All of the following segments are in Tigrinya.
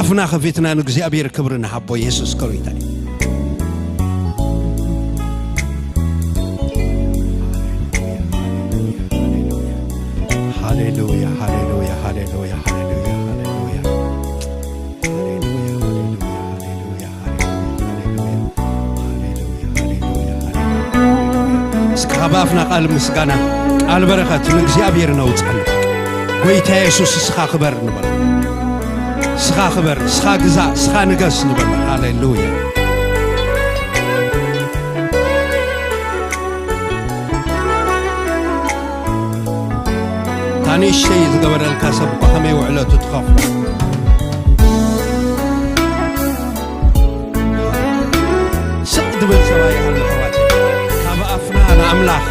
أفنا خفيتنا نجزي أبير كبرنا حبو يسوس كرويتاي هاليلويا هاليلويا هاليلويا هاليلويا سكابافنا قال مسكانا قال بركات نجزي أبير نوصل قويتا يسوس سخا خبر نبل سخا خبر سخا غزا سخا نغس نبل هاليلويا تاني الشيء تقبر الكسب بخمي وعلو تتخاف سقد بالسوايا هالحواتي كابا أفنانا أملاخ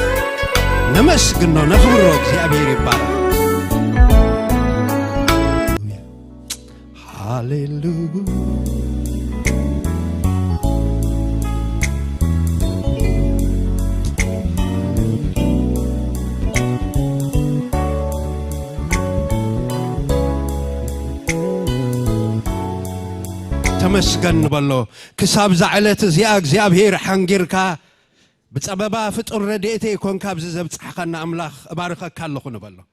نمسكنو نخبروك زي أبيري بارا هاليلويا تمسكن بالله كساب زعلت زياك زيابهير حنجيركا بتسببا فطر رديتي يكون كابز زبط حقنا أملاخ باركة كالله نبالله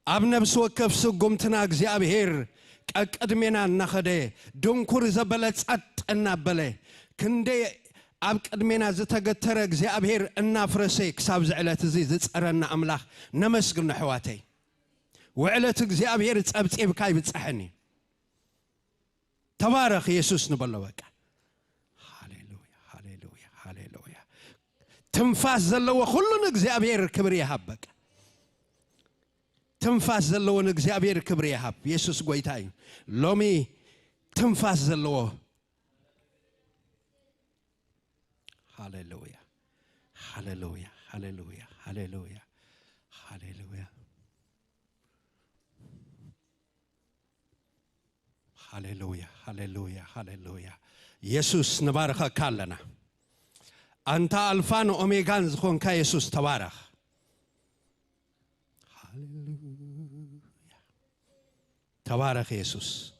أبنب سو كفس قمتنا زيابهير أقدمنا نخده دونكور زبلت النبلة كندي أقدمنا زتقترك زيابهير النافرسي كساب زعلت زيزت أرنا أملاخ نمسكن حواتي وعلتك زيابهير تسبت إبكاي بتصحني تبارك يسوس نبلا بقى هاليلويا هاليلويا هاليلويا تنفاس زلوا كلنا እግዚአብሔር ክብር ይሃበቅ تنفاس زلوا እግዚአብሔር ክብር ይሃብ ኢየሱስ ጎይታይ ሎሚ تنفاس زلوا هاليلويا هاليلويا هاليلويا هاليلويا هاليلويا هاليلويا هاليلويا هاليلويا يسوس نبارك كالنا أنت ألفان أوميغان زخون كا يسوس تبارك هاليلويا تبارك يسوس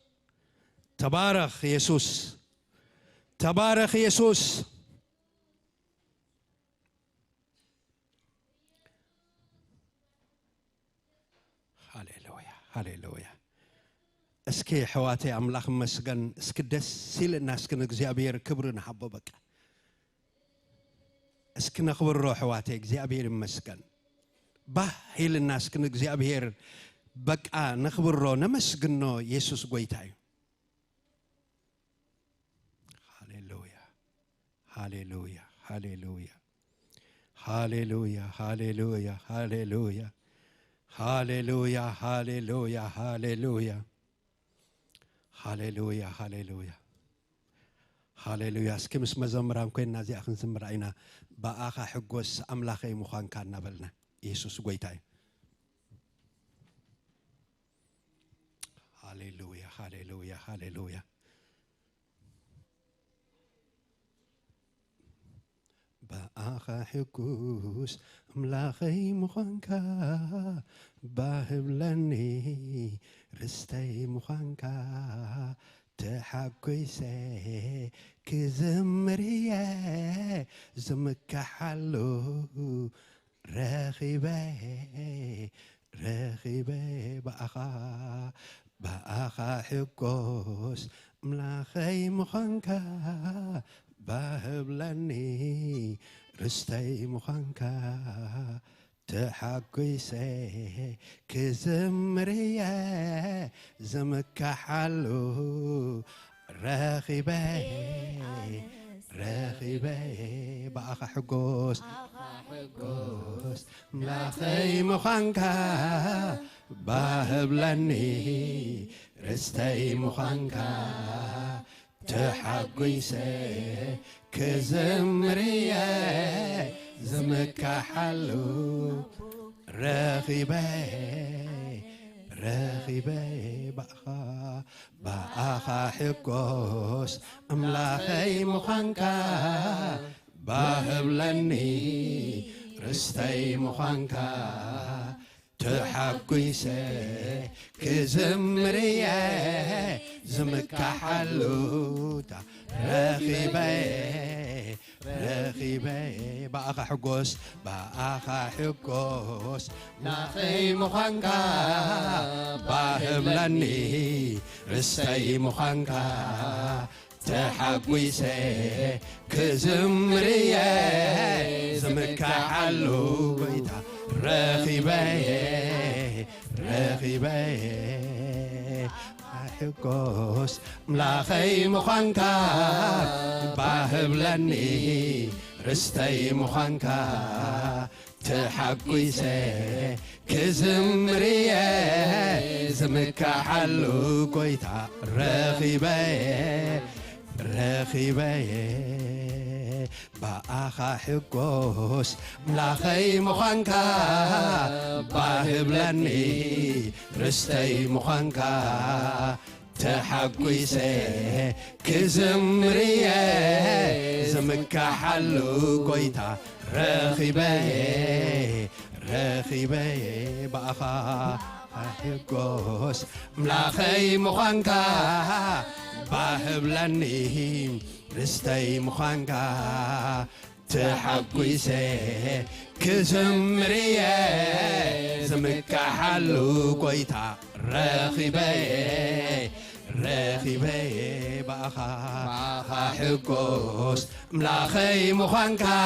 تبارك يسوس تبارك يسوس هاليلويا هاليلويا اسكي حواتي أملاخ مسجن اسكدس سيل الناس كن እግዚአብሔር كبرنا حبوا بك اسكنا خبر روح حواتي እግዚአብሔር مسجن با هيل الناس كن እግዚአብሔር بك نخبر رو نمسجنو يسوس قويتاي هاليلويا هاليلويا هاليلويا هاليلويا هاليلويا هاليلويا هاليلويا هاليلويا هاليلويا هاليلويا هاليلويا هاليلويا سكمس مزمران كوينا زي أخن زمرائنا بآخا حقوس أملاخي مخان كان نبلنا يسوس قويتاي هاليلويا هاليلويا هاليلويا بآخا حقوس أملاخي مخان كان باهبلني رستي مخانكا تحقيسي كزمرية زمكا حلو رخيبي رخيبي بأخا حقوس ملاخي مخانكا باهبلني رستي مخانكا تحقيسي كزمرية زمكا حلو رخيبي رخيبي بأخا حقوس ملاخي مخانكا باهبلني رستي مخانكا تحقيسي كزمرية زمكا حلو رخيبي رخيبي بأخا حقوس أملاخي مخانكا باهبلني رستي مخانكا تحقيس كزمرية زمكحلوتا رخيبي بأخا حقوس ناخي مخانكا باهبلني رستي مخانكا تحقيس كزمرية زمكحلوتا رخيبي حقوس ملاخي مخانكا باهبلني رستي مخانكا تحقيسي كزمرية زمكحلو قويتا رخيبي بأخا حقوس ملاخي مخانكا باهبلني رستي مخانكا تحقيسي كزمرية زمكحلو قويتا رخيبي بأخا حقوس ملاخي مخانكا باهبلني رستي مخانكا تحقيسي كزمرية زمكحلو قويتا رخيبي بأخا حقوس ملاخي مخانكا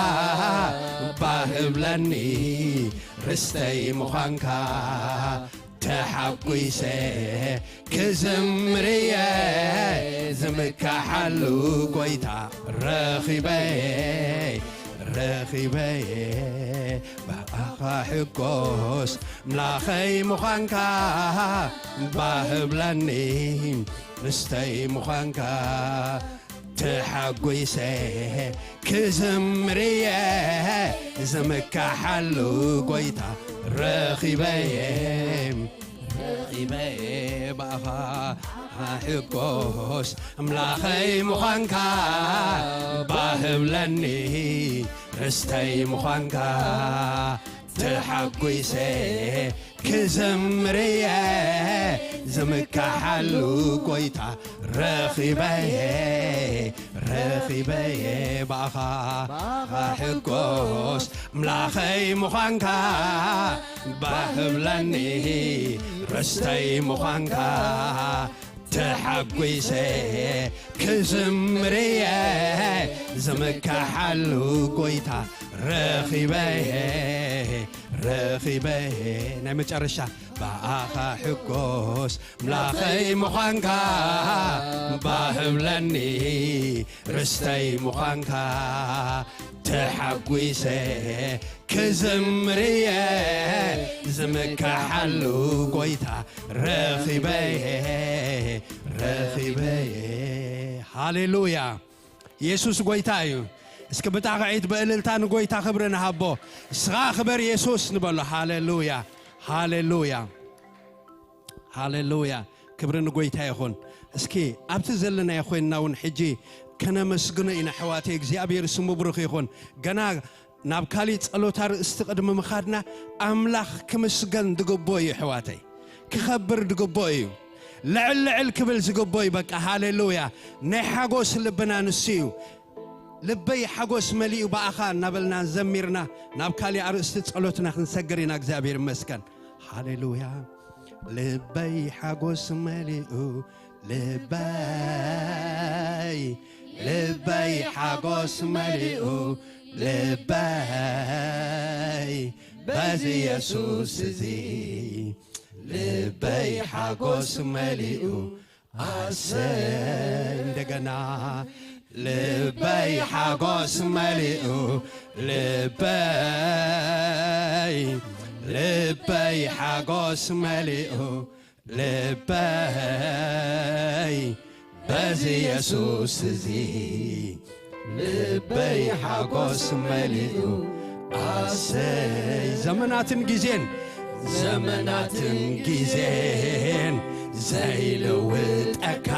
باهبلني رستي مخانكا تحقيسي كزمرية زمكحلو قويتا رخيبي بأخا حقوس ملاخي مخانكا باهبلني رستي مخانكا تحقيسي كزمرية زمكحلو قويتا رخيبي بأخا حقوس ملاخي مخانكا باهبلني رستي مخانكا تحقيسي كزمرية زمكحلو قويتا رخيبي بأخا حقوس ملاخي مخانكا باهبلني رستي مخانكا تحقيسي كزمرية زمكحلو قويتا رخيبي نعم ترشا بأخا حقوس ملاخي مخانكا باهبلني رستي مخانكا تحقيسي كزمرية زمكحلو قويتا رخيبي هاليلويا يسوس قويتايو اسك بتاع عيد بقللتا نقويتا خبرنا هابو اسغا خبر يسوس نبلو هاليلويا كبر نقويتا يخون اسكي ابتزلنا يخوينا ونحجي كنا مسجنا إن حواتي እግዚአብሔር ስሙ ብሩክ ይኹን ገና ናብ ካሊእ ጸሎታር እስትቀድም መኻድና ኣምላኽ ክምስገን ድግቦ እዩ ሕዋተይ ክኸብር ድግቦ እዩ ልዕል ክብል ዝግቦ እዩ በቃ ሃሌሉያ ናይ ሓጎስ ልብና ንስዩ ልበይ ሓጎስ መሊኡ በኣኻ ናበልና ዘሚርና ናብ ካሊእ ኣርእስቲ ጸሎትና ክንሰግር ኢና እግዚአብሔር ይመስገን ሃሌሉያ ልበይ ሓጎስ መሊኡ ልበይ ሓጎስ መሊኡ ልበይ በዚ ኢየሱስ እዚ ልበይ ሓጎስ መሊኡ አሰይ እንደገና ልበይ ሓጎስ መሊኡ ልበይ ሓጎስ መሊኡ ልበይ በዚ ኢየሱስ እዚ ልበይ ሓጎስ መሊኡ አሰይ ዘመናትን ጊዜን ዘይልውጠካ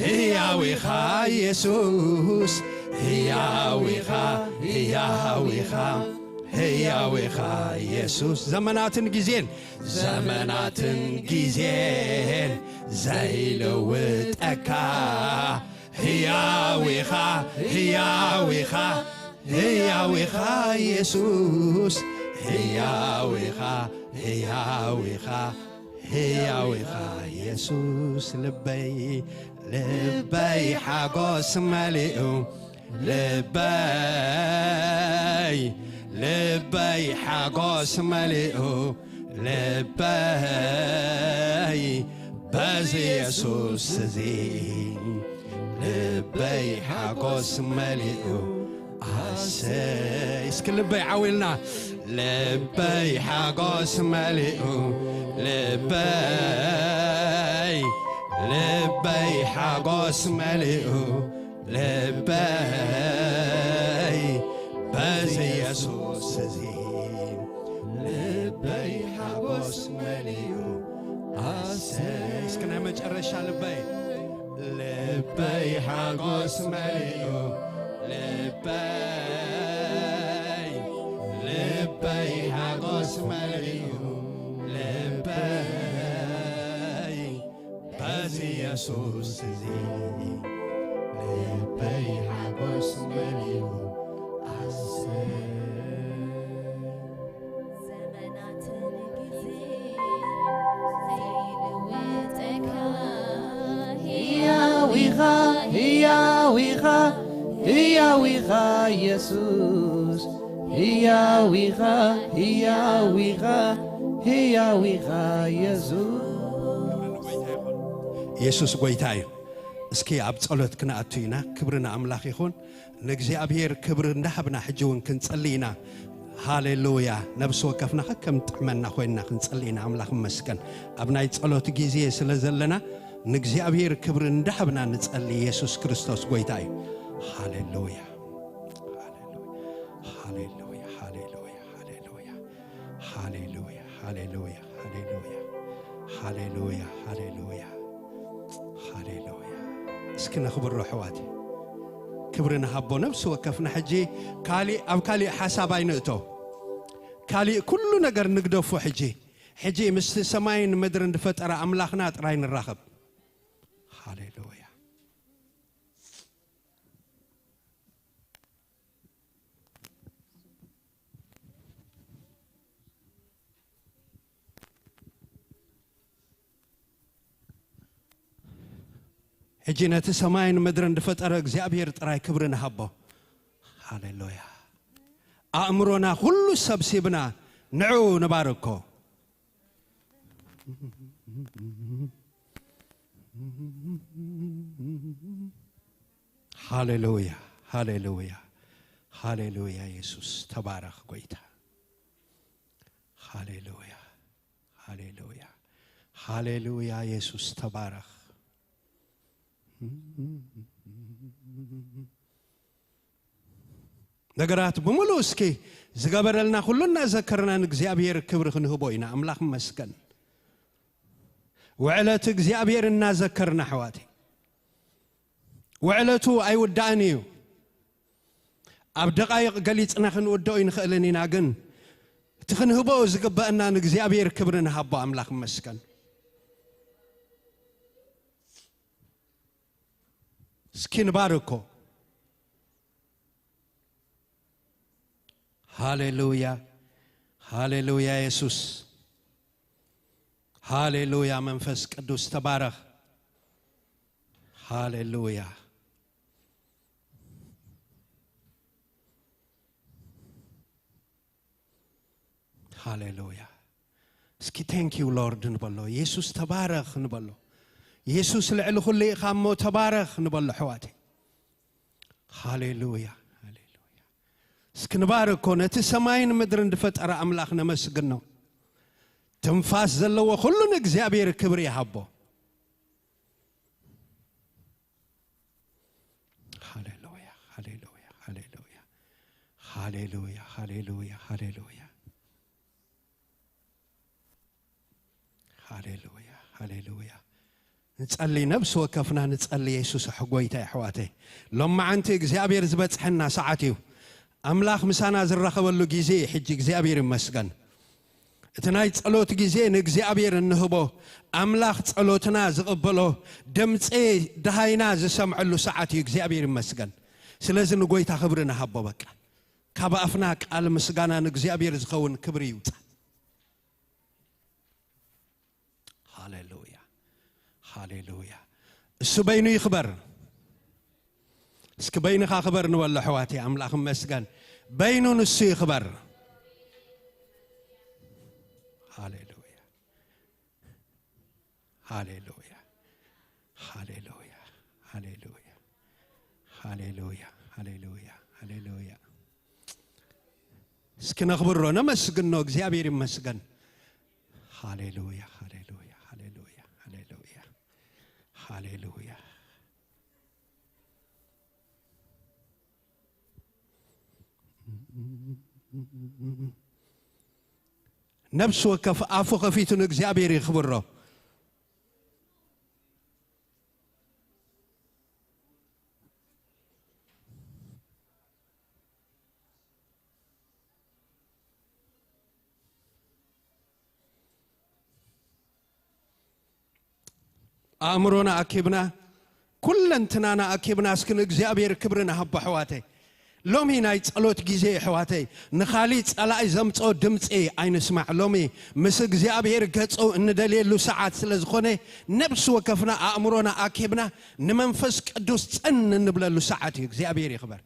ሕያዊኻ ኢየሱስ ሕያዊኻ ሕያዊኻ ሕያዊኻ ኢየሱስ ዘመናትን ጊዜን ዘይለውጠካ ሕያዊኻ ሕያዊኻ ሕያዊኻ ኢየሱስ ሕያዊኻ ሕያዊኻ ሕያዊኻ ኢየሱስ ልበይ ሓጎስ መሊኡ ልበይ ሓጎስ መሊኡ ልበይ በዚ ኢየሱስ እዚ ልበይ ሓጎስ መሊኡ ኣሰይ እስኪ ልበይ ዓዊልና ልበይ ሓጎስ መሊኡ ልበይ ሓጎስ መሊኡ ልበይ በዚ ኢየሱስ እዚ ልበይ ሓጎስ መሊኡ ኣሰይ እስኪ ናይ መጨረሻ ልበይ ሓጎስ መሊኡ ልበይ ሓጎስ መሊኡ ልበይ በዚ ኢየሱስ እዚ ልበይ ሓጎስ መሊኡ ዘመናትን ጊዜ ዘይለውጠካ ሕያዊኻ ሕያዊኻ ሕያዊኻ ኢየሱስ ሕያዊኻ ሕያዊኻ ሕያዊኻ ኢየሱስ ጎይታ እዩ እስኪ ኣብ ጸሎት ክንኣቱ ኢና ክብርን ኣምላኽ ይኹን ንእግዚአብሔር ክብር እንዳሃብና ሕጂ እውን ክንጸልይና ሃሌሉያ ነብሲ ወከፍና ከም ጥዕመና ኮይና ክንጸልይና ኣምላኽ መስገን ኣብ ናይ ጸሎት ጊዜ ስለ ዘለና ንእግዚአብሔር ክብር እንዳሃብና ንጸልይ ኢየሱስ ክርስቶስ ጎይታ እዩ ሃሌሉያ ሃሌሉያ ሃሌሉያ ሃሌሉያ ሃሌሉያ ሃሌሉያ ሃሌሉያ ሃሌሉያ ሃሌሉያ ሃሌሉያ እስኪ ነኽብሮ ኣሕዋት ክብርና ሃቦ ነብሲ ወከፍና ሕጂ ኣብ ካሊእ ሓሳብ ኣይንእቶ ካሊእ ኩሉ ነገር ንግደፎ ሕጂ ምስቲ ሰማይን ምድርን ዝፈጠረ ኣምላኽና ጥራይ ንራኸብ ሃሌሉያ ሕጂ ነቲ ሰማይን ምድርን ዝፈጠረ እግዚኣብሔር ጥራይ ክብርና ሃቦ ሃሌሉያ ኣእምሮና ኩሉ ሰብሲብና ንዑ ንባርኮ ሃሌሉያ ሃሌሉያ ሃሌሉያ ኢየሱስ ተባረኽ ጎይታ ሃሌሉያ ሃሌሉያ ሃሌሉያ ኢየሱስ ተባረኽ ነገራት ብምሉእ እስኪ ዝገበረልና ኩሉና ዘከርና ንእግዚአብሔር ክብሪ ክንህቦ ኢና ኣምላኽ መስገን ውዕለት እግዚአብሔር እናዘከርና ኣሕዋቴ ውዕለቱ ኣይውዳእን እዩ ኣብ ደቃይቕ ገሊፅና ክንውድኦ ይንኽእልን ኢና ግን እቲ ክንህቦ ዝግበአና ንእግዚአብሔር ክብሪ ንሃቦ ኣምላኽ መስገን እስኪ ንባርኮ ሃሌሉያ ሃሌሉያ ኢየሱስ ሃሌሉያ መንፈስ ቅዱስ ተባረኽ ሃሌሉያ ሃሌሉያ እስኪ ቴንክ ዩ ሎርድ ንበሎ ኢየሱስ ተባረኽ ንበሎ ኢየሱስ ልዕሊ ኩሉ ኢኻ እሞ ተባረኽ ንበሎ ኣሕዋቴ ሃሌሉያ ሃሌሉያ እስኪ ንባርኮ ነቲ ሰማይን ምድርን ዝፈጠረ ኣምላኽ ነመስግኖ ትንፋስ ዘለዎ ኩሉ ንእግዚአብሔር ክብሪ ይሃቦ ሃሌሉያ ሃሌሉያ ሃሌሉያ ሃሌሉያ ሃሌሉያ ሃሌሉያ ሃሌሉያ ሃሌሉያ نصلي نفس وكفنا نصلي يسوع حقويتا حواتي لما انت እግዚአብሔር ዝበጽحና ሰዓትዩ አምላክ ምሳና ዝረኸበሉ ጊዜ ሕጂ እግዚአብሔር ይመስገን እትናይ ጸሎት ጊዜ ንእግዚአብሔር እንህቦ አምላክ ጸሎትና ዝቅበሎ ድምጽ ደሃይና ዝሰምዕሉ ሰዓትዩ እግዚአብሔር ይመስገን ስለዚህ ንጎይታ ክብርና ሃቦ በቃ ካብ አፍና ቃል ምስጋና ንእግዚአብሔር ዝኸውን ክብር ይውጣ ሃሌሉያ ሃሌሉያ እሱ በይኑ ይخبر እስከ በይንኻ خبر ንወለ حواتي አምላክ መስገን በይኑ ንሱ ይخبر ሃሌሉያ ሃሌሉያ ሃሌሉያ ሃሌሉያ ሃሌሉያ ሃሌሉያ ሃሌሉያ እስከ ነخبرሮ ነመስግኖ እግዚአብሔር ይመስገን ሃሌሉያ ሃሌሉያ ሃሌሉያ ሃሌሉያ ሃሌሉያ ነፍስ ወከፍ አፉ ከፊቱን እግዚአብሔር ይخبرሮ አእምሮና አኪብና ኩለንትናና አኪብና እስከ እግዚአብሔር ክብርና ሀብ حواتي لومي ناي ጸሎት ጊዜ حواتي نخالي ጸላይ ዘምጾ ድምጽ አይንስማዕ ሎሚ ምስ እግዚአብሔር ገጾ እንደሌሉ ሰዓት ስለዝኾነ ነፍስ ወከፍና አእምሮና አኪብና ንመንፈስ ቅዱስ ጽን እንብለሉ ሰዓት እግዚአብሔር ይخبر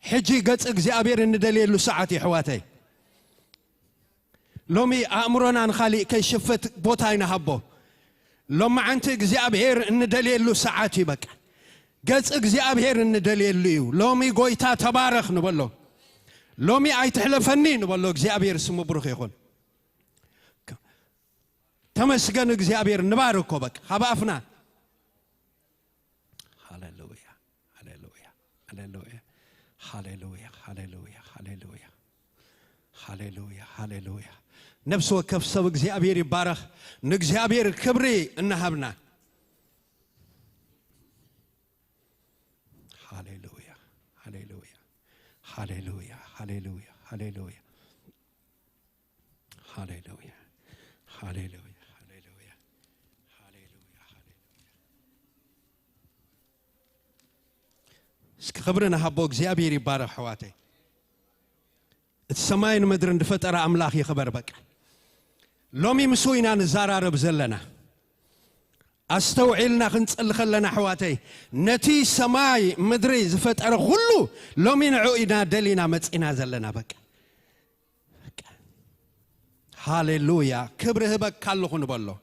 حجي قص እግዚአብሔር እንደሌሉ ሰዓት حواتي لومي أمرنا نخلي كشفت بوتاينا هبو لما أنت እግዚአብሔር እንደሌሉ ሰዓት ይበቃ قص እግዚአብሔር እንደሌሉ لومي ጎይታ ተባረክ ንበሎ لومي አይተሕለፈኒ ንበሎ እግዚአብሔር ስሙ ብሩክ ይኹን ተመስገን እግዚአብሔር ንባርኮ በቃ ሀባፍና ሃሌሉያ ሃሌሉያ ሃሌሉያ ሃሌሉያ ሃሌሉያ ሃሌሉያ ሃሌሉያ ሃሌሉያ ነፍስ ወከፍ ሰብ እግዚአብሔር ይባረክ ንእግዚአብሔር ክብሪ እናሃብና ሃሌሉያ ሃሌሉያ ሃሌሉያ ሃሌሉያ ሃሌሉያ ሃሌሉያ ሃሌሉያ ሃሌሉያ ሃሌሉያ እስከ ክብርና ሃቦ እግዚአብሔር ይባረክ حواتي السماين مدرن دفتر أملاخ يخبر بك لومي مسوينا نزارارب زلنا استوعلنا خنصل خلنا حواتي نتي سماي مدري زفتر كله لومي نعوينا دلينا مصينا زلنا بك هاليلويا كبره بك كالو نبلو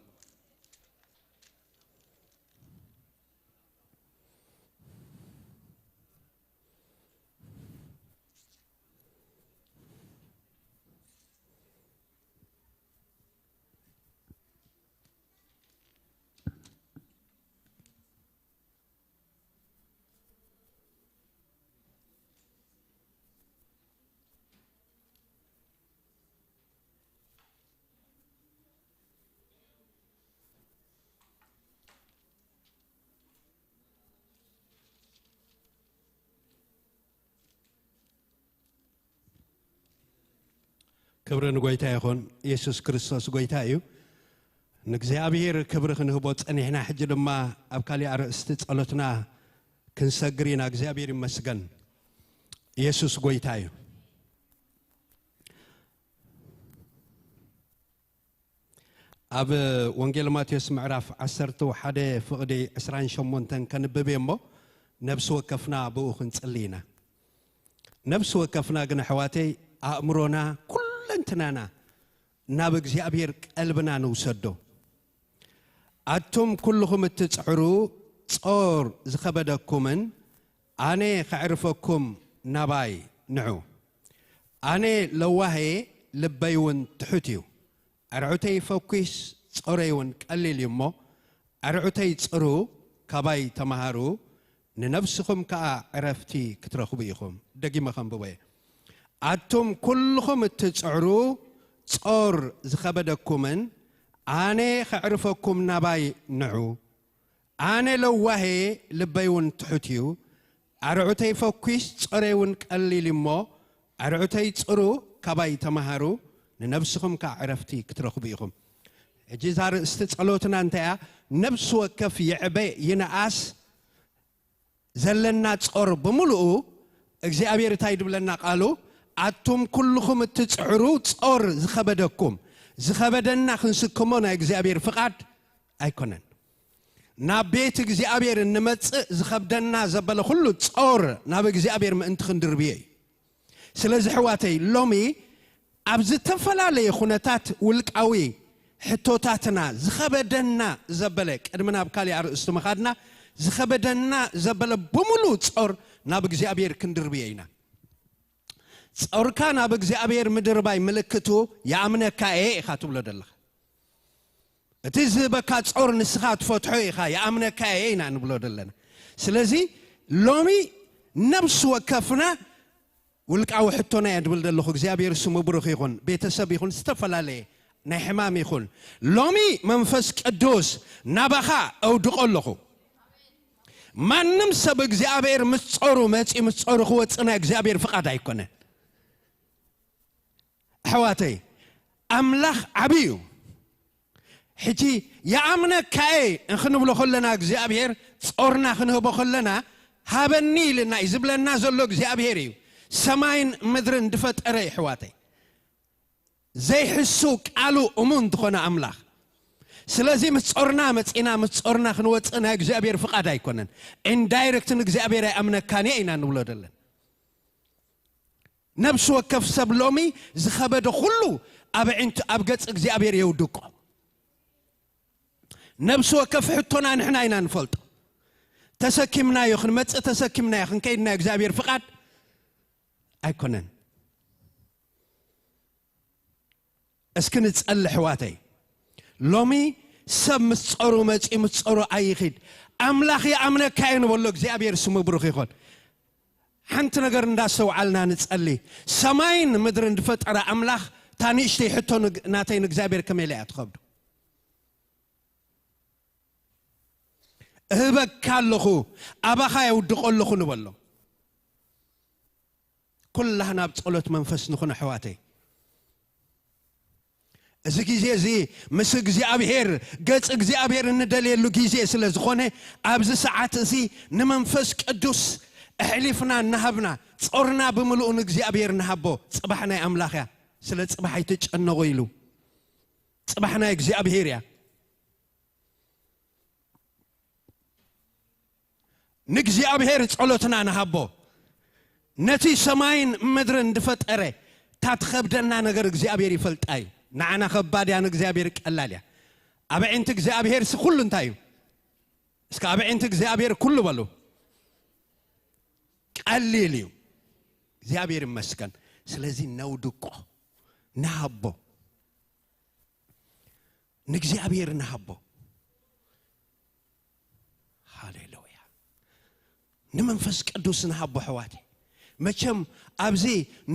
ክብርን ጎይታ ይኹን ኢየሱስ ክርስቶስ ጎይታ እዩ ንእግዚአብሔር ክብር ክንህቦ ጸኒሕና ሕጂ ድማ ኣብ ካሊእ ኣርእስቲ ጸሎትና ክንሰግር ኢና እግዚአብሔር ይመስገን ኢየሱስ ጎይታ እዩ ኣብ ወንጌል ማቴዎስ ምዕራፍ 11 ፍቕዲ 28 ከንብብ እሞ ነብስ ወከፍና ብኡ ክንጽልይና ነብስ ወከፍና ግን حواتي ኣእምሮና እንተናና ናብ እግዚአብሔር ቀልብና ንውሰዶ አቶም ኩልኩም እትጽዕሩ ጾር ዝኸበደኩምን አኔ ከዕርፈኩም ናባይ ንዑ አኔ ለዋሄ ልበይውን ትሑትዩ አርዑተይ ፈኩስ ጾረይውን ቀሊል እሞ አርዑተይ ጽሩ ከባይ ተማሃሩ ننفسكم كعرفتي كترخوا بيكم دقيمة خنبوي أتم كلكم تسعرو صار زخبدكمن أنا خعرفكم نباي نعو أنا لو وهي لبيون تحتيو أرعتي فوكيس صريون قليل مو أرعتي صرو كباي تمهارو ننفسكم كعرفتي كترخوا بيكم جزار استتصالوتنا انتيا نفس وكف يعبي ينعاس زلنا تصور بملؤ እግዚአብሔር ታይድ ብለና ቃሉ አቱም ኩልኩም ትጽዕሩ ጾር ዝኸበደኩም ዝኸበደና ክንስከሞ ናይ እግዚአብሔር ፍቃድ አይኮነን ናብ ቤት እግዚአብሔር እንመጽእ ዝኸብደና ዘበለ ሁሉ ጾር ናብ እግዚአብሔር ምእንቲ ክንድርብየ ስለዚህ ሕዋተይ ሎሚ ኣብዚ ተፈላለየ ኩነታት ውልቃዊ ሕቶታትና ዝኸበደና ዘበለ ቀድመና ብካሊ አርእስቱ መኻድና ዝኸበደና ዘበለ በሙሉ ጾር ናብ እግዚአብሔር ክንድርብየና ጾርካ ናብ እግዚአብሔር ምድርባይ ምልክቱ ያምነካ ኢኻ ትብሎ ደለኻ እቲ ዝበካ ጾር ንስኻ ትፈትሖ ኢኻ ያምነካ ኢና ንብሎ ደለና ስለዚ ሎሚ ነብስ ወከፍና ውልቃዊ ሕቶና ያድብል ደለኹ እግዚአብሔር ስሙ ብሩኽ ይኹን ቤተሰብ ይኹን ዝተፈላለየ ናይ ሕማም ይኹን ሎሚ መንፈስ ቅዱስ ናባኻ ኣውድቆለኹ ማንም ሰብ እግዚአብሔር ምጽሩ መጽ ምጽሩ ኸወጽና እግዚአብሔር ፍቃድ አይኮነን حواتي أملاخ عبيو حتي يا أمنا كاي نخنو بلو خلنا እግዚአብሔር صورنا خنو بخلنا هابني لنا يزبلنا زلو እግዚአብሔር سماين مدرن دفت أري حواتي زي حسوك قالو أمون دخونا أملاخ سلازي متصورنا متصورنا خنو وصنا እግዚአብሔር فقاد አይኮነን ኢንዳይሬክት እግዚአብሔር أمنا كاني إنا نبلو دلن نفس وكف سبلومي زخبد خلو أبعنت أبجت እግዚአብሔር يودقو نفس وكف حطنا نحن إنا نفلط تسكمنا يخن مت تسكمنا يخن كيدنا እግዚአብሔር فقاد أيكونن اسكن تسأل حواتي لومي سب متصورو متصورو أيخيد أملاخ يا أمنا كاين والله እግዚአብሔር سمو بروخ يخون حنت نجر نداسو علنا نتسألي سماين مدرن دفت على أملاخ تانيشتي حتى ناتين እግዚአብሔር كميلات خبدو هبك كاللخو أباخا يودقلخو نبلو كلها نابتصلت منفس نخون حواتي زكيزي زي مس እግዚአብሔር ገጽ እግዚአብሔር እንደሌሉ ጊዜ ስለዝኾነ ኣብዚ ሰዓት እዚ ንመንፈስ ቅዱስ احلفنا نهبنا صورنا بملؤ እግዚአብሔር نهبو صباحنا يا املاخيا سلا صباح يتጨነቁ ይሉ صباحنا እግዚአብሔር ያ ንግዚአብሔር ጸሎትና نهبو ነቲ ሰማይን ምድርን ድፈጠረ ታትኸብደና ነገር እግዚአብሔር ይፈልጣይ ናዓና ከባድ ያን እግዚአብሔር ቀላል ያ አብዕንት እግዚአብሔር ኩሉ እንታዩ እስከ አብዕንት እግዚአብሔር ኩሉ በሉ قليليو እግዚአብሔር ይመስገን ስለዚህ ነውድቆ ናሃቦ ንግዚአብሔር ናሃቦ ሃሌሉያ ንመንፈስ ቅዱስ ናሃቦ ሕዋቴ መቸም ኣብዚ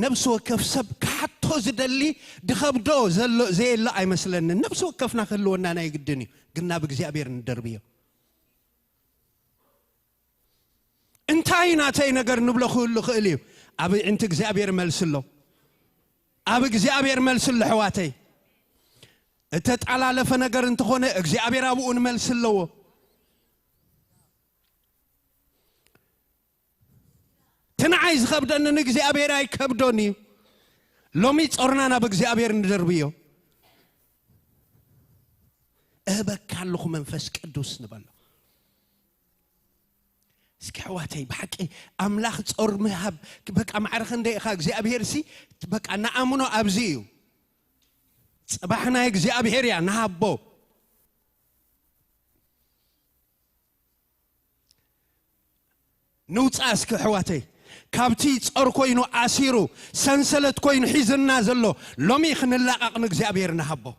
ነብስ ወከፍ ሰብ ካቶ ዝደሊ ድኸብዶ ዘሎ ዘየላ አይመስለን ነብስ ወከፍና ከለወና ናይ ግድኒ ግና በእግዚአብሔር እንደርብዮ انتاينا تاي نجر نبلو خلو خليو أبي أنت እግዚአብሔር ملسلو أبي እግዚአብሔር ملسلو حواتي تتعلى لفنجر أنت خونه እግዚአብሔር أبوون ملسلو تنعيز خبدنا እግዚአብሔር أي كبدوني لومي تصورنا أنا እግዚአብሔር ندربيو أبكالله منفس قدوس نبلو سكحواتي بحكي أملاخ تصور مهب بقى معرخ ندي إخا እግዚአብሔር سي بقى نأمنو أبزيو صباحنا እግዚአብሔር يا نهبو نوصا سكحواتي كابتي تصور كوينو أسيرو سنسلت كوينو حيزنا زلو لومي خنلاقق እግዚአብሔር نهبو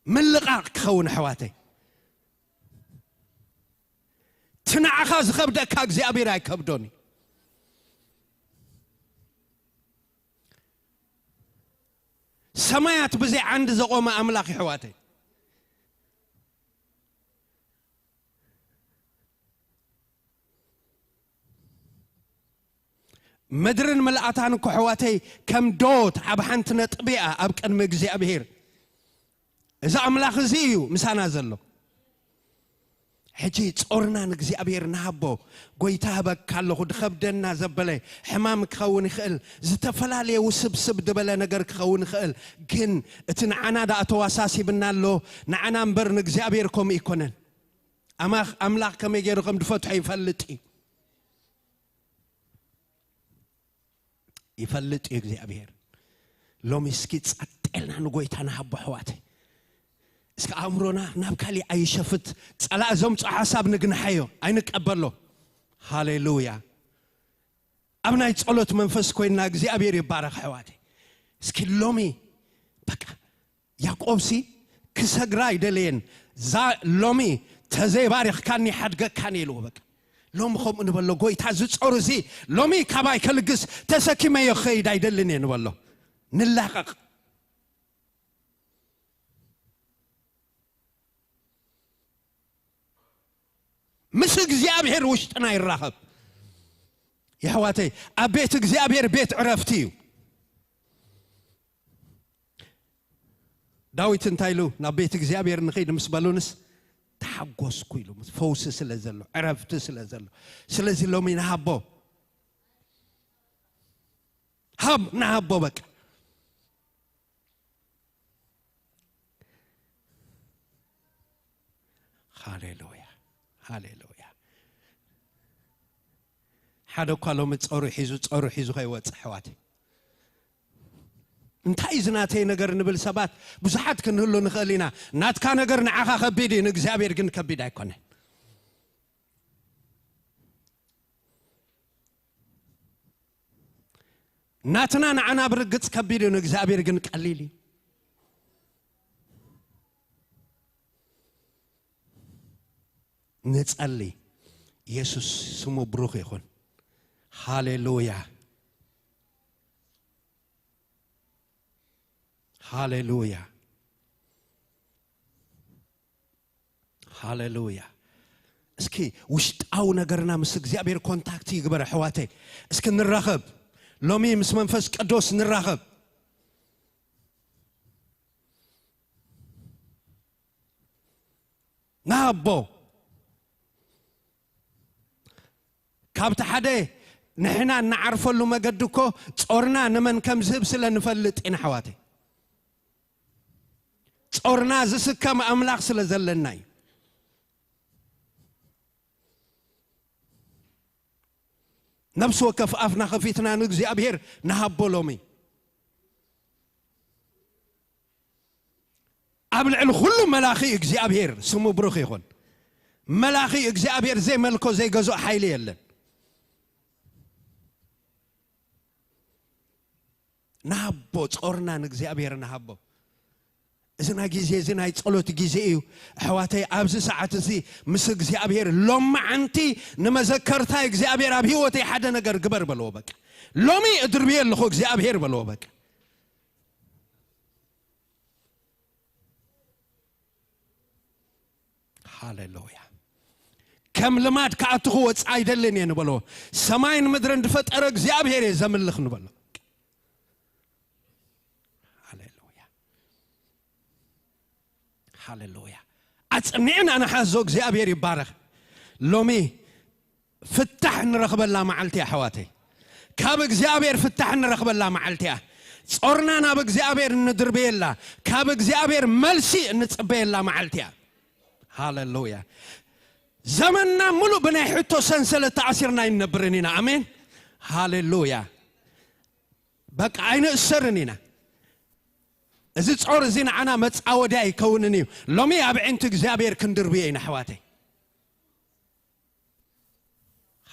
من لقاق خون حواتي تنعخا زخبدك እግዚአብሔር አይከብዶኒ ሰማያት بزي عند زقوم أملاك حواتي مدرن ملأتان كحواتي كم دوت عبحنت نطبيعة أبقى مجزي أبهير إذا أملاك زيو مسانا زلو حجي تصورنا نجزي أبهير نهبو قويتها بكالو خد خبدنا زبالي حمام كخون خيل زتفلالي وسبسب دبلا نجر كخون خيل جن اتنعنا دا أتواساسي بنالو نعنا مبر نجزي أبهيركم يكونن أما أملاك كم يجيركم دفتحي فلتي يفلت يجزي أبير لو مسكت أتلنا نقولتنا حب حواتي إسك أمرنا نبكالي أي شفت على زمت حساب نجنحيو أينك قبله هاليلويا أبنا يتصلت منفس كوين نجزي أبير يبارك حواتي إسك لومي بكا يعقوبسي كسجراي دلين زا لومي تزي بارك كاني حد كاني لو بكا لوم خم نبلو قوي تعزز أرزي لومي كباي كلجس تسكي ما يخيد عيدلني نبلو نلاقق مسك زيابير وشتنا يرهب يا حواتي أبيتك زيابير بيت عرفتيو داويت انتايلو نبيتك زيابير نخيد مسبالونس تحقوس كيلو فوس سلازلو عرفت سلازلو سلازلو من هابو هاب نهابو بك هاليلويا هاليلويا حدا قالوا متصورو حيزو خيوات حواتي انتاي زناتي نجر نبل سبات بزحات كنهلو نخلينا نات كان نجر نعاخا خبيدي نجزابير جن كبيد يكونه ناتنا نعنا برقت كبيدي نجزابير جن قليلي نتصلي يسوع سمو بروخ يكون هاليلويا هاليلويا هاليلويا اسكي وشطاو نغرنا مس እግዚአብሔር ኮንታክት ይግበር حواتي እስኪ ንራኸብ ሎሚ ምስ መንፈስ ቅዱስ ንራኸብ ናቦ ካብታ ሓደ ንሕና نعرفሉ መገድኮ ጾርና ነመን ከም ዝህብ ስለ ንፈልጥ ኢና حواتي صورنا زسكم أملاك سلزلناي نفس وكف أفنا خفيتنا نجزي أبهر نهب لومي قبل الخلو ملاخي يجزي أبهر سمو بروخي خون ملاخي يجزي أبهر زي ملكو زي جزء حيلي يلن نهبو صورنا نجزي أبهر نهبو إذن هجيزي إذن هاي تصلوت جيزيو حواتي أبز ساعة زي مسك زي أبير لما أنتي نما ذكرتها زي أبير أبيوتي حدا نجر قبر بلوبك لومي أدربيه لخوك زي أبير بلوبك هاليلويا كم لمات كأتخو وتصعيد اللي نبلو سماين مدرن دفت أرق زي أبير زمن لخ نبلو هاليلويا أتنين أنا حزوك زي أبير يبارك لومي فتح نرخب الله معلتي حواتي كابك زي أبير فتح نرخب الله معلتي صورنا نابك زي أبير ندربي الله كابك زي أبير ملسي نتصبي الله معلتي هاليلويا زمننا ملو بنا حتو سنسلة تعصيرنا ينبرنينا أمين هاليلويا بك عين السرنينا إذا تصور زين عنا متعودة يكونني لومي أبعنتك زابير كندربيين حواتي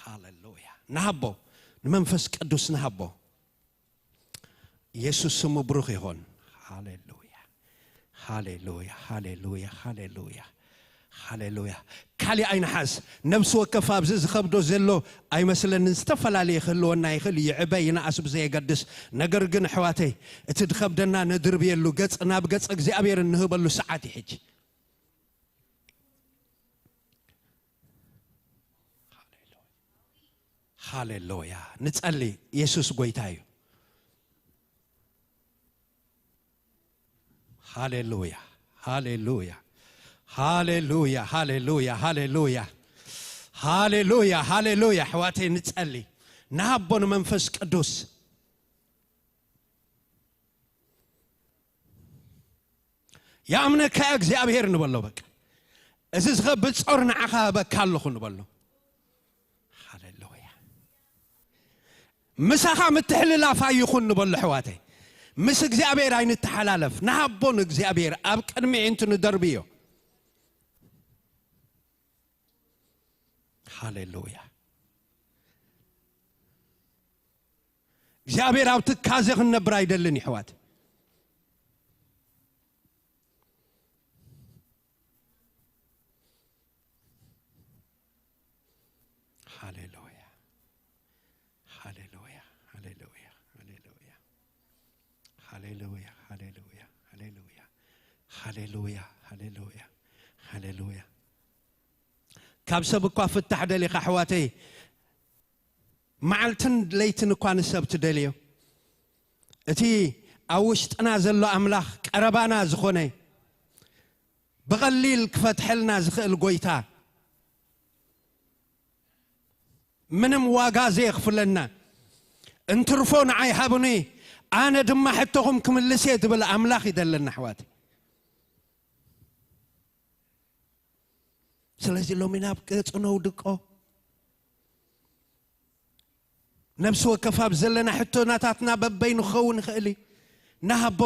هاليلويا نهبو نمنفس قدوس نهبو يسوع سمو بروخ يهون هاليلويا هاليلويا هاليلويا هاليلويا ሃሌሉያ ካሊ አይንሓስ ነብስ ወከፍ ኣብዝ ዝኸብዶ ዘሎ ኣይመስለንን ዝተፈላልየ ክህልወና ይኽእል ይዕበይ ይንኣስ ብዘየገድስ ነገር ግን ኣሕዋተይ እቲ ድኸብደና ነድርብየሉ ገጽ ናብ ገጽ እግዚኣብሔር እንህበሉ ሰዓት ይሕጅ ሃሌሉያ ንጸሊ ኢየሱስ ጎይታ እዩ ሃሌሉያ ሃሌሉያ ሃሌሉያ ሃሌሉያ ሃሌሉያ ሃሌሉያ ሃሌሉያ ሕዋተይ ንጸሊ ናቦን መንፈስ ቅዱስ ያምነከ እግዚአብሔር ንበሎ በቃ እዚ ዝኸብድ ጾር ንዓኻ በካለኹ ንበሎ ሃሌሉያ ምሳኻ ምትሕልላፋ ይኹን ንበሎ ሕዋተይ ምስ እግዚአብሔር ኣይንተሓላለፍ ናቦን እግዚአብሔር ኣብ ቅድሚዕ እንት ንደርብዮ ሃሌሉያ እግዚአብሔር ኣብ ትካዘ ክነብር ኣይደልን ይሕዋት ሃሌሉያ ሃሌሉያ ሃሌሉያ ሃሌሉያ ሃሌሉያ ሃሌሉያ ሃሌሉያ ሃሌሉያ ሃሌሉያ ሃሌሉያ ካብ ሰብ እኳ ፍታሕ ደሊኻ ሕዋተይ መዓልትን ለይትን እኳ ንሰብ ትደልዮ እቲ ኣብ ውሽጥና ዘሎ ኣምላኽ ቀረባና ዝኾነ ብቐሊል ክፈትሐልና ዝኽእል ጎይታ ምንም ዋጋ ዘየኽፍለና እንትርፎ ንዓይ ሃቡኒ ኣነ ድማ ሕቶኹም ክምልስ እየ ትብል ኣምላኽ ይደለና ሕዋተይ ስለዚ ሎሚ ናብ ገጹ ነውድቆ ነብሲ ወከፍ ኣብ ዘለና ሕቶናታትና በበይኑ ክኸውን ይኽእል ናሃቦ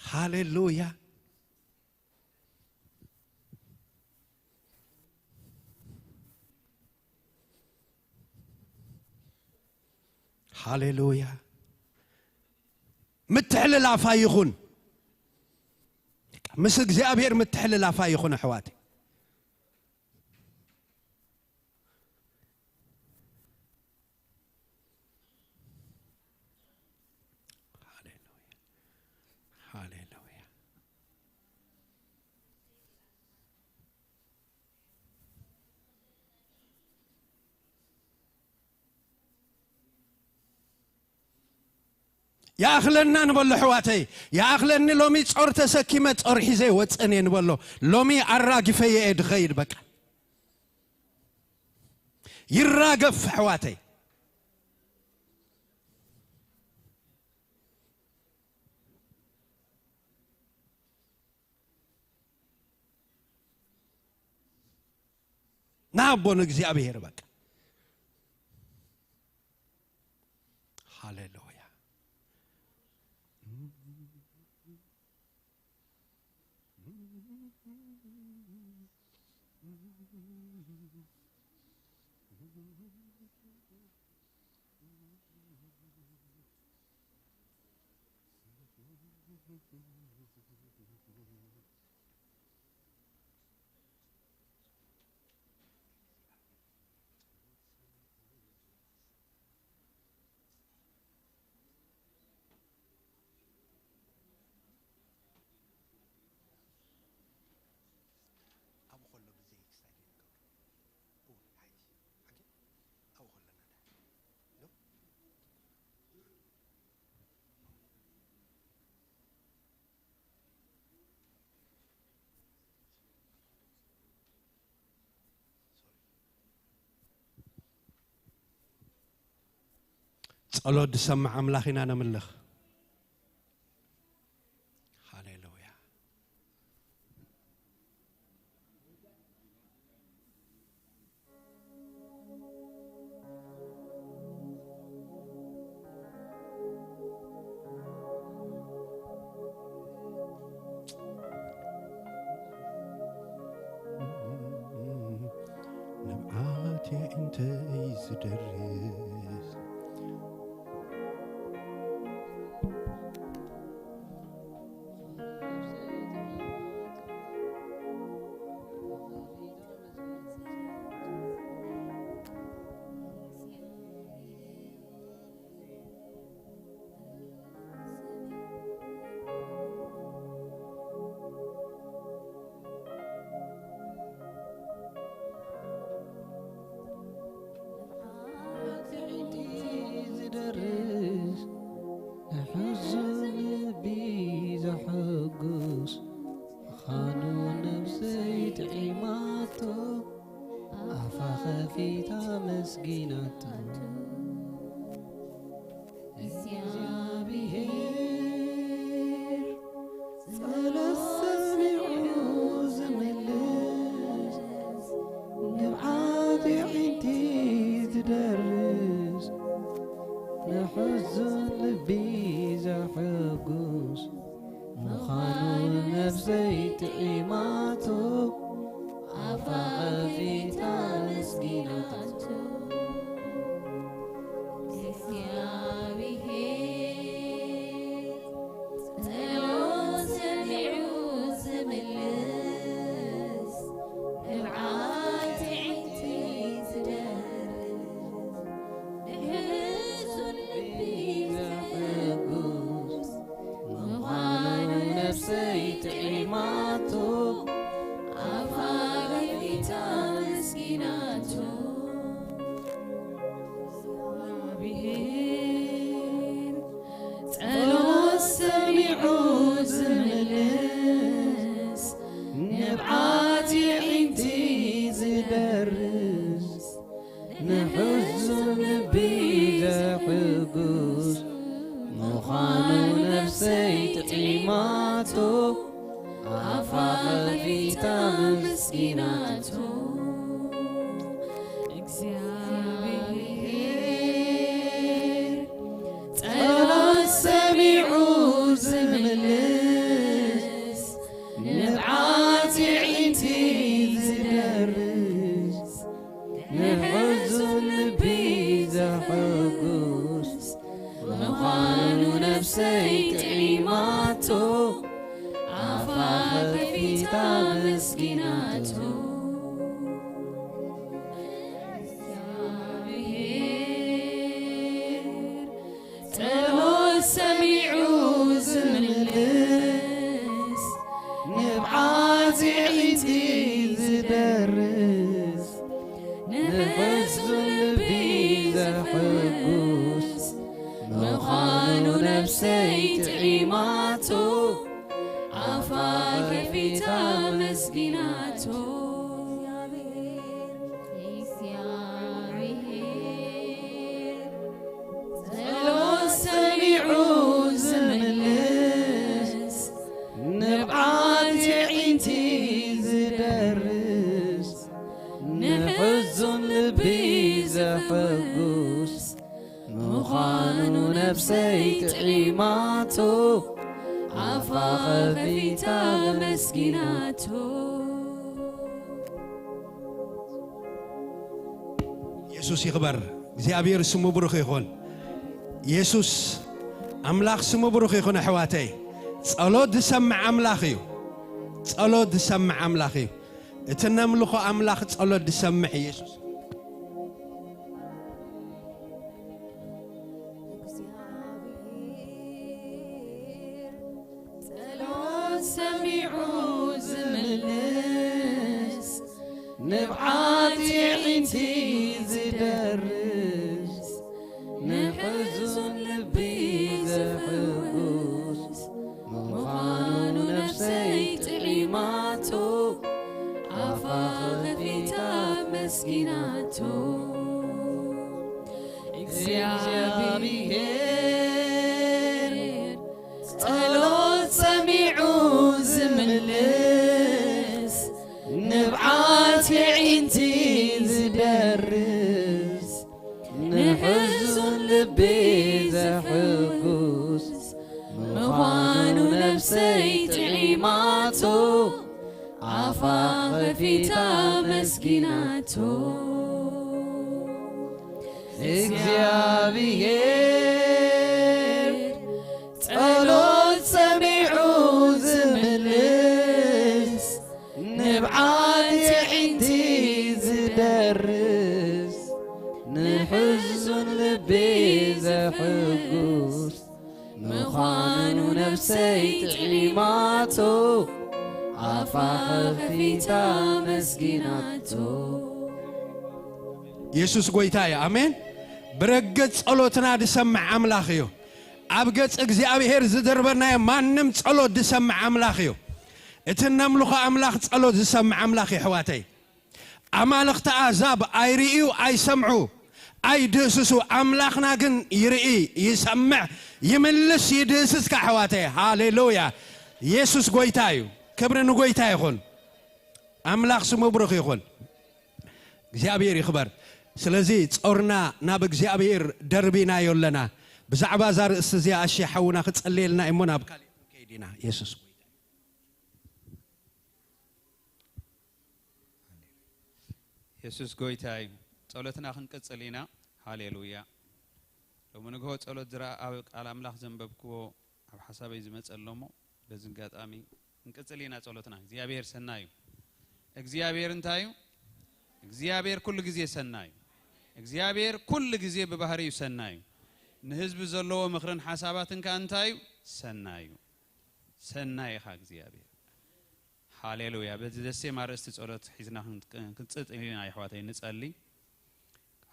ሃሌሉያ ሃሌሉያ ምትሕልላፋ ይኹን ምስ እግዚአብሔር ምትሕልላፋ ይኹን ሕዋተይ يأخلنا نبلو حواتي يأخلني لومي تصور تسكيمة تصور حزي واتساني نبلو لومي عراقي في يد خير بك يراقف حواتي نابو نقزي أبي هربك هاليلويا صلوات سمع أملاخنا نملخ هاليلويا نبعاتي انت يزدرس نفسي تعيماتو عفافيتا مسكيناتو نحزن بيدحقوس مخانو نفسي تعيماتو عفافيتا مسكيناتو እግዚአብሔር ጸሎት ሰሚዑ ዝምልስ ንብዓት ዒንቲ ዝደርስ نحزن بيدحقوس مخانو نفسي تعيماتو عفافيتا مسكيناتو ጸሎት ሰሚዑ ዝምልስ ንብዓት ዒንቲ ዝደርስ نحزن بيدحقوس مخانو نفسي تعيماتو عفافيتا مسكيناتو ጸሎት ሰሚዑ ዝምልስ ንብዓት ዒንቲ ዝደርስ نحزن بيدحقوس مخانو نفسي تعيماتو عفافيتا مسكيناتو ኢየሱስ ይክበር እግዚአብሔር ስሙ ብሩክ ይሁን ኢየሱስ አምላክ ስሙ ብሩክ ይሁን አሕዋተይ ጸሎት ዝሰምዕ አምላክ እዩ ጸሎት ዝሰምዕ አምላክ እዩ እትነምልኾ አምላክ ጸሎት ዝሰምዕ ኢየሱስ ጸሎት ሰሚዑ ዝምልስ ንብዓት ዒንቲ ዝደርስ ንሕዙን ልቢ ዘሕጉስ ምዃኑ ነፍሰይ ጥዒማቶ عفافيتا مسكيناتو እግዚአብሔር ጸሎት ሰሚዑ ዝምልስ ንብዓት ዒንቲ ዝደርስ ንሕዙን ልቢ ዘሕጉስ ምዃኑ ነፍሰይ ጥዒማቶ عفافيتا مسكيناتو እግዚአብሔር ጸሎት ሰሚዑ ዝምልስ ንብዓት ዒንቲ ዝደርስ ንሕዙን ልቢ ዘሕጉስ ምዃኑ ነፍሰይ ጥዒማቶ عفافيتا مسكيناتو ኢየሱስ ጎይታዬ አሜን ብረገጽ ጸሎትና ድሰምዕ አምላክ እዩ አብገጽ እግዚአብሔር ዝደርበናየ ማንም ጸሎት ድሰምዕ አምላክ እዩ እትነምልኾ አምላክ ጸሎት ዝሰምዕ አምላክ ይሕዋተይ አማልኽቲ አሕዛብ አይርእዩ አይሰምዑ አይድህስሱ አምላክና ግን ይርኢ ይሰምዕ ይምልስ ይድህስስካ ሕዋተይ ሃሌሉያ ኢየሱስ ጎይታ እዩ ክብሪ ንጎይታ ይኹን አምላክ ስሙ ብሩክ ይኹን እግዚአብሔር ይኽበር ስለዚ ጾርና ናብ እግዚአብሔር ደርቢና የለና ብዛዕባ ዛርእስ እዚኣ ኣሽሓውና ክጸልየልና እሞ ናብ ካሊእ ከይዲና ኢየሱስ ኢየሱስ ጎይታይ ጸሎትና ክንቀጽሊና ሃሌሉያ لو نقول ጸሎት ዝራ ኣብ ቃል አምላክ ዘንበብክዎ ኣብ ሐሳበይ ዝመጸለሞ በዝንጋጣሚ እንቀጽሊና ጸሎትና እግዚአብሔር ሰናዩ እግዚአብሔር እንታዩ እግዚአብሔር ኩሉ ጊዜ ሰናዩ እግዚአብሔር ኩሉ ጊዜ በባህሪው ሰናዩ ንህዝብ ዘለዎ ምኽርን ሐሳባትን ካንታዩ ሰናዩ ሰናይኻ እግዚአብሔር ሃሌሉያ በዚህ ደስ የማረስት ጸሎት ሒዝና ክንጽጥሊና ይሕዋተይ ንጸሊ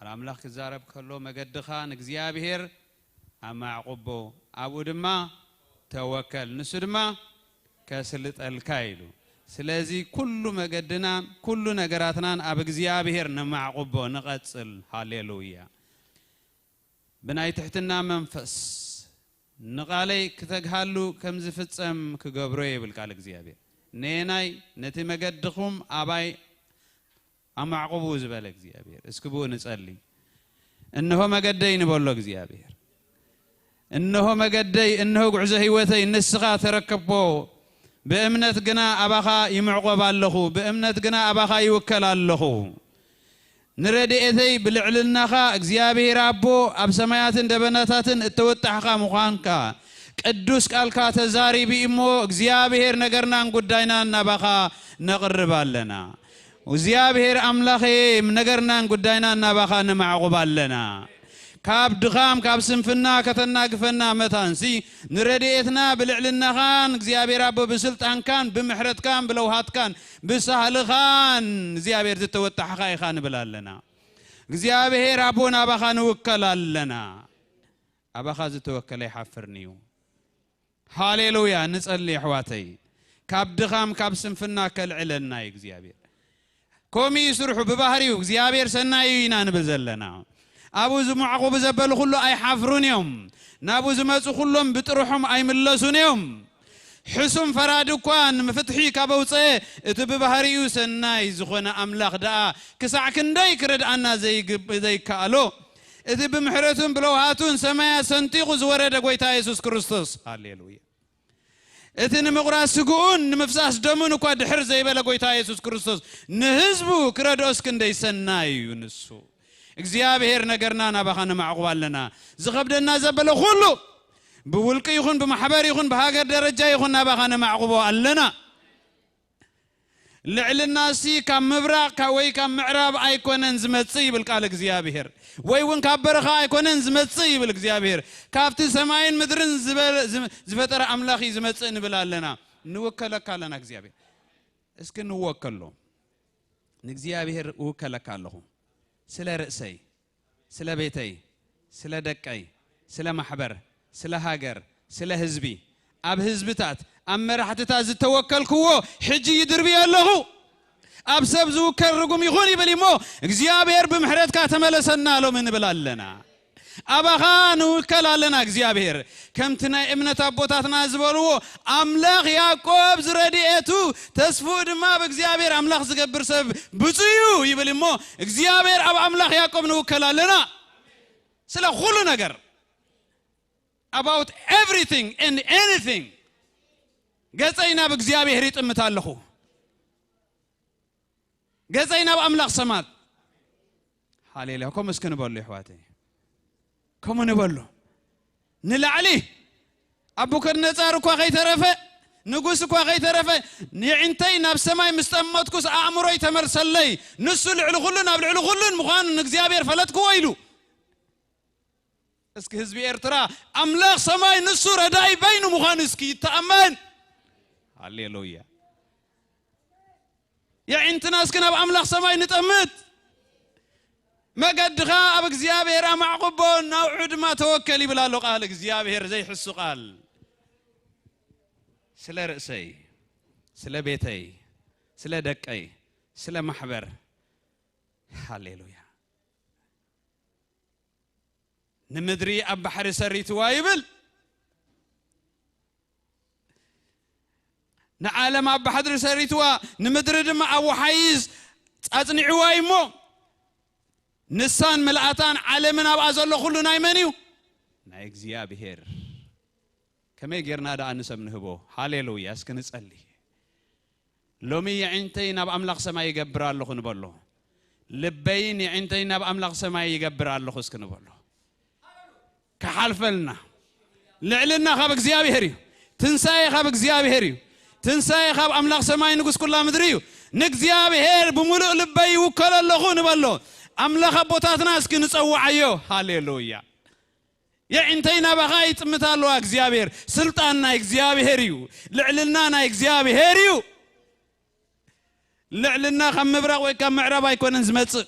على أملاك الزارب كله مجد خان إخزيابير أما عقبه أبو دما توكل نسدما كسلت الكايلو سلازي كل مجدنا كل نجاراتنا أبو إخزيابير نما عقبه نقتل هاليلويا بناي تحتنا منفس نقالي كتجهلو كم زفتسم كجبروي بالكال إخزيابير نيناي نتي مجدكم أباي أما عقبه زبالك إخزيابير اسكبوا نسألي إنه ما قدي نبولك إخزيابير إنه ما قدي إنه قعزة هيوتي النسخة تركبه بأمنة جنا أباخا يمعقب الله بأمنة جنا أباخا يوكل الله نرد إثي بالعلنا خا إخزيابير أبو أب سمايات دبناتات التوتح خا مخانكا قدوس قالكا تزاري بإمو إخزيابير نقرنا نقول داينا نباخا نقرب لنا وزيابير أملاخي منقرنا قدينا نباخا نمعقب لنا كاب دخام كاب سنفنا كتنا قفنا متانسي نرديتنا بالعلنا خان زيابير أبو بسلطان كان بمحرت كان بلوهات كان بسهل خان زيابير تتوتح خاي خان بلالنا زيابير أبو نباخا نوكل لنا أباخا زتوكل يحفرنيو هاليلويا نسأل لي حواتي كاب دخام كاب سنفنا كالعلنا زيابير كومي يسرحوا ببهريو زيابير سنايينا نبزلنا أبو زمعقو بزبل كله أي حفرون يوم نابو زماتو كلهم بتروحهم أي ملسون يوم حسن فرادو كوان مفتحي كابوصي اتببهريو سناي زخونا أملاخ دا كسع كنداي كرد أنا زي كالو اتبمحرتون بلوهاتون سمايا سنتيقو زورد قويتا يسوس كريستوس هاليلويا إثن مقراس سجون مفساس دمون وقاد حر زي بلا قويتا يسوس كريستوس نهزبو كردوس كندي سناي يونسو إخزيابير نقرنا نبخنا معقوب لنا زخبدنا زبل خلو بولقي يخون بمحبر يخون بهاجر درجة يخون نبخنا معقوب لنا لعلنا سي كم مبرق كوي كم معراب أيكونن زمتصي بالقال إخزيابير ويون كبرخا أيكونن زمتصي بالإخزيابير كافت سماين مدرن زفتر أملاخي زمتصي نبلالنا نوكلك لنا إخزيابير اسكن نوكله إخزيابير وكلك له سلا رأسي سلا بيتي سلا دكاي سلا محبر سلا هاجر سلا هزبي أب هزبتات أما راح تتاز التوكل كوو حجي يدربي الله أب سبزو كرقم يخوني بليمو إخزيابير بمحرت كاتملسنا له من بلالنا أبا خان وكلا لنا إخزيابير كم تنا ابنة أبوتاتنا زبلو أملاخ يعقوب زرديتو تسفود ما بإخزيابير أملاخ زقبر سب بزيو يبليمو إخزيابير أب أملاخ يعقوب نوكلا لنا سلا خلو نجر about everything and anything قصينا بإخزيابير ريت أمتالخو قصينا بأملاخ سمات حاليلي كم مسكن بقول حواتي كم نبلو نلعلي أبوك النزار كوا غي ترفه نقص كوا غي ترفه نعنتين بسماي مستمتكوس أعمري تمرسلي نسل علغلنا بالعلغلن مخان نكزيابير فلت كويلو اسك حزبي ارترا أملاخ سماي نسور هداي بينو مخان اسكي تأمن هاليلويا يا عنتنا اسكنا بأملاخ سماي نتأمت ما قد خا أبك زيابير معقوبون نوعد ما توكلي بلا لو قالك زيابير زي حسو قال سلا رأسي سلا بيتي سلا دكاي سلا محبر هاليلويا نمدري أب بحر سريت وايبل نعلم أب بحر سريت وا نمدري دم أو حيز أتني عوايمو نسان ملأتان علمنا بأزل كله نايمنيو نايك زيابير كم يجرنا دا أنسب نهبو هاليلويا اسكن نسألي لومي عنتين أب أملاق سما يجبر الله نبله لبين عندنا بأملاق سماي يقبر الله خسكن بالله كحلفلنا لعلنا خابك زيابي هريو تنساي خابك زيابي هريو تنساي خاب أملاق سماي نقص كلها مدريو نكزيابي هير بملؤ لبي وكل الله خون بالله أملاق بوتاتنا اسكن نسوي عيو هاليلويا يا انتينا بغايت مثال واك زيابير سلطاننا اكزيابي هريو لعلنا اكزيابي هريو لعلنا خم مبرق وكم معرب يكون نزمت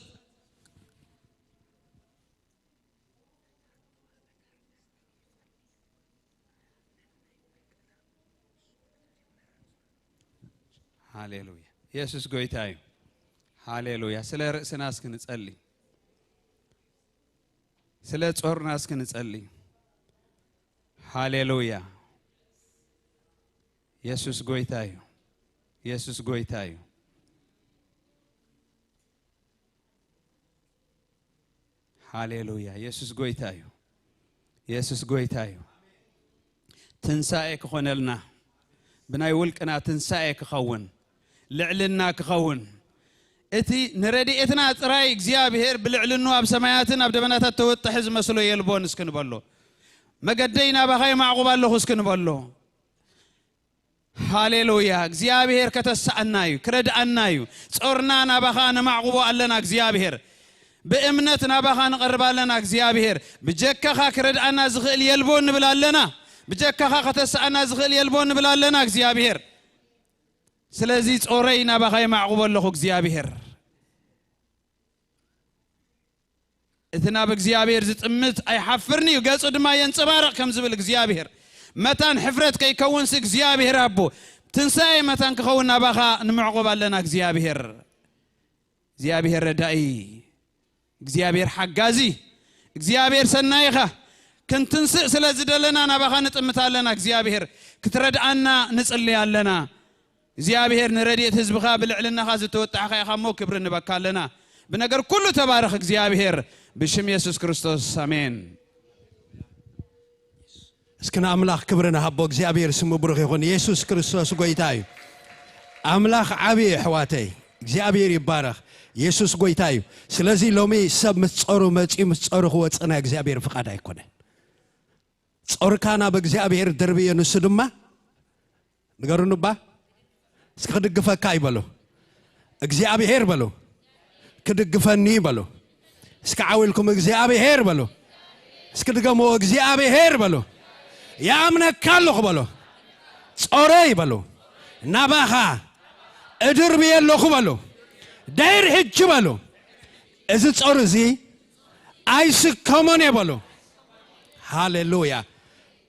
هاليلويا يسوع قويتاي هاليلويا سلا رأس ناس كنصلي سلا ጾር ناس كنصلي هاليلويا يسوع قويتاي يسوع قويتاي هاليلويا يسوع قويتاي يسوع قويتاي تنسائك خونلنا بناي ولقنا تنسائك خون لعلنا كخون اتي نردي اتنا طراي እግዚአብሔር بلعلنو اب سماياتنا اب دبناتات توطح حز مسلو يلبون اسكنبلو مقدينا بخاي معقوب الله اسكنبلو هاليلويا እግዚአብሔር ከተሳአናዩ ክረዳአናዩ ጾርናና በኻነ معقوب አለና እግዚአብሔር بእምነትና በኻነ ቀርባለና እግዚአብሔር በጀከኻ ክረዳአና ዝኽእል የልቦን ብላለና بجكها ختصأنا زغل يلبون بلا لنا እግዚአብሔር ስለዚህ ጾረይና በኻይ معقوب الله እግዚአብሔር እትና በእግዚአብሔር ዝጥምት አይሐፍርኒ ገጽ ድማ ينصبارق ከም ዝብል እግዚአብሔር መታን ሕፍረት ከይከውንስ እግዚአብሔር አቦ ትንሳኤ መታን ከኸውና በኻ ንማዕቆብ ኣለና እግዚአብሔር ረዳኢ እግዚአብሔር ሓጋዚ እግዚአብሔር ሰናይኻ كنتنسق سلازدلنا نبغى نتمثالنا እግዚአብሔር كتردعنا نصلي علينا እግዚአብሔር نرديت حزبها بالعلنا خاز توطع خا خمو كبر نبكالنا بنجر كله تبارك እግዚአብሔር بشم يسوع كريستوس امين اسكن املاح كبرنا هبو እግዚአብሔር سمو بروخ يكون يسوع كريستوس ጎይታዩ املاح عبي حواتي እግዚአብሔር ይባረክ يسوع ጎይታዩ ስለዚህ ሎሚ ሰብ ምጽሩ መጪ ምጽሩ ወጽና እግዚአብሔር ፍቃድ አይኮነ ጾርካና በእግዚአብሔር ደርብ የነሱ ድማ ንገሩንባ እስከድግፈካ ይበሉ እግዚአብሔር በሉ ክድግፈኒ በሉ እስከዓውልኩም እግዚአብሔር በሉ እስከድገሞ እግዚአብሔር በሉ ያምነካለሁ በሉ ጾረይ በሉ ናባኻ እድርብ የለኹ በሉ ዳይር ሕጅ በሉ እዚ ጾር እዚ አይስከሞን በሉ ሃሌሉያ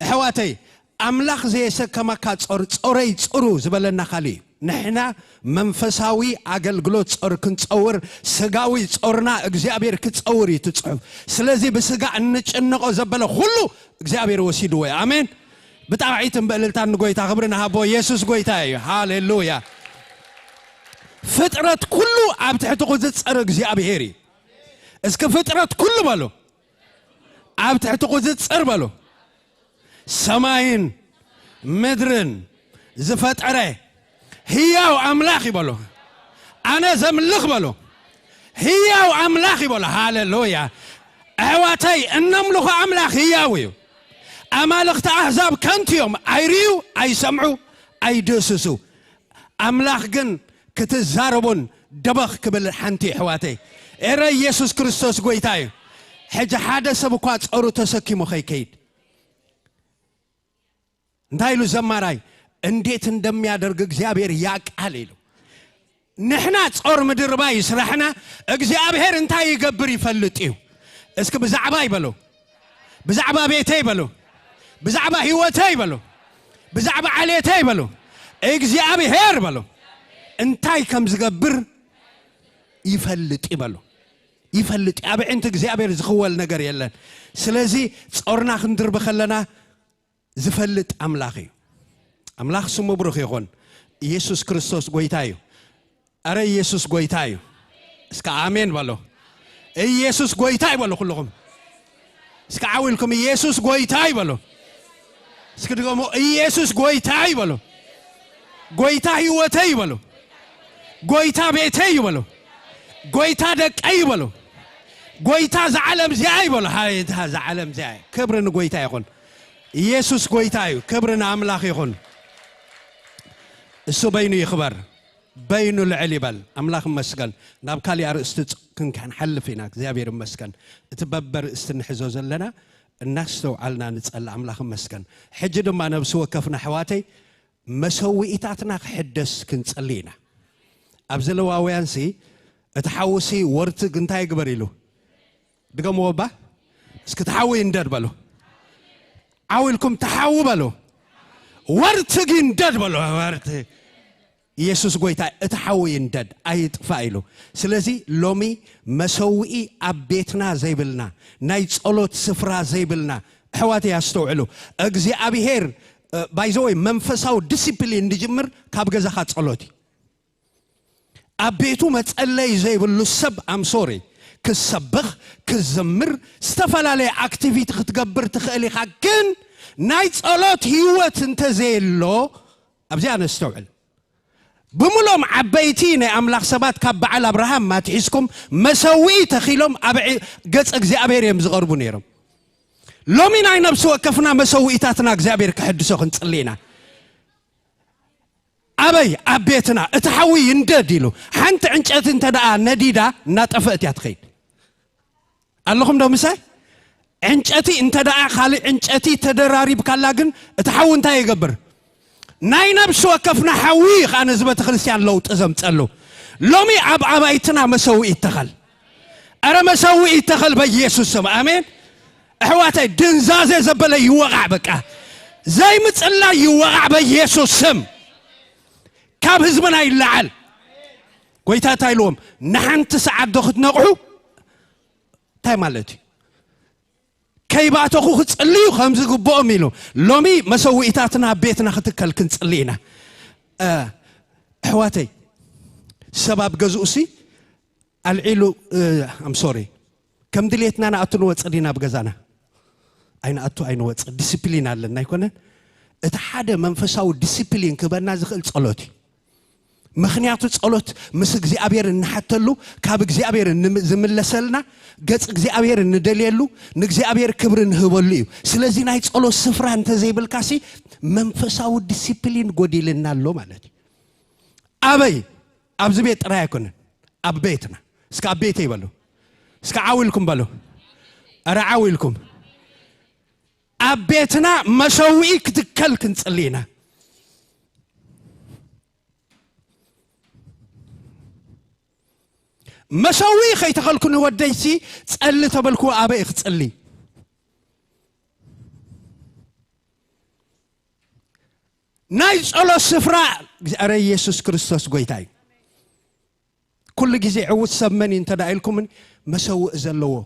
حواتي أملاخ زي سكما كاتور تصوري تصورو زبالنا خالي نحنا منفساوي عقل قلوت تصور كنت تصور سقاوي تصورنا اجزابير كتصوري تتصحف سلازي بسقا نقو زباله خلو اجزابير وسيدوي آمين بتاعيتم بقلتان نقويتا خبرنا هابو يسوس قويتاي هاليلويا فترة كله عبتحتو قزت تصور اجزابيري اسك فترة كله بالو عبتحتو قزت تصور بالو سماين مدرن زفت عليه هياو أملاخي بلو أنا زملخ بلو هياو أملاخي بلو هاليلويا أهواتي النملخ أملاخ هياوي أمالخ أحزاب كنتيوم أيريو أي سمعو أي دوسسو أملاخ جن كتزاربون دبخ قبل حنتي حواتي إرى يسوع كريستوس قويتاي حاجة حادث بقات أورو تسكي مخي كيد نتايلو زماراي انديت اندم يادرق እግዚአብሔር ያቃል ይሉ نحنا ጾር ምድር ባይ ስራህና እግዚአብሔር እንታይ ይገብር ይፈልጥዩ እስከ በዛዕባ ይበሉ በዛዕባ ቤቴ ይበሉ በዛዕባ ህይወቴ ይበሉ በዛዕባ ዓለቴ ይበሉ እግዚአብሔር ይበሉ እንታይ ከም ዝገብር ይፈልጥ ይበሉ ይፈልጥ አብዕንት እግዚአብሔር ዝኽወል ነገር የለን ስለዚህ ጾርና ክንድር በከለና زفلت أملاخي أملاخ سمو بروخ يخون يسوع كريستوس قويتايو أرى يسوع قويتايو اسكا آمين بالو يسوع قويتاي بالو كلكم اسكا عاولكم يسوع قويتاي بالو اسكا تقوموا يسوع قويتاي بالو قويتاي وتاي بالو قويتا بيتاي بالو ጎይታ ደቀይ በሉ ጎይታ ዘዓለም ዚአይ በሉ ሃይታ ዘዓለም ዚአይ ክብርን ጎይታ ይኹን ኢየሱስ ጎይታ እዩ ክብርን አምላኽ ይኹን እሱ በይኑ ይኽበር በይኑ ልዕል ይበል አምላኽ መስገን ናብ ካሊእ አርእስቲ ክንሓልፍ ኢና እግዚአብሔር መስገን እትበበር እስትንሕዞ ዘለና እናስተውዓልና ንጸል አምላኽ መስገን ሕጂ ድማ ነብስ ወከፍና ሕዋተይ መሰዊኢታትና ክሕደስ ክንጸልይና ኣብ ዘለዋውያንሲ እትሓውሲ ወርቲ ግንታይ ግበር ኢሉ ድገምዎ ባ እስኪ ተሓዊ እንደድ በሉ ዓዊልኩም ተሓዊ በሉ ወርቲ ግንደድ በሉ ወርቲ ኢየሱስ ጎይታ እትሓዊ እንደድ አይጥፋ ኢሉ ስለዚ ሎሚ መሰዊኢ ኣብ ቤትና ዘይብልና ናይ ጸሎት ስፍራ ዘይብልና ሕዋት ያስተውዕሉ እግዚአብሔር ባይዘወይ መንፈሳዊ ዲሲፕሊን እንዲጅምር ካብ ገዛኻ ጸሎት ኣብ ቤቱ መጸለይ ዘይብሉ ሰብ አም ሶሪ ክሰብኽ ክዘምር ዝተፈላለዩ አክቲቪቲ ክትገብር ትኽእል ኢኻ ግን ናይ ጸሎት ህይወት እንተዘየሎ ኣብዚኣ ነስተውዕል بملوم عبيتي ني أملاك سبات كاب بعل أبراهام ما تحسكم مسوي تخيلهم قص እግዚአብሔር يمزغربو نيرم لو مين اي نفسو وكفنا مسوي تاتنا እግዚአብሔር كحدثو خنصلينا أبي أبيتنا اتحوي يندديلو حنت عنጨት እንተዳ ነዲዳ እናጠፈት ያትخيد اللهم دو مساي عنጨቲ እንተዳ خالي عنጨቲ ተደራሪብ ካላ ግን اتحو እንታይ ይገብር ናይ ነብስ ወከፍና حوي خانه زبت ክርስቲያን ለውጥ ዘምጸሉ ሎሚ አባይትና መሰዊኢ ተኸል አረ መሰዊኢ ተኸል በኢየሱስ ስም አሜን احواتي ድንዛዜ ዘበለ ይወቃዕ በቃ ዘይ ምጽላ ይወቃዕ በኢየሱስ ስም ካብ ህዝብና ይላዓል ጎይታ ታይሎም ንሓንቲ ሰዓት ዶኽትነቕሑ ታይ ማለት كيباتو خو تصليو خمس غبوم يلو لومي مسويتاتنا بيتنا ختكل كنصلينا حواتي سبب غزوسي العيلو ام سوري كم دليتنا انا اتنو وصدينا بغزانا اين اتو اين وص ديسيبلين علنا يكون اتحاده منفساو ديسيبلين كبنا زخل صلوتي مخنياتو ጸሎት ምስ እግዚአብሔር እንሐተሉ ካብ እግዚአብሔር ዝምለሰልና ገጽ እግዚአብሔር እንደሌሉ ንእግዚአብሔር ክብርን ህበሉ እዩ ስለዚህ ናይ ጸሎት ስፍራ እንተ ዘይብልካሲ መንፈሳዊ ዲሲፕሊን ጎዲልናሎ ማለት አበይ ኣብዚ ቤት ጥራ ይኮን ኣብ ቤትና እስከ ኣብ ቤት ይበሉ እስከ ዓዊልኩም በሉ አረ ዓዊልኩም ኣብ ቤትና መሰዊኢ ክትከል ክንጽልይና مسوي خي تخلكن وديسي تصلي تبلكو ابي اختصلي نايس الله سفرا ارى يسوع كريستوس غويتاي كل جزء عود سمني انت دايلكم مسوي زلو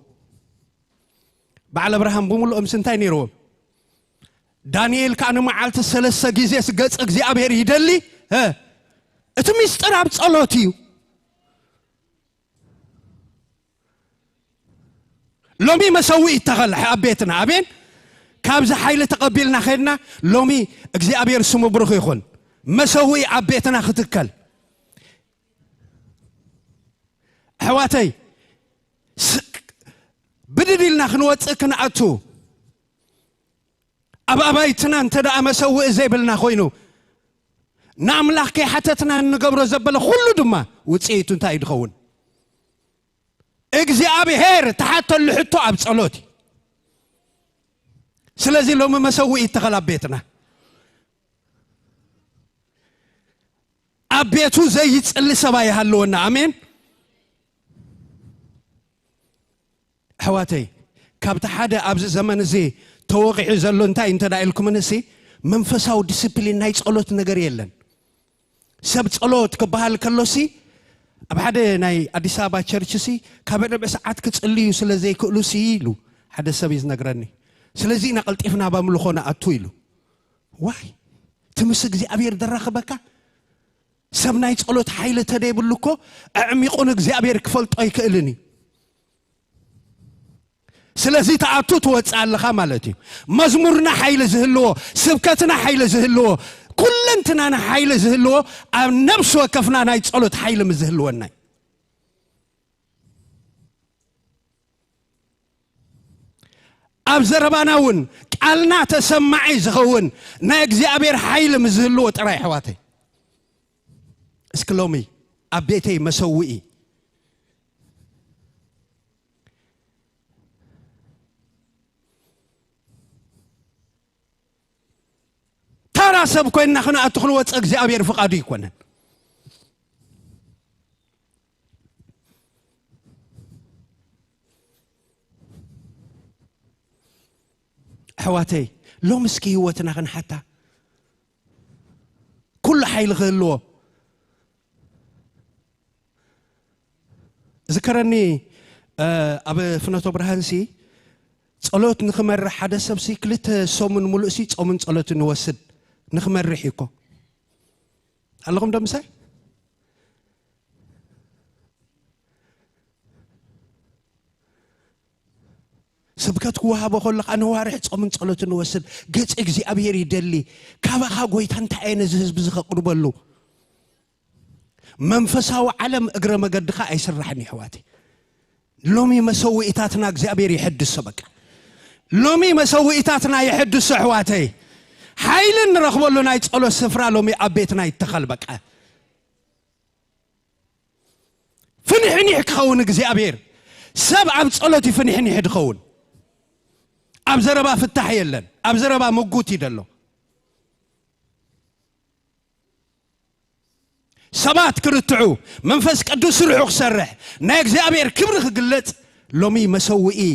بعل ابراهام بمول امسنتاي نيرو دانيال كان معالت ثلاثه جزء غص እግዚአብሔር ይደሊ እትምስጥር አብ ጸሎትዩ لومي مسوي تغل حبيتنا أبين كابز حيل تقبلنا خيرنا لومي እግዚአብሔር ስሙ ብሩኽ ይኹን مسوي عبيتنا ختكل حواتي بدلنا خنوص كنعتو أبايتنا انتدا مسوي زيبلنا خوينو ناملاخ كي حتتنا نقبر زبل كله دما وصيتو انتاي دخون እግዚአብሔር ተሐተ ለሕቶ ኣብ ጸሎት ስለዚህ ሎሚ መሰዊኢ ተኸላቤትና አቤቱ ዘይጽል ሰባይ ሃለውና አሜን حواتي ካብታ ሓደ ኣብዚ ዘመን እዚ ተወቂዑ ዘሎ እንታይ እንተዳኢልኩም ነሲ መንፈሳዊ ዲሲፕሊን ናይ ጸሎት ነገር የለን ሰብ ጸሎት ክበሃል ከሎሲ ኣብ ሓደ ናይ አዲስ አበባ ቸርችሲ ካበደ በሰዓት ክጽልዩ ስለዘይ ክእሉሲ ኢሉ ሓደ ሰብ ይዝነግረኒ ስለዚህ ነቀልጢፍና ባምልኾና አቱ ኢሉ ዋይ ትምስ እግዚአብሔር ደራኸበካ ሰብ ናይ ጸሎት ኃይል ተደይብልኮ አዕሚቁን እግዚአብሔር ክፈልጦ ይክእልኒ ስለዚህ ተአቱ ትወጻለኻ ማለት እዩ መዝሙርና ኃይል ዝህልዎ ስብከትና ኃይል ዝህልዎ كلنتنا حيل زهلو نفس وكفنا ناي ጸሎት حيل مزهلونا أبزرباناون قالنا تسمعي زخون نا እግዚአብሔር ኃይል مزهلو ጥራይ حواتي اسكلومي أبيتي مسوئي ترى سب كوينا خنا أتخلو وص እግዚአብሔር فقادو يكونن حواتي لو مسكي هوتنا خن حتى كل حيل غلو ذكرني أب فناتو برهانسي صلوت نخمر حدا سبسي كلت سومن ملؤسي صومن صلوت نوسد نخمر ريحيكو اللهم دمساي سبكت كوها بقول لك أنا وارح صومن صلوت نوسد قص እግዚአብሔር يدلي كابا غويتان تعين ህዝብ ዝኸቅርበሉ መንፈሳዊ ዓለም እግረ መገድኻ አይስራሕኒ حواتي ሎሚ መሰውኢታትና እግዚአብሔር ይحدث በቃ ሎሚ መሰውኢታትና ይحدث حواتي ኃይል ንረኽበሉ ናይ ጸሎት ስፍራ ሎሚ አቤትና ይተኸል በቃ ፍንሕኒ ክኸውን እግዚአብሔር ሰብ ኣብ ጸሎት ይፍንሕኒ ይድኸውን ኣብ ዘረባ ፍታሕ የለን ኣብ ዘረባ መጉት ይደሎ سبات كرتعو منفس قدوس روح خسرح نا እግዚአብሔር ክብር ክግለጽ ሎሚ مسوئي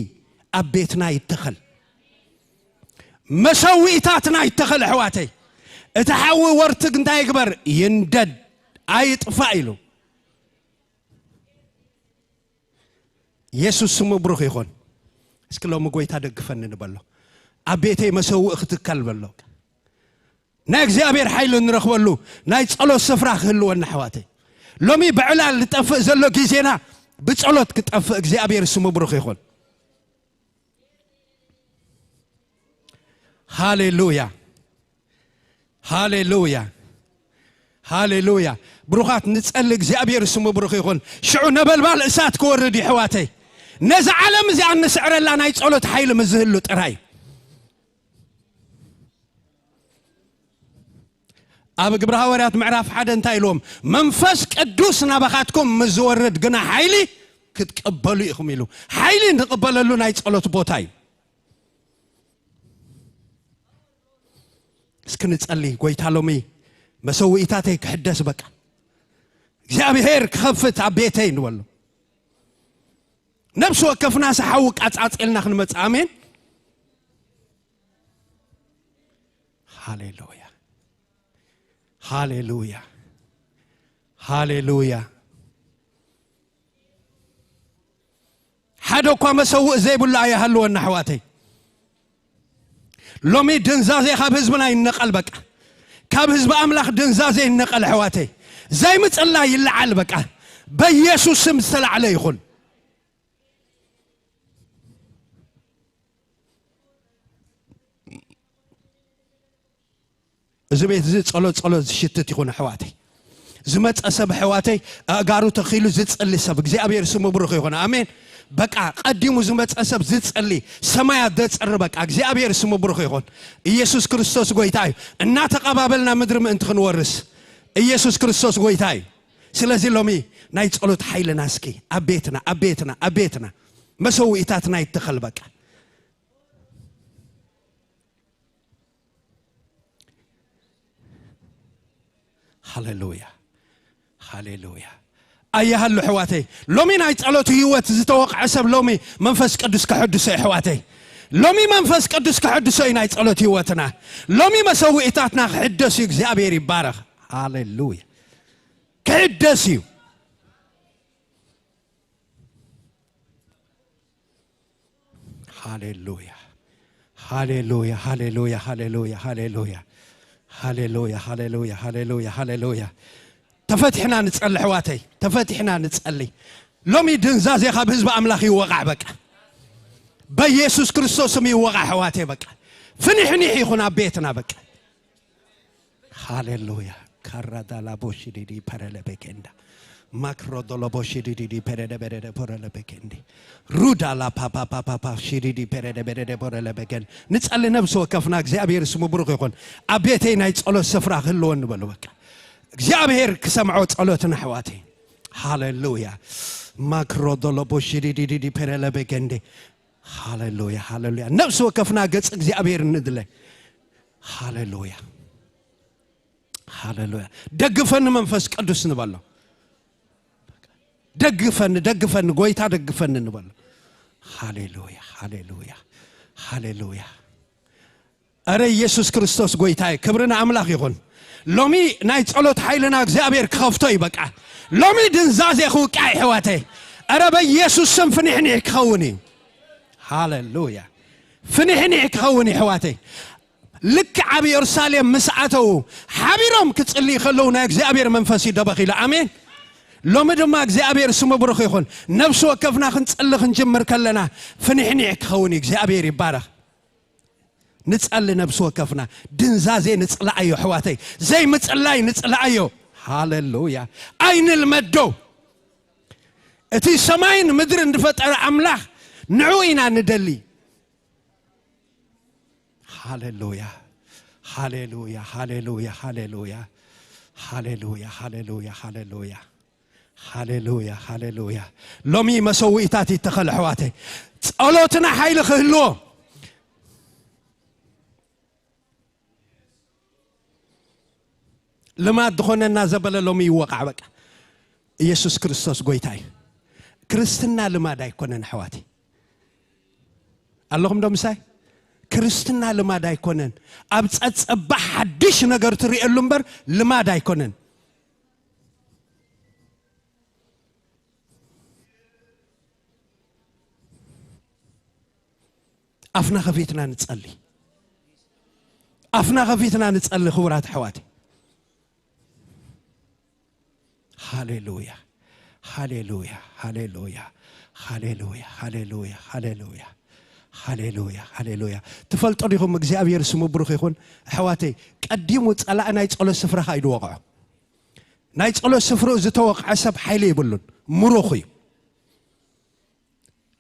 أبيتنا يتخل مسوئيتاتنا يتخل حواتي اتحوي ورتق انت يكبر يندد ايطفا يلو يسوع سمو بروخ يكون اسك لو مغويتا دغفن نبلو أبيتي مسوئ ختكل بلو نا እግዚአብሔር ኃይል ንረኽበሉ ናይ ጸሎት ስፍራ ክህልወና حواتي ሎሚ بعلال لطفእ ዘሎ ጊዜና بጸሎት ክጠፍእ እግዚአብሔር ስሙ ብሩኽ ይኹን ሃሌሉያ ሃሌሉያ ሃሌሉያ ብሩኻት ንጸልይ እግዚአብሔር ስሙ ብሩኽ ይኹን ሽዑ ነበልባል እሳት ክወርድ حواتي ነዛ ዓለም እዚ አንስዕረላ ናይ ጸሎት ኃይል ምዝህሉ ጥራይ أب جبر هوريات معرف حدا انتايلوم منفس قدوس نبخاتكم مزورد جنا حيلي كتقبلوا يخميلو حيلي نقبلوا له نايت صلوت بوتاي اسكن تصلي قويتالومي مسويتاتي كحدث بقى እግዚአብሔር كخفت عبيتين ولو نفس وقفنا سحوق أتصلنا خنمت آمين هاليلويا هاليلويا هاليلويا حدو كما مسوء زي بالله يهلو النحواتي لومي دنزازي خاب حزبنا ينقل بقى كاب حزب املاخ دنزازي ينقل حواتي زي متصلا يلعل بقى بيسوع سم سل عليه يخون زبيت زيت صلوت شتت يكون حواتي زمت أسب حواتي أقارو تخيلو زيت صلي سب እግዚአብሔር ስሙ ብሩኽ ይኹን አሜን በቃ ቀዲሙ ዝመጽ አሰብ ዝት ጸልይ ሰማያት ደጽርበቅ እግዚአብሔር ስሙ ብሩኽ ይኹን ኢየሱስ ክርስቶስ ጎይታዩ እና ተቀባበልና ምድር ምእንት ክንወርስ ኢየሱስ ክርስቶስ ጎይታዩ ስለዚህ ሎሚ ናይ ጸሎት ኃይልና እስኪ አቤትና መስዋዕታትና ይተኸል በቃ هاليلويا هاليلويا أيها الحواتي لومي ناي ጸሎት ህይወት ዝተወቅዐ ሰብ ሎሚ መንፈስ ቅዱስ ከሕድሶ حواتي لومي መንፈስ ቅዱስ ከሕድሶ ናይ ጸሎት ህይወትና ሎሚ መስዋዕታትና ከሕድሶ እግዚአብሔር ይባረክ هاليلويا ከሕድሶ هاليلويا هاليلويا هاليلويا هاليلويا هاليلويا هاليلويا هاليلويا هاليلويا هاليلويا تفتحنا نتصلي حواتي تفتحنا نتصلي لومي دنزازي خاب حزب املاخي وقع بك بيسوع كريستوس مي وقع حواتي بك فنحني يخون بيتنا بك هاليلويا كردا لا بوشي دي بارل بكندا ማክሮ ዶሎቦ ሽዲዲ ፐረደ በረደ ፖረለ በከንዲ ሩዳ ላ ፓፓ ፓፓ ሽዲዲ ፐረደ በረደ ፖረለ በከን ንጸል ነብስ ወከፍና እግዚአብሔር ስሙ ብሩክ ይሁን አቤቴ ናይ ጸሎት ስፍራ ህልወን በሉ በቃ እግዚአብሔር ከሰምዖ ጸሎትና ሕዋቴ ሃሌሉያ ማክሮ ዶሎቦ ሽዲዲ ፐረለ በከንዲ ሃሌሉያ ሃሌሉያ ነብስ ወከፍና ገጽ እግዚአብሔር እንድለ ሃሌሉያ ሃሌሉያ ደግፈን መንፈስ ቅዱስ ንበለው ደግፈን ጎይታ ደግፈን እንበል ሃሌሉያ ሃሌሉያ ሃሌሉያ አረ ኢየሱስ ክርስቶስ ጎይታዬ ክብርና አምላክ ይሁን ሎሚ ናይ ጸሎት ኃይልና እግዚአብሔር ከፍቶ ይበቃ ሎሚ ድንዛዜ ኹቃይ ሕዋቴ አረ በኢየሱስ ስም ፍንሕኒ ይከውኒ ሃሌሉያ ፍንሕኒ ይከውኒ ሕዋቴ ልክ ዓብ ኢየሩሳሌም መስዓተው ሓቢሮም ክጽልይ ከለው ናይ እግዚአብሔር መንፈስ ይደበኺላ አሜን لومي دما እግዚአብሔር ስሙ ብሩክ ይሁን ነፍስ ወከፍና ክንጽልህ እንጀምር ከለና ፍንሕኒ ይከውን እግዚአብሔር ይባረክ ንጸል ነፍስ ወከፍና ድንዛዜ ንጽላአዮ ሕዋተይ ዘይ ምጽላይ ንጽላአዮ ሃሌሉያ አይን ልመዶ እቲ ሰማይን ምድር እንድፈጠረ አምላክ ንዑኢና ንደሊ ሃሌሉያ ሃሌሉያ ሃሌሉያ ሃሌሉያ ሃሌሉያ ሃሌሉያ ሃሌሉያ ሃሌሉያ ሃሌሉያ ሎሚ መስዋዕታት ይተኸል ሕዋቴ ጸሎትና ኃይል ክህልዎ ልማድ ኾነና ዘበለ ሎሚ ይወቃዕ በቃ ኢየሱስ ክርስቶስ ጎይታይ ክርስትና ልማድ አይኮነን ሕዋቴ አለኹም ደምሳይ ክርስትና ልማድ አይኮነን ኣብ ጸጸባሕ ሓድሽ ነገር ትሪእሉ እምበር ልማድ አይኮነን أفنا خفيتنا نتصلي أفنا خفيتنا نتصلي خورات حواتي هاليلويا هاليلويا هاليلويا هاليلويا هاليلويا هاليلويا هاليلويا هاليلويا تفلطوا لكم እግዚአብሔር ስሙ ብሩክ ይሁን حواتي قديمو ጸላእና ይጸሎ ስፍራ ኻይዱ ወقع ናይ ጸሎ ስፍራ ዝተወቅዐ ሰብ ኃይል ይብሉን ሙሩኽ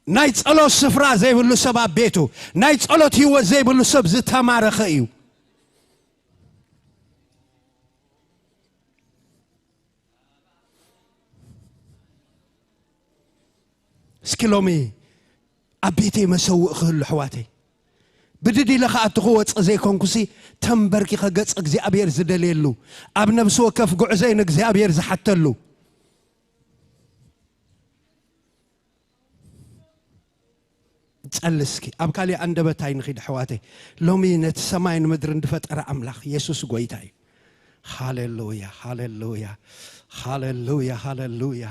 ናይ ጸሎት ስፍራ ዘይብሉ ሰብ ቤቱ ናይ ጸሎት ህይወት ዘይብሉ ሰብ ዝተማረኸ እዩ እስኪሎሚ አቤቴ መሰውእ ክህሉ ሕዋቴ ብድዲ ለኻ አትኹወፅ ዘይኮንኩሲ ተንበርኪ ኸገጽ እግዚአብሔር ዝደልየሉ ኣብ ነብሲ ወከፍ ጉዕዘይ ንእግዚአብሔር ዝሓተሉ ጸልስኪ አብካሊ አንደበታይ ንኺድ ሕዋቴ ሎሚ ነት ሰማይን ምድርን ድፈጠረ አምላክ ኢየሱስ ጎይታይ ሃሌሉያ ሃሌሉያ ሃሌሉያ ሃሌሉያ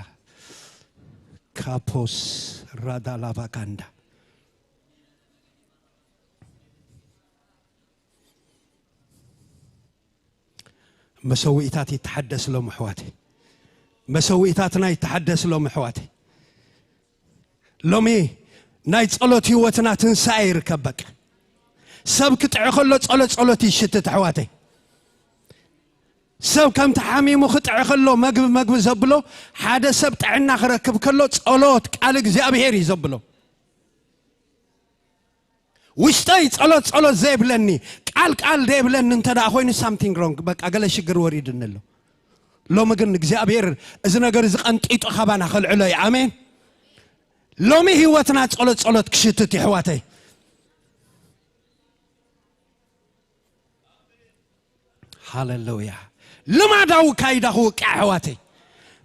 ካፖስ ራዳላቫካንዳ مسويتات يتحدث لهم حواتي مسويتاتنا يتحدث لهم حواتي لومي ناي ጸሎት ህይወትና ትንሳኤ ይርከበክ ሰብ ክትዕኸሎ ጸሎት ይሽትት ሕዋቴ ሰብ ከም ተሓሚሙ ክትዕኸሎ መግብ ዘብሎ ሓደ ሰብ ጥዕና ክረክብ ከሎ ጸሎት ቃል እግዚአብሔር ይዘብሎ ውሽጣይ ጸሎት ዘይብለኒ ቃል ዘይብለኒ እንተዳ ኮይኑ something wrong በቃ ገለ ሽግር ወሪድንሎ ሎሚ ግን እግዚአብሔር እዚ ነገር ዝቀንጢጡ ኸባና ኸልዕሎ አሜን لومي هيوتنا ጸሎት ክሽትት ይሕዋተይ ሃሌሉያ ልማዳው ካይዳሁ ቃሕዋተይ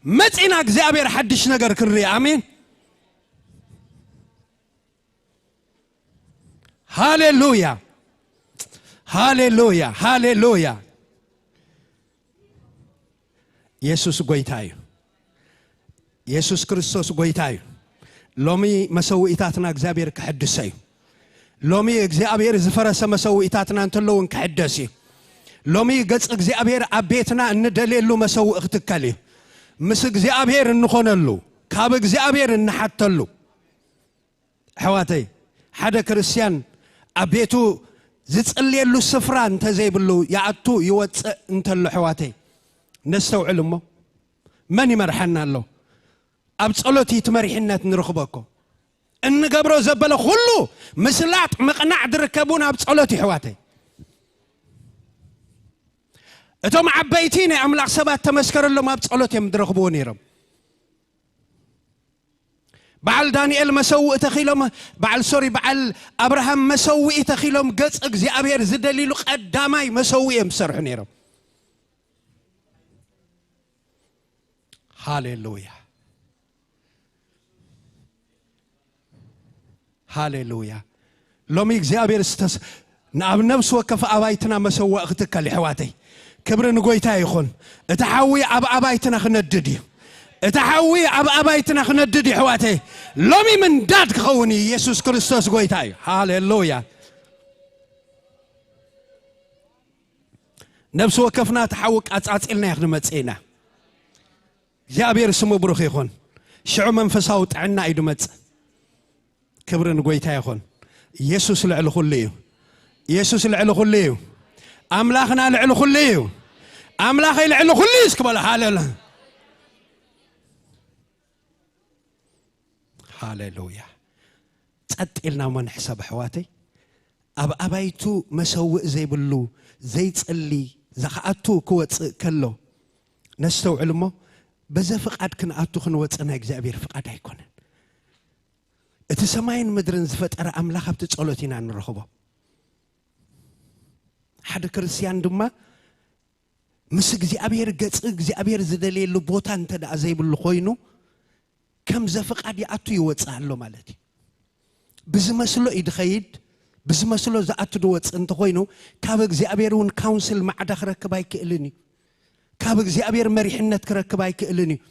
መጽና እግዚአብሔር ሐድሽ ነገር ክሪ አሜን ሃሌሉያ ሃሌሉያ ሃሌሉያ ኢየሱስ ጎይታዩ ኢየሱስ ክርስቶስ ጎይታዩ لومي مسويتاتنا እግዚአብሔር ከሐድሰዩ ሎሚ እግዚአብሔር ዝፈረሰ መስዋዕታትና እንተለውን ከሐደሲ ሎሚ ገጽ እግዚአብሔር አቤትና እንደሌሉ መስዋዕት ክትከሊ ምስ እግዚአብሔር እንኾነሉ ካብ እግዚአብሔር እንሐተሉ ሕዋተይ ሓደ ክርስቲያን አቤቱ ዝጽልየሉ ስፍራ እንተ ዘይብሉ ያአቱ ይወጽእ እንተሉ ሕዋተይ ነስተውዕልሞ من يمرحنا له أب صلوتي تمرحنا نرخبكم إن قبره زبله خلو مسلات مقنع دركبونا أب صلوتي حواتي أتوم عبيتيني أملاك سبات تمسكر لهم أب صلوتي مدرخبوني رب بعل دانيال مسوي تخيلهم بعل أبراهام مسوي تخيلهم قص أجزي أبير زدليل قدامي مسوي مسرحني رب هاليلويا هاليلويا لوم يجزي أبير استس نعم نفس وكف أبايتنا مسوي أختك لحواتي كبر نقويتها يخون تحوي أبايتنا خنددي تحوي أبايتنا خنددي حواتي لومي من داد خوني يسوع كريستوس قويتاي هاليلويا نفس وكفنا تحوك أتعطيلنا يخدم تسينا جابير سمو بروخ يخون شعو منفساوت عنا ايدمت كبر نقويتاي يخون يسوع العلو خليه يسوع العلو خليه أملاخنا العلو خليه أملاخ العلو خليه اسكبل هاليلويا هاليلويا تقتلنا من حساب حواتي أبايتو مسوء زي بلو زي تسألي زخاتو كوت كله نستو علمه بزا فقاد كنا أتو خنوات أنا إجزابير فقاد هيكون اتسمعين مدرن زفت أرى أملاخ بتسألوتين عن الرخبة حدا كريستيان دما مسك زي أبير قص زي أبير زدليل لبوتان تدا زي بلو خوينو كم زفق عدي أتو يوتصالو مالتي بزمسلو إدخيد بزمسلو زا أتو دوتس انت خوينو كابك زي أبيرون كونسل مع داخرك بايك إلني كابك زي أبير مريحنت كرك بايك إلني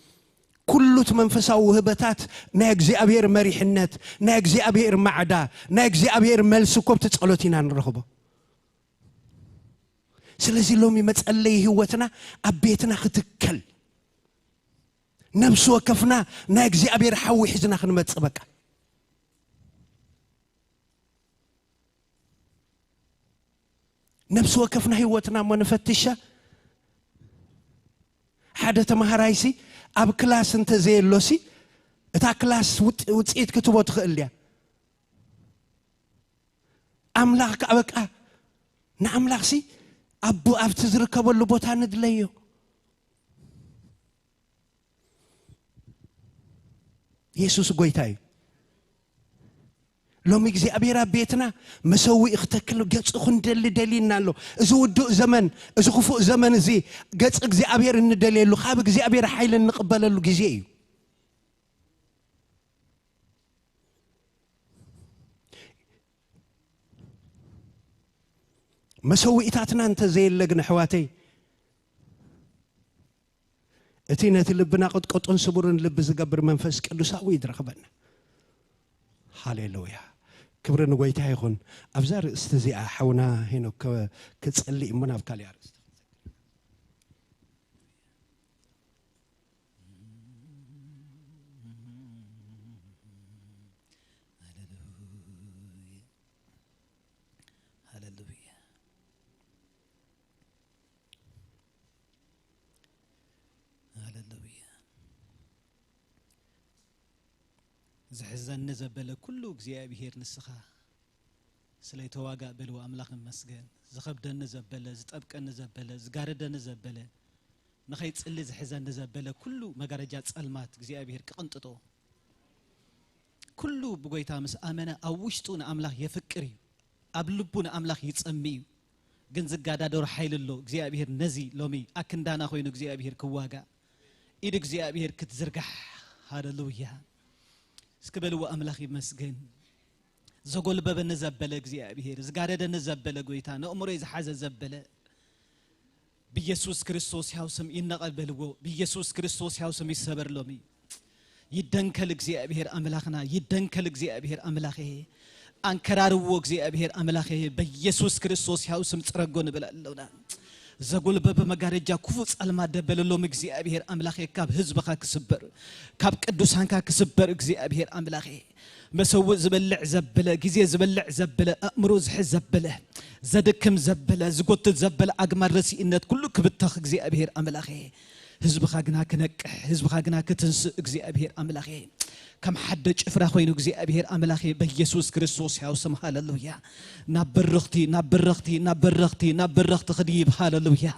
كله تمنفساو هبتات ناك زي أبير مريحنت ناك زي أبير معدا ناك زي أبير ملسكوب تتسألوتين عن الرغبة سلازي لومي متسألي هوتنا أبيتنا ختكل نفس وكفنا ناك زي أبير حوي حزنا خنمت سبك نفس وكفنا هوتنا ما نفتشها حدث مهرايسي أب كلاس انت زي اللوسي اتا كلاس وتسيت كتبو تخليا أملاك أبك نعملاك سي أبو أفتزركب اللي بوتان دليو يسوع قويتاي لو ميجزي أبيرا بيتنا مسوي اختكلو جاتس أخن دليلنا له إذا ودو زمن إذا خفوا زمن زي جاتس أجزي أبير الندليل له خابك زي أبير حيل نقبل له جزي مسوي إتاتنا أنت زي اللجنة حواتي اتينا تلبنا قد قطن صبرن لب زقبر منفس قدوساوي يدرخبنا هاليلويا كبرن ويتا يكون افزار استزيع حونا هنا كتصلي امنا بكالي ارست زحزن نزبل كله እግዚአብሔር ንስኻ ስለይተዋጋ በልዋ አምላኽ መስገን ዝኸብደን ዘበለ ዝጠብቀን ዘበለ ዝጋረደን ዘበለ ንኸይ ጽሊ ዝሕዘን ዘበለ ኩሉ መጋረጃ ጸልማት እግዚአብሔር ቅንጥጦ ኩሉ ብጎይታ ምስ አመነ አውሽጡ ንአምላኽ የፍቅር አብ ልቡ ንአምላኽ ይጸምይ ግን ዝጋዳደር ኃይልሎ እግዚአብሔር ነዚ ሎሚ አክንዳና ኮይኑ እግዚአብሔር ክዋጋ ኢድ እግዚአብሔር ክትዝርጋሕ ሃሌሉያ اسكبلوا أملاخي مسجن زقول باب النزبلة እግዚአብሔር زقارد النزبلة قويتا نأمر إذا حاز الزبلة بيسوس كريستوس يحوسم ينقل بلوه بيسوس كريستوس يحوسم يسبر لومي يدنكل እግዚአብሔር أملاخنا يدنكل እግዚአብሔር أملاخه أنكرارو እግዚአብሔር أملاخه بيسوس كريستوس يحوسم ترقون بلالونا زقول باب مجارجة كفوس المادة لهم እግዚአብሔር أملاخه كاب حزبك كسبر كاب قدوسان كسبر እግዚአብሔር أملاخه مسوي زبلع زبلة جزية زبلع زبلة أمروز حزبلة زدكم زبلة زقط زبلة أجمل رسي إنت كله كبتخ እግዚአብሔር أملاخه ህዝብኻ ግና ክነቅሕ ህዝብኻ ግና ክትንስ እግዚአብሔር አምላኬ كم حد ጭፍራ ኮይኑ እግዚአብሔር አምላኬ በኢየሱስ ክርስቶስ ያው ስም ሃሌሉያ ናበረኽቲ خديب ሃሌሉያ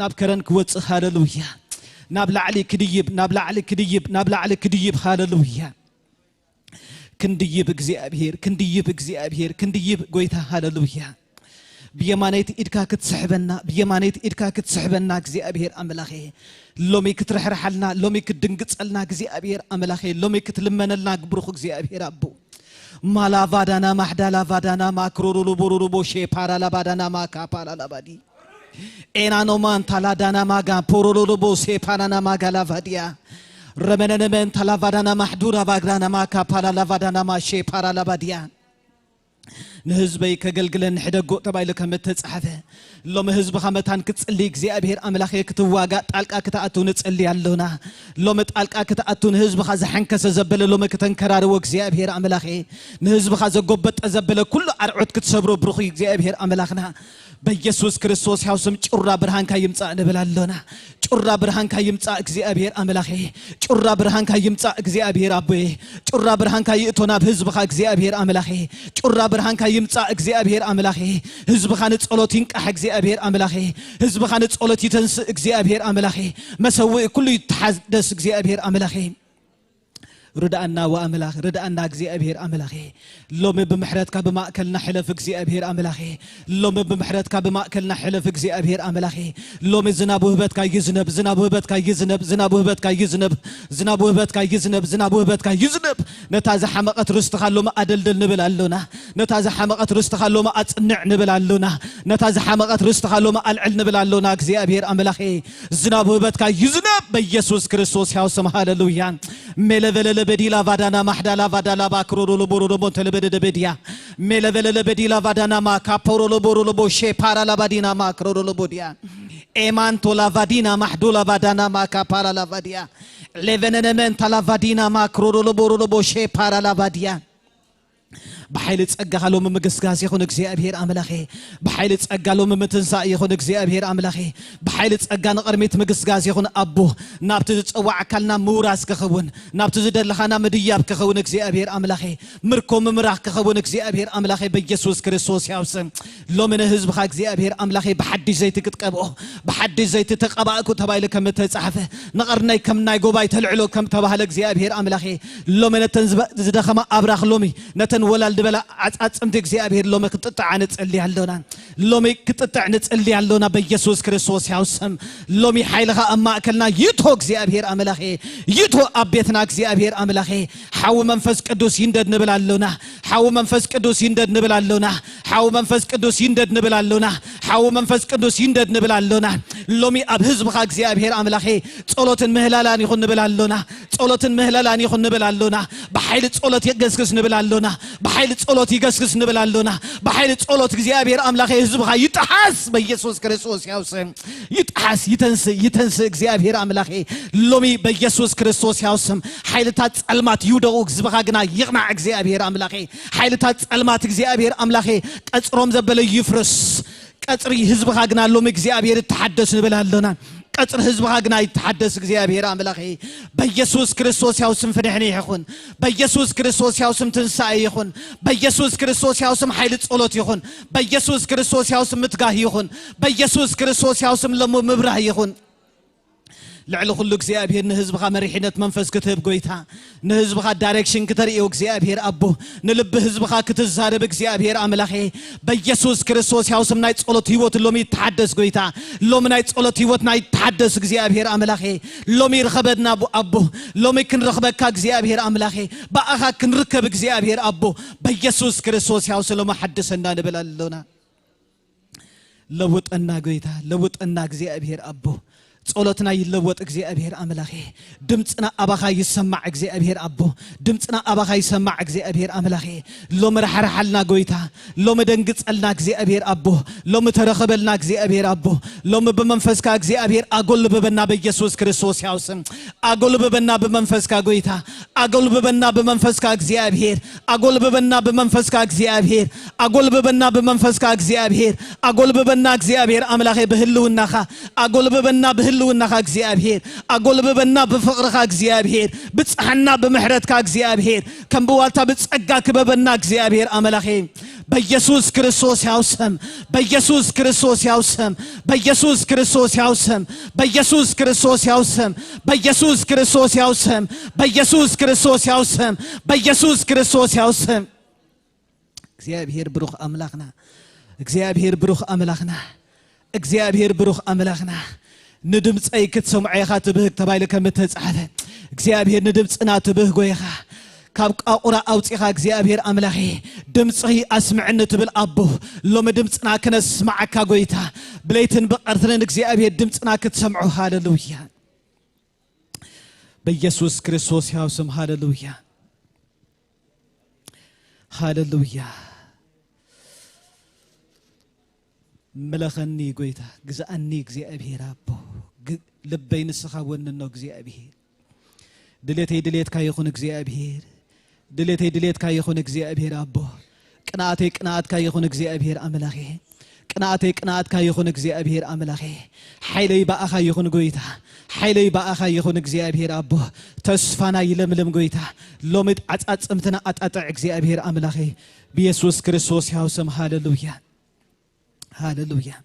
ናብከረን ክወጽ ሃሌሉያ ናብላዕሊ ክድይብ ሃሌሉያ ክንድይብ እግዚአብሔር ጎይታ ሃሌሉያ بيمانيت إدكا كتسحبنا እግዚአብሔር አምላኬ ሎሚ ክትረሕረሐልና ሎሚ ክትድንግጽልና እግዚአብሔር አምላኬ ሎሚ ክትልመነልና ግብሩኽ እግዚአብሔር አቦ ማላቫዳና ማህዳላ ቫዳና ማክሮሩሉ ቦሩሩ ቦሼ ፓራላ ባዳና ማካፓላ ላባዲ ኤናኖ ማንታላዳና ማጋ ፖሮሩሉ ቦሴ ፓናና ማጋላ ቫዲያ ረመነነመን ታላቫዳና ማህዱራ ባግራና ማካፓላ ላቫዳና ማሼ ፓራላ ባዲያ نهزبي كجلجلن حدا جو تبعي لك متتصحفه لو مهزب خمتان كتصلي እግዚአብሔር አምላኬ ክትዋጋ ጣልቃ ከተአቱን ጽልይ ያለውና ሎመ ጣልቃ ከተአቱን ህዝብ خزحن كسزبل لو مكتنكرارو እግዚአብሔር አምላኬ ንህዝብ خزጎበጥ ዘበለ ኩሉ አርዑት ክትሰብሮ ብሩኽ እግዚአብሔር አምላክና በኢየሱስ ክርስቶስ ያውስም ጭራ ብርሃን ካይምጻ እንብላለውና ጭራ ብርሃን ካይምጻ እግዚአብሔር አምላኬ ጭራ ብርሃን ካይምጻ እግዚአብሔር አቦዬ ጭራ ብርሃን ካይእቶና በህዝብ እግዚአብሔር አምላኬ ጭራ ብርሃን ካይምጻ እግዚአብሔር አምላኬ ህዝብ ኻን ጸሎት ይንቃህ እግዚአብሔር አምላኬ ህዝብ ኻን ጸሎት ይተንስ እግዚአብሔር አምላኬ መሰውእ ኩሉ ይተሐደስ እግዚአብሔር አምላኬ ردأنا وأملاخ ردأنا እግዚአብሔር አምላኬ ሎሚ በመሕረትካ በማእከልና ሕለፍ እግዚአብሔር አምላኬ ሎሚ በመሕረትካ በማእከልና ሕለፍ እግዚአብሔር አምላኬ ሎሚ ዝናብ ውህበትካ ይዝነብ ነታ ዘሐመቀት ርስትኻ ሎሚ አደልደል ንብላለውና ነታ ዘሐመቀት ርስትኻ ሎሚ አጽንዕ ንብላለውና ነታ ዘሐመቀት ርስትኻ ሎሚ አልዕል ንብላለውና እግዚአብሔር አምላኬ ዝናብ ውህበትካ ይዝነብ በኢየሱስ ክርስቶስ ያው ስም ሃሌሉያ ملبل بديلا فادانا محدلا فادلا باكرو لبورو لبونتل بديا ملبل بديلا فادانا ما كابورو لبورو لبوشي بارا لبادينا ما كرو لبوديا إيمان تولا فادينا محدولا فادانا ما كابارا لباديا لفننمن تلا فادينا ما كرو لبورو لبوشي بارا لباديا بحيل تصقالو ممغسغاس يخون እግዚአብሔር አምላኬ بحيل تصقالو ممتنሳእ يخون እግዚአብሔር አምላኬ بحيل تصقان قرميت مغسغاس يخون አቦ ናብቲ ዝጽዋዕ አካልና ምውራስ ከኸውን ናብቲ ዝደልኻና ምድያብ ከኸውን እግዚአብሔር አምላኬ ምርኮ ምምራህ ከኸውን እግዚአብሔር አምላኬ በኢየሱስ ክርስቶስ ያውስም ሎምን ህዝብኻ እግዚአብሔር አምላኬ በሐዲስ ዘይት ክትቀብኦ በሐዲስ ዘይት ተቀባእኩ ተባይለ ከምተጻፈ ነቀርናይ ከምናይ ጎባይ ተልዕሎ ከም ተባህለ እግዚአብሔር አምላኬ ሎምን ተዝደኸማ አብራኽ ሎሚ ነተን ወላል بلا عصمت እግዚአብሔር ሎሚ ክትጣዕ ንጽልይ ያለውና ሎሚ ክትጣዕ ንጽልይ ያለውና በኢየሱስ ክርስቶስ ያውስም ሎሚ ኃይልኻ አማከልና ይቶ እግዚአብሔር አምላኬ ይቶ አቤትና እግዚአብሔር አምላኬ ሐው መንፈስ ቅዱስ ይንደድ ንብላለውና ሐው መንፈስ ቅዱስ ይንደድ ንብላለውና ሐው መንፈስ ቅዱስ ይንደድ ንብላለውና ሐው መንፈስ ቅዱስ ይንደድ ንብላለውና ሎሚ አብ ህዝብኻ እግዚአብሔር አምላኬ ጸሎትን ምህላላን ይኹን ንብላለውና ጸሎትን ምህላላን ይኹን ንብላለውና በኃይል ጸሎት ይገስግስ ንብላለውና በኃይል ጸሎት ይገስግስ ንብላለውና በኃይል ጸሎት እግዚአብሔር አምላኬ ህዝብኻ ይጣሐስ በኢየሱስ ክርስቶስ ያውስም ይጣሐስ ይተንስ እግዚአብሔር አምላኬ ሎሚ በኢየሱስ ክርስቶስ ያውስም ኃይልታት ጸልማት ይውደቁ ህዝብኻ ግና ይቅናዕ እግዚአብሔር አምላኬ ኃይልታት ጸልማት እግዚአብሔር አምላኬ ቀጽሮም ዘበለ ይፍርስ ቀጽሪ ህዝብኻ ግና ሎሚ እግዚአብሔር ተሐደስ ንብላለውና قطر حزبها غنا يتحدث እግዚአብሔር አምላኬ በኢየሱስ ክርስቶስ ያውስም ፍድህኔ ይሁን በኢየሱስ ክርስቶስ ያውስም ትንሳኤ ይሁን በኢየሱስ ክርስቶስ ያውስም ኃይል ጸሎት ይሁን በኢየሱስ ክርስቶስ ያውስም ምትጋህ ይሁን በኢየሱስ ክርስቶስ ያውስም ለሞ ምብራህ ይሁን لعل كل እግዚአብሔር ንህዝብኻ መሪሕነት መንፈስ ክትህብ ጎይታ ንህዝብኻ ዳይሬክሽን ክትርእዮ እግዚአብሔር አቦ ንልብ ህዝብኻ ክትዛረብ እግዚአብሔር አምላኬ በኢየሱስ ክርስቶስ ያውስም ናይ ጸሎት ህይወት ሎሚ ይተሐደስ ጎይታ ሎሚ ናይ ጸሎት ህይወት ናይ ይተሐደስ እግዚአብሔር አምላኬ ሎሚ ረኸበና አቦ ሎሚ ክንረኸበካ እግዚአብሔር አምላኬ ባአኻ ክንርከብ እግዚአብሔር አቦ በኢየሱስ ክርስቶስ ያውስም ሎሚ ሐድሰና ንብላለውና ለውጥና ጎይታ ለውጥና እግዚአብሔር አቦ ጸሎትና ይለወጥ እግዚአብሔር አምላኬ ድምጽና አባኻ ይሰማዕ እግዚአብሔር አቦ ድምጽና አባኻ ይሰማዕ እግዚአብሔር አምላኬ ሎም ረሐረሐልና ጎይታ ሎም ደንግጸልና እግዚአብሔር አቦ ሎም ተረኸበልና እግዚአብሔር አቦ ሎም በመንፈስካ እግዚአብሔር አጎልበበና በኢየሱስ ክርስቶስ ያውስም አጎልበበና በመንፈስካ ጎይታ አጎልበበና በመንፈስካ እግዚአብሔር አጎልበበና በመንፈስካ እግዚአብሔር አጎልበበና በመንፈስካ እግዚአብሔር አጎልበበና እግዚአብሔር አምላኬ በህልውናኻ አጎልበበና بهلونا እግዚአብሔር አጎልበበና በፍቅርካ እግዚአብሔር ብጽሐና በምህረትካ እግዚአብሔር ከምበዋልታ በጸጋ ክበበና እግዚአብሔር አምላኬ በኢየሱስ ክርስቶስ ያውሰም በኢየሱስ ክርስቶስ ያውሰም በኢየሱስ ክርስቶስ ያውሰም በኢየሱስ ክርስቶስ ያውሰም በኢየሱስ ክርስቶስ ያውሰም በኢየሱስ ክርስቶስ ያውሰም በኢየሱስ ክርስቶስ ያውሰም እግዚአብሔር ብሩክ አምላክና እግዚአብሔር ብሩክ አምላክና እግዚአብሔር ብሩክ አምላክና ندمصي كتسمعي خاتبه تبايل كمتصحف እግዚአብሔር ንድምጽና ትብህ ጎይኻ ካብ ቃቁራ አውጽኻ እግዚአብሔር አምላኬ ድምጽይ አስምዕን ትብል አቦ ሎም ድምጽና ከነስማዓካ ጎይታ ብለይትን በቀርተን እግዚአብሔር ድምጽና ክትሰምዑ ሃሌሉያ በኢየሱስ ክርስቶስ ያው ስም ሃሌሉያ ሃሌሉያ ملخني قويتا جزأني እግዚአብሔር አቦ ልበይ ንስኻ ወንነው እግዚአብሔር ድሌት ካይኹን እግዚአብሔር ድሌት ካይኹን እግዚአብሔር አቦ ቅናት ካይኹን እግዚአብሔር አምላኬ ቅናት ካይኹን እግዚአብሔር አምላኬ ኃይለይ ባአኻ ይኹን ጎይታ ኃይለይ ባአኻ ይኹን እግዚአብሔር አቦ ተስፋና ይለምለም ጎይታ ሎምት አጻጽምትና አጣጣዕ እግዚአብሔር አምላኬ በኢየሱስ ክርስቶስ ያው ስም ሃሌሉያ هاليلويا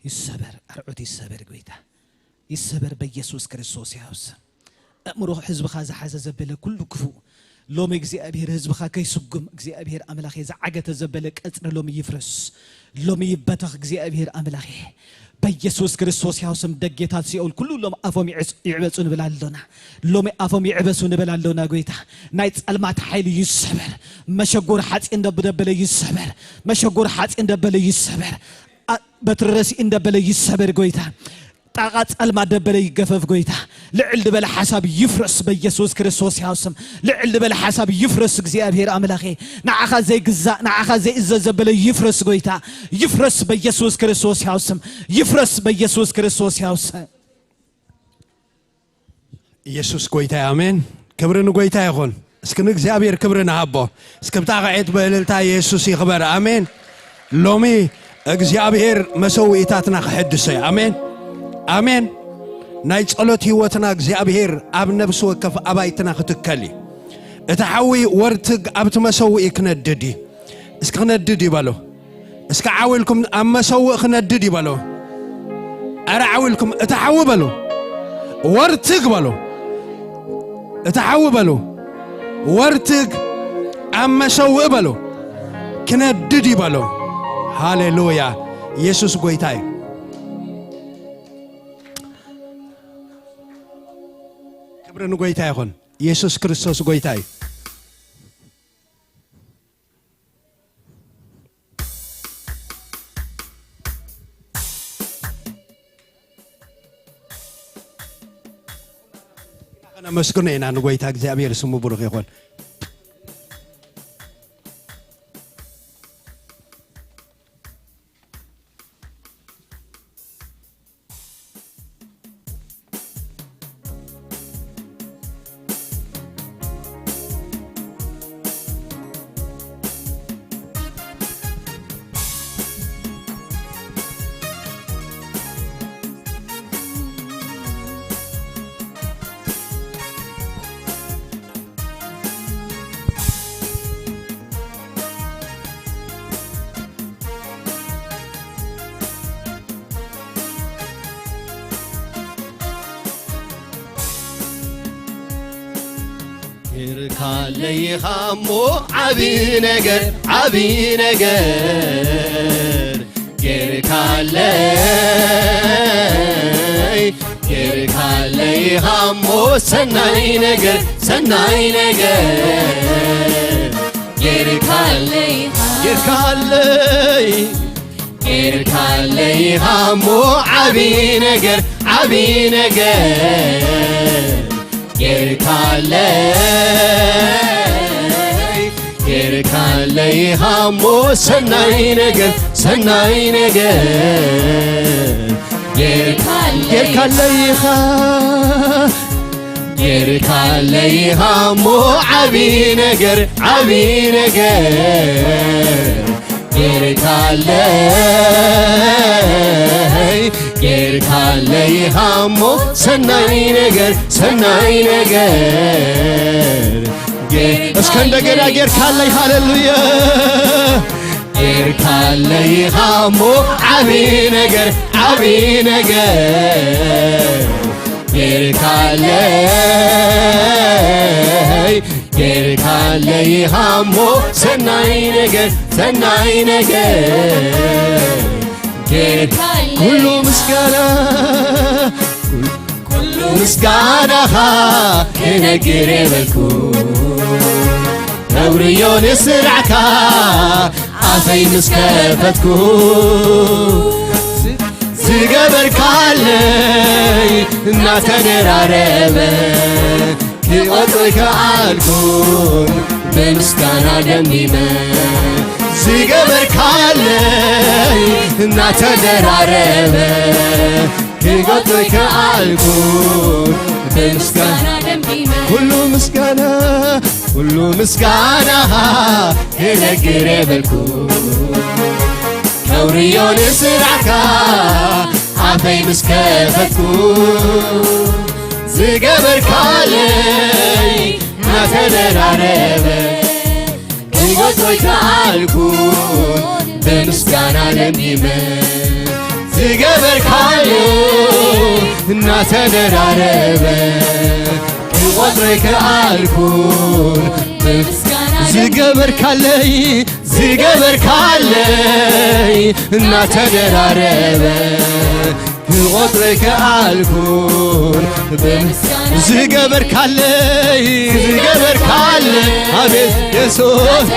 يسبر أرعد يسبر قويتا يسبر بيسوس كريستوس ياوس أمره حزب خاز حاز زبله كل كفو لوم يجزي أبير حزب خا كي سقم يجزي أبير أملاخي زعجة زبلك أتر لوم يفرس لوم يبتخ يجزي أبير أملاخي بيسوس كريستوس ياوسم دقيتات سيقول كل لوم أفهم يعبسون بلالونا لوم أفهم يعبسون بلالونا قويتا نايت المات حيل يسبر مشغور حات إن دبل يسبر مشغور حات إن دبل يسبر بترس إن دبل يسبر قويتا طاقات المات دبل يقفف قويتا لعل دبل حساب يفرس بيسوس كريستوس ياوسم لعل دبل حساب يفرس እግዚአብሔር አምላኬ ናዓኻ ዘይግዛ ናዓኻ ዘይዘዘበለ ይፍረስ ጎይታ ይፍረስ በኢየሱስ ክርስቶስ ያውስም ይፍረስ በኢየሱስ ክርስቶስ ያውስም ኢየሱስ ጎይታ አሜን ክብርን ጎይታ ይኹን እስከን እግዚአብሔር ክብርን አቦ እስከብታቀዕት በእልልታ ኢየሱስ ይኽበር አሜን ሎሚ እግዚአብሔር መሰውኢታትና ከሐድሰ አሜን አሜን ናይ ጸሎት ህይወትና እግዚአብሔር አብ ነብስ ወከፍ አባይትና ክትከሊ እታሐዊ ወርትግ አብት መሰውኢ ክነድዲ እስከነድዲ ይባሎ እስከ ዓውልኩም አብ መሰውኢ ክነድዲ ይባሎ አራ ዓውልኩም እታሐዊ ባሎ ወርትግ ባሎ እታሐዊ ባሎ ወርትግ አብ መሰውኢ ባሎ ክነድዲ ይባሎ ሃሌሉያ ኢየሱስ ጎይታይ ክብርን ጎይታ ይኹን ኢየሱስ ክርስቶስ ጎይታይ أنا مسكون هنا نقولي እግዚአብሔር ስሙ ብሩክ ይኹን كالي خامو عبي نجر غير كالي خامو سناي نجر غير كالي ጌርካለይ ሃሞ ዓቢ ነገር ጌርካለይ ሃሞ ሰናይ ነገር ጌርካለይ ሃሞ ዓቢ ነገር ጌርካለይ ሃሞ ሰናይ ነገር እስከ እንደገና ጌርካለይ ሃሌሉያ ጌርካለይ ሃሞ ዓቢ ነገር ጌርካለይ ሃሞ ሰናይ ነገር ኩሉ ምስጋናኻ ክነግር የበልኩ ነውርዮን ስራዕካ ኣፈይ ምስ ከፈትኩ ዝገበርካለይ እናተደራረበ ክቆጥር ከኣልኩን ብምስጋና ደሚመ ዝገበርካለይ እናተደራረበ ክቆጥር ከኣልኩን ብምስጋና ደሚመ ኩሉ ምስጋናኻ ክነግር የበልኩ ነውርዮን ስራዕካ ኣፈይ ምስ ከፈትኩ ዝገበርካለይ እናተደራረበ ክቆጥር ከኣልኩን ብምስጋና ደሚመ ዝገበርካለይ እናተደራረበ ክቆጥር ከኣልኩን ዝገበርካለይ እናተደራረበ ክቆጥር ከኣልኩን ዝገበርካለይ አቤት ኢየሱስ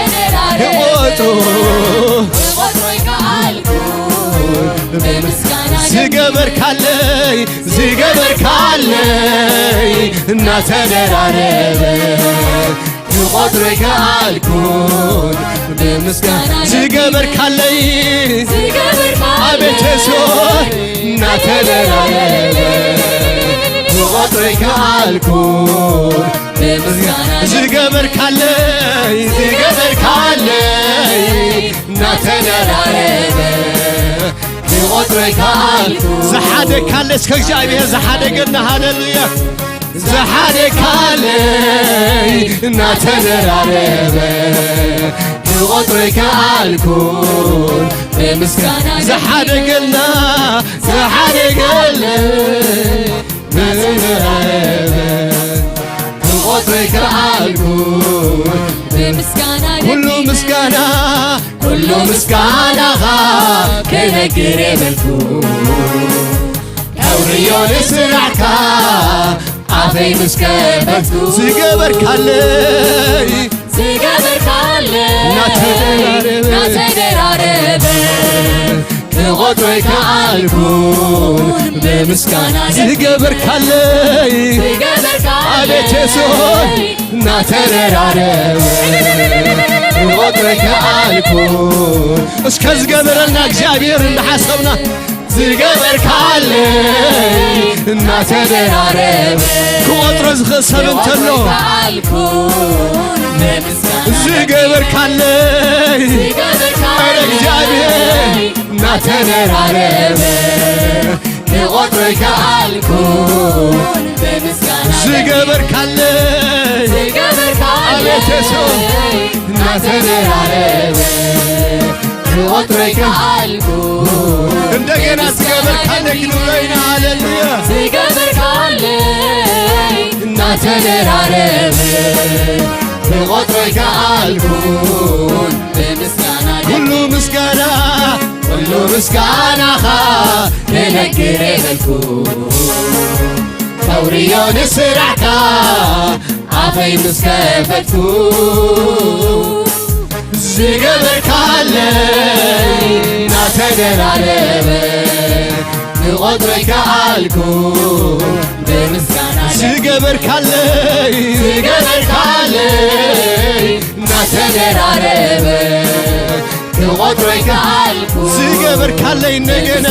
ዝገበርካለይ እናተደራረበ ክቆጥር ከኣልኩን ብምስጋና ዝገበርካለይ አቤት ኢየሱስ እናተደራረበ ክቆጥር ከኣልኩን ብምስጋና ዝገበርካለይ እናተደራረበ ክቆጥር ከኣልኩን ዝሓደካለይ እስከ እግዚአብሔር ዝሓደገና ሃሌሉያ ዝሓደካለይ እናተደራረበ ክቆጥር ከኣልኩን ብምስጋና ዝሓደገልና ክቆጥር ከኣልኩን ብምስጋና ኩሉ ምስጋናኻ ክነግር የበልኩ ነውርዮን ስራዕካ ኣፈይ ምስ ከፈትኩ ዝገበርካለይ እናተደራረበ ክቆጥር ከኣልኩን ብምስጋና ዝገበርካለይ አቤት ኢየሱስ እናተደራረበ ክቆጥር ከኣልኩን እስከ ዝገበረልና እግዚአብሔር እንዳሓሰብና ዝገበርካለይ እናተደራረበ ክቆጥሮ ዝኽእል እንተሎ ዝገበርካለይ እግዚአብሔር እናተደራረበ ክቆጥር ከኣልኩን ዝገበርካለይ አቤት ኢየሱስ እናተደራረበ ክቆጥር ከኣልኩን እንደገና ዝገበርካለይ ግኑረይና ሃሌሉያ እናተደራረበ ክቆጥር ከኣልኩን ኩሉ ምስጋናኻ ክነግር የበልኩ ነውርዮን ስራዕካ ኣፈይ ምስ ከፈትኩ ዝገበርካለይ ናተደራረበ ንቆጥሮ ይከኣልኩን ብምስጋና ዝገበርካለይ ናተደራረበ ንቆጥሮ ይከኣልኩን ዝገበርካለይ እንደገና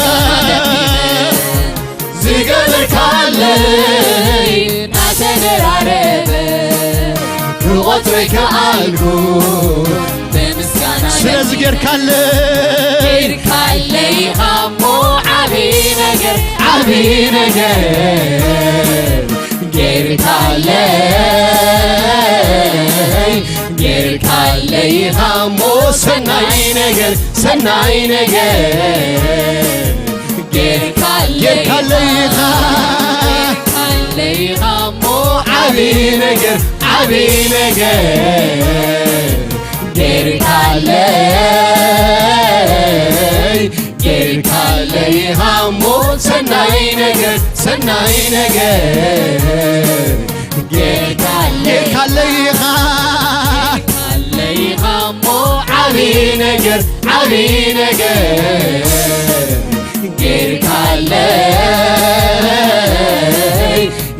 ዝገበርካለይ ናተደራረበ ንቆጥሮ ይከኣልኩን ብምስጋና ስለዚ ጌርካለይ ሃሞ ዓብዪ ነገር ጌርካለይ ሃሞ ሰናይ ነገር ጌርካለይ ሃሞ ዓብዪ ነገር ጌርካለይ ሃሞ ሰናይ ነገር ጌርካለይ ሃሞ ዓብዪ ነገር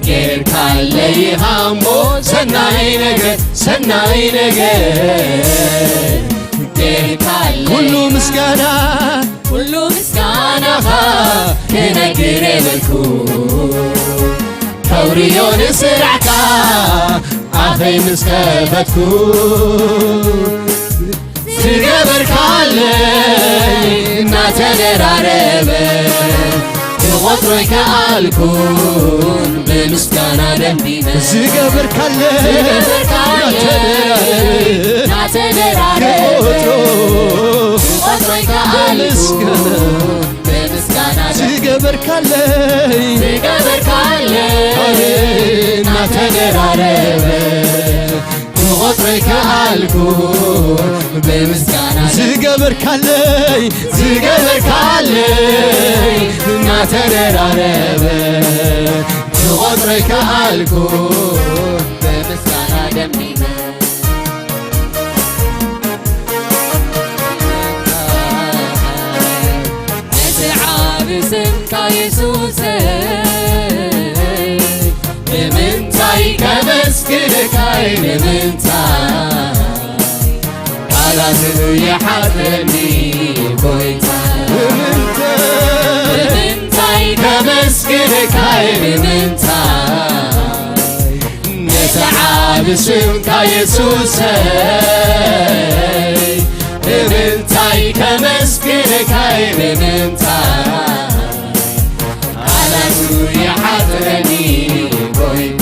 ጌርካለይ ሃሞ ሰናይ ነገር ኩሉ ምስጋና ክነግር የበልኩ ከውርዮ ንስራዕካ ኣፈይ ምስ ከፈትኩ ዝገበርካለይ እናተደራረበ ክቆጥሮ ይከኣልኩን ብምስጋና ደንቢነ ዝገበርካለይ እናተደራረበ ክቆጥሮ ይከኣልኩን ብምስጋና ዝገበርካለይ እናተደራረበ ክቆጥሮ ይከኣልኩን ብምስጋና ዝገበርካለይ እናተደራረበ ክቆጥሮ ይከኣልኩን ብምስጋና ደሚመ ስምካ ኢየሱሰይ ብምንታይ ከመስግንካይ ብምንታይ ቃላት የሓትረኒ ጎይታ ብምንታይ ከመስግንካይ ብምንታይ ነተዓብ ስምካ ኢየሱሰይ ብምንታይ ከመስግንካይ ብምንታይ يحضرني قويت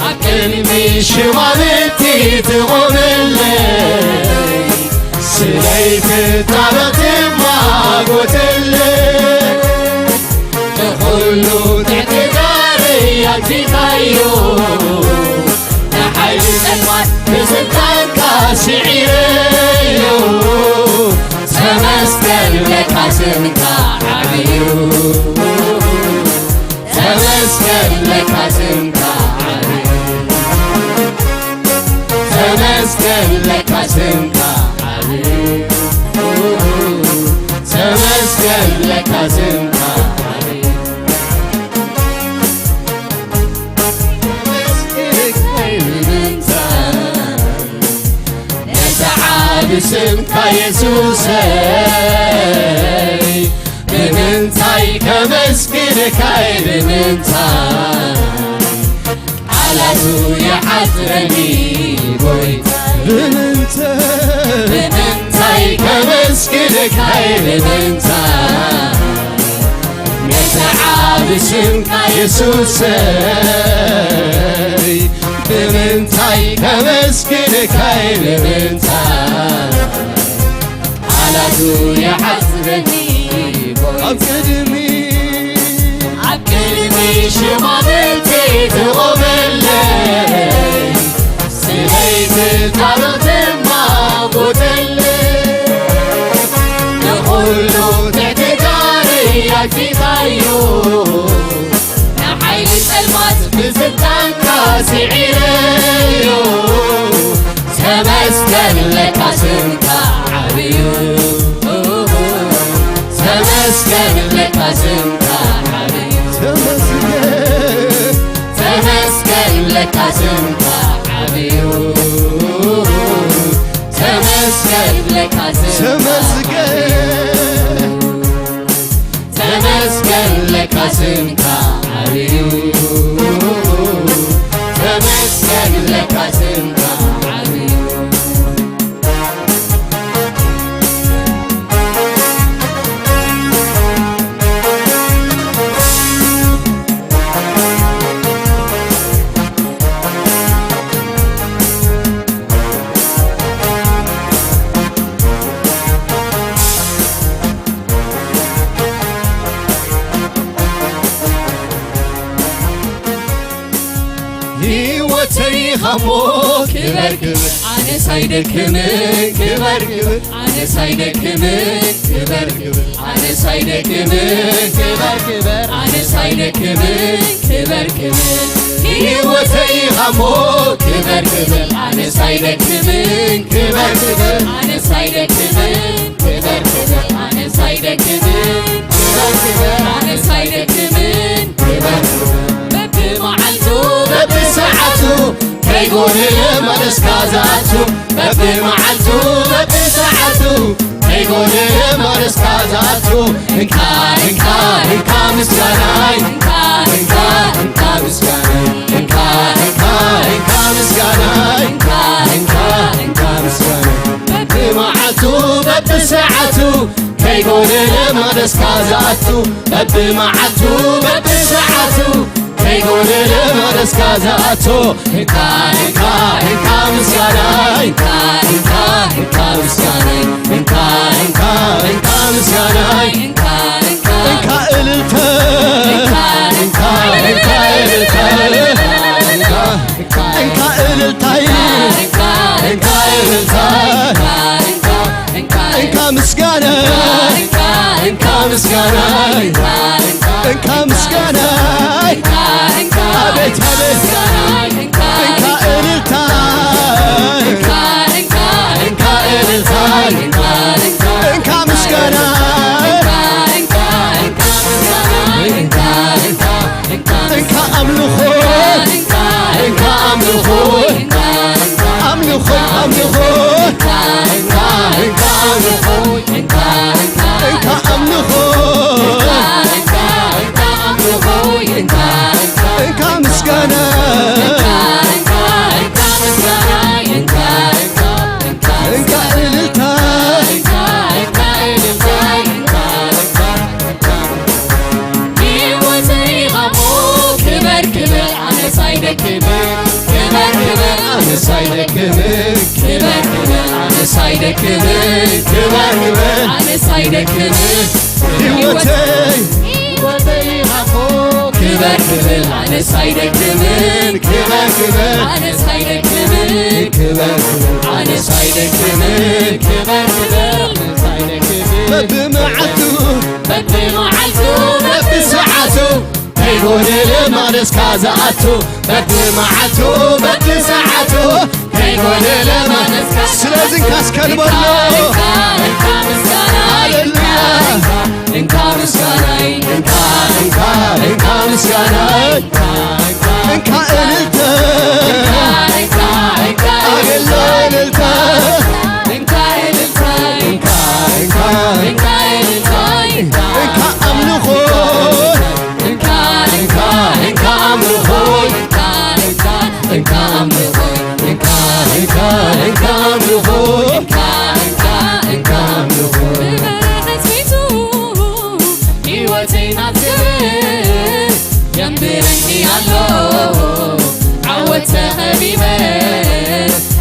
أكلمي شوالتي تقوم اللي سليت طرت ما قلت اللي تقولو تعتذاري يكفي خيو نحيل الألوان بسلطانك سعيريو تمسكن لك اسمك عبيو تمسكن لك اسمك عبيو تمسكن لك اسمك عبيو تمسكن لك اسمك عبيو بسمك يسوسي بمنتاي كمسكنكاي بمنتاي على زويا حضرني بويتا بمنتاي كمسكنكاي بمنتاي نسعى بسمك يسوسي بمنتاي كمسكنكاي بمنتاي على زويا حضرني عقلمي شمالتي تقوم الليل سليت طرت ما قلت الليل نقوله تعتذاري يكفي خيو نحيل الألماس بسلطانك سعيريو تمسكن لك اسمك عبيو ተመስገን ለካ ዝምታ ዓብዩ ተመስገን ለካ ዝምታ ዓብዩ ተመስገን ለካ ዝምታ ተመስገን ለካ ዝምታ ዓብዩ ተመስገን ለካ ዝምታ ዓብዩ ኸሞ ክበር ክበር ኣነ ሳይደክምን ክበር ክበር ኣነ ሳይደክምን ክበር ክበር ኣነ ሳይደክምን ክበር ክበር ኣነ ሳይደክምን ክበር ክበር ሕይወተይ ኸሞ ክበር ክበር ኣነ ሳይደክምን ክበር ክበር ኣነ ሳይደክምን ክበር ክበር ኣነ ሳይደክምን ክበር ክበር ኣነ ሳይደክምን ክበር ክበር በብመዓልቱ በብሰዓቱ ከይጎንለ መለስካዛቱ በብመዓልቱ በብሰዓቱ ከይጎንለ መለስካዛቱ እንካ እንካ እንካ ምስጋናይ እንካ እንካ እንካ ምስጋናይ እንካ እንካ እንካ ምስጋናይ እንካ እንካ እንካ ምስጋናይ በብመዓልቱ በብሰዓቱ ከይጎንለ መለስካዛቱ በብመዓልቱ በብሰዓቱ ከይጎንለ መለስካዛቱ እንካ እንካ እንካ ምስጋናይ እንካ እንካ እንካ ምስጋናይ እንካ እንካ እንካ ምስጋናይ እንካ እንካ እንካ እልልታ እንካ እንካ እልልታ እንካ እልልታይ እንካ እንካ እልልታ እንካ ምስጋና እንካ ምስጋናይ እንካ ምስጋናይ አቤት አቤት እንካ እልልታ እንካ እልልታ እንካ ምስጋና እንካ አምልኾ እንካ አምልኾ አምልኾ አምልኾ እንካ አምልኾ እንካ አምልኾ እንካ ምስጋና እንካ እልልታ ሕይወተይ ኸሞ ክበር ክበር ኣነ ሳይደክምን ክበር ክበር ኣነ ሳይደክምን ክበር ክበር ኣነ ሳይደክምን ክበር ክበር ኣነ ሳይደክምን ሕይወተይ ኸሞ ክበር ክበር ኣነ ሳይደክምን ክበር ክበር ኣነ ሳይደክምን ክበር ክበር ኣነ ሳይደክምን ክበር ክበር ኣነ ሳይደክምን በብመዓልቱ በብመዓልቱ በብሰዓቱ ከይጎንለ መለስካዛቱ በብመዓልቱ በብሰዓቱ ከይጎንለ መለስካዛቱ ስለዚህ ካስከልበሎ እንካ ምስጋና ሃሌሉያ እንካ ምስጋናይ እንካ እንካ እንካ ምስጋናይ እንካ እልልታ እንካ እንካ አገሎ እልልታ እንካ እልልታ እንካ እንካ እንካ እልልታ እንካ አምልኾ እንካ እንካ እንካ አምልኾ እንካ እንካ እንካ አምልኾ እንካ እንካ እንካ አምልኾ እንካ እንካ እንካ አምልኾ ሕይወተይ ናት ዝብል የንብረኒ ኣሎ ዓወት ተኸቢበ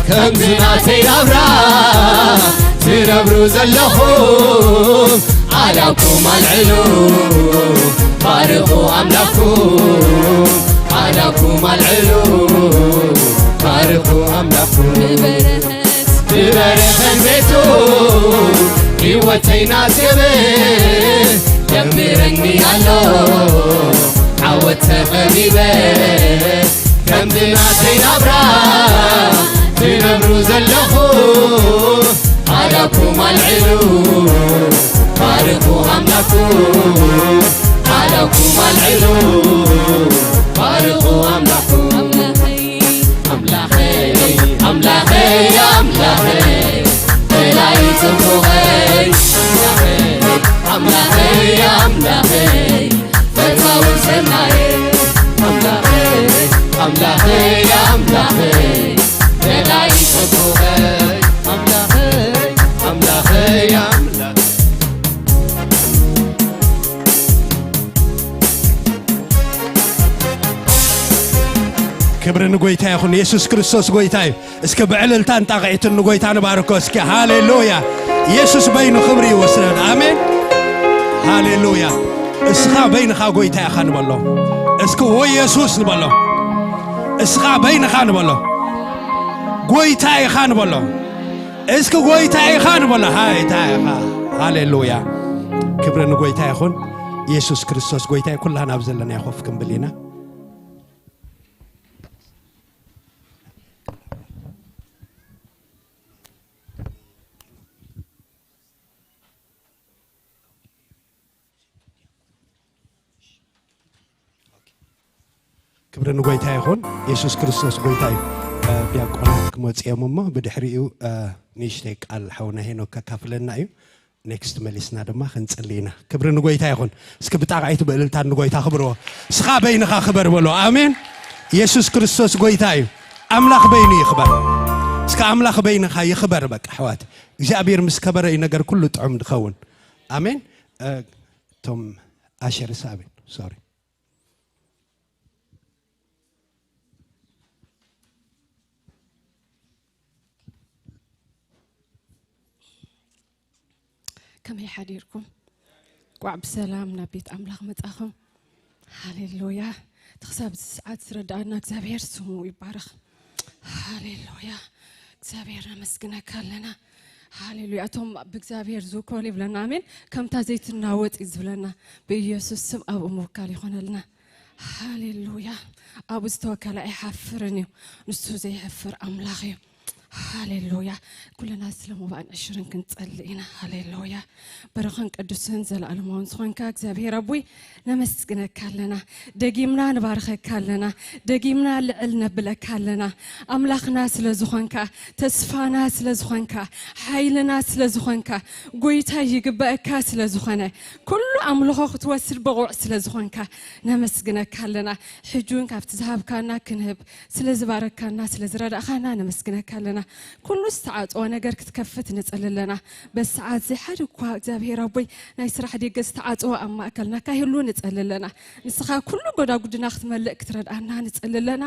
ከምዚ ናተይ ናብራ ትነብሩ ዘለኹም ኣላኩም ኣልዕሉ ባርኹ ኣምላኩም ኣላኩም ኣልዕሉ ባርኹ ኣምላኩም ብበረኸት ቤቱ ሕይወተይ ናት ዝብል የንብረኒ ኣሎ ዓወት ተኸቢበ ከምዚ ናተይ ናብራ ትነብሩ ዘለኹም ኣላኩም ኣልዕሉ ባርኹ ባርኩ አምላኩም علىكم العلو بارقوا أملاكم أملاخي أملاخي أملاخي بلاي تبوغي أملاخي أملاخي فتاول سناي أملاخي أملاخي أملاخي بلاي تبوغي أملاخي أملاخي أملاخي كبر نقويتا يا أخوان يسوع كريستوس قويتاي اسك بعللتان طاقعت نقويتا نباركو اسك هاليلويا يسوع بين خبري وسرنا آمين هاليلويا اسخا بين خا قويتا يا خان بالله اسك هو يسوع نبالله اسخا بين خان بالله قويتا يا خان بالله اسك قويتا يا خان بالله هاي تا هاليلويا كبر نقويتا يا أخوان يسوع كريستوس قويتا كلها نابزلنا يا خوفكم بلينا كبرنا قويتاي هون يسوع كريستوس قويتاي بيقولنا كموت يومما بدحريو نيشتك على حونا هنا ككافلنا أيو next مليسنا دما خنصلينا كبرنا قويتاي هون اسك بتاعيت بقلتان قويتا خبروا سخا بينك خبر بلو آمين يسوع كريستوس قويتاي أملاك بيني يخبر اسك أملاك بينك يخبر بك حوات جابير مسكبر ينقر كله طعم دخون آمين توم عشر سابين sorry كم يحديركم وعب سلام نبيت أملاخ متأخم هاليلويا تخسب ساعات سردنا እግዚአብሔር ስሙ ይባረክ ሃሌሉያ እግዚአብሔርና መስግና ካለና ሃሌሉያ ቶም በእግዚአብሔር ዙኮሊ ብለና አሜን ከምታ ዘይትና ወጥ ይዝብለና በኢየሱስ ስም አብ ሞካል ይሆነልና ሃሌሉያ አብ ዝተወከለ አይሐፍርን ንሱ ዘይሐፍር አምላኽ هاليلويا كلنا سلموا بان عشرين كنت صلينا هاليلويا برخن قدسن زلالمون سخنكا እግዚአብሔር አቡይ ነመስግነካለና ደጊምና ንባርከካለና ደጊምና ልዕልና ብለካለና አምላኽና ስለዝኾንካ ተስፋና ስለዝኾንካ ኃይልና ስለዝኾንካ ጎይታ ይግበአካ ስለዝኾነ ኩሉ አምልኾ ክትወስድ በቁዕ ስለዝኾንካ ነመስግነካለና ሕጁን ካብቲ ዝሃብካና ክንህብ ስለዝባረካና ስለዝረዳእካና ነመስግነካለና كل ساعات وانا قرك تكفت نتسللنا بس ساعات زي حد كوا እግዚአብሔር አቦይ ናይ ስራሕ ደገስ ተዓጽዋ አማ አከልና ካይሉ ንጸልለና ንስኻ ኩሉ ጎዳ ጉድና ክትመልእ ክትረዳና ንጸልለና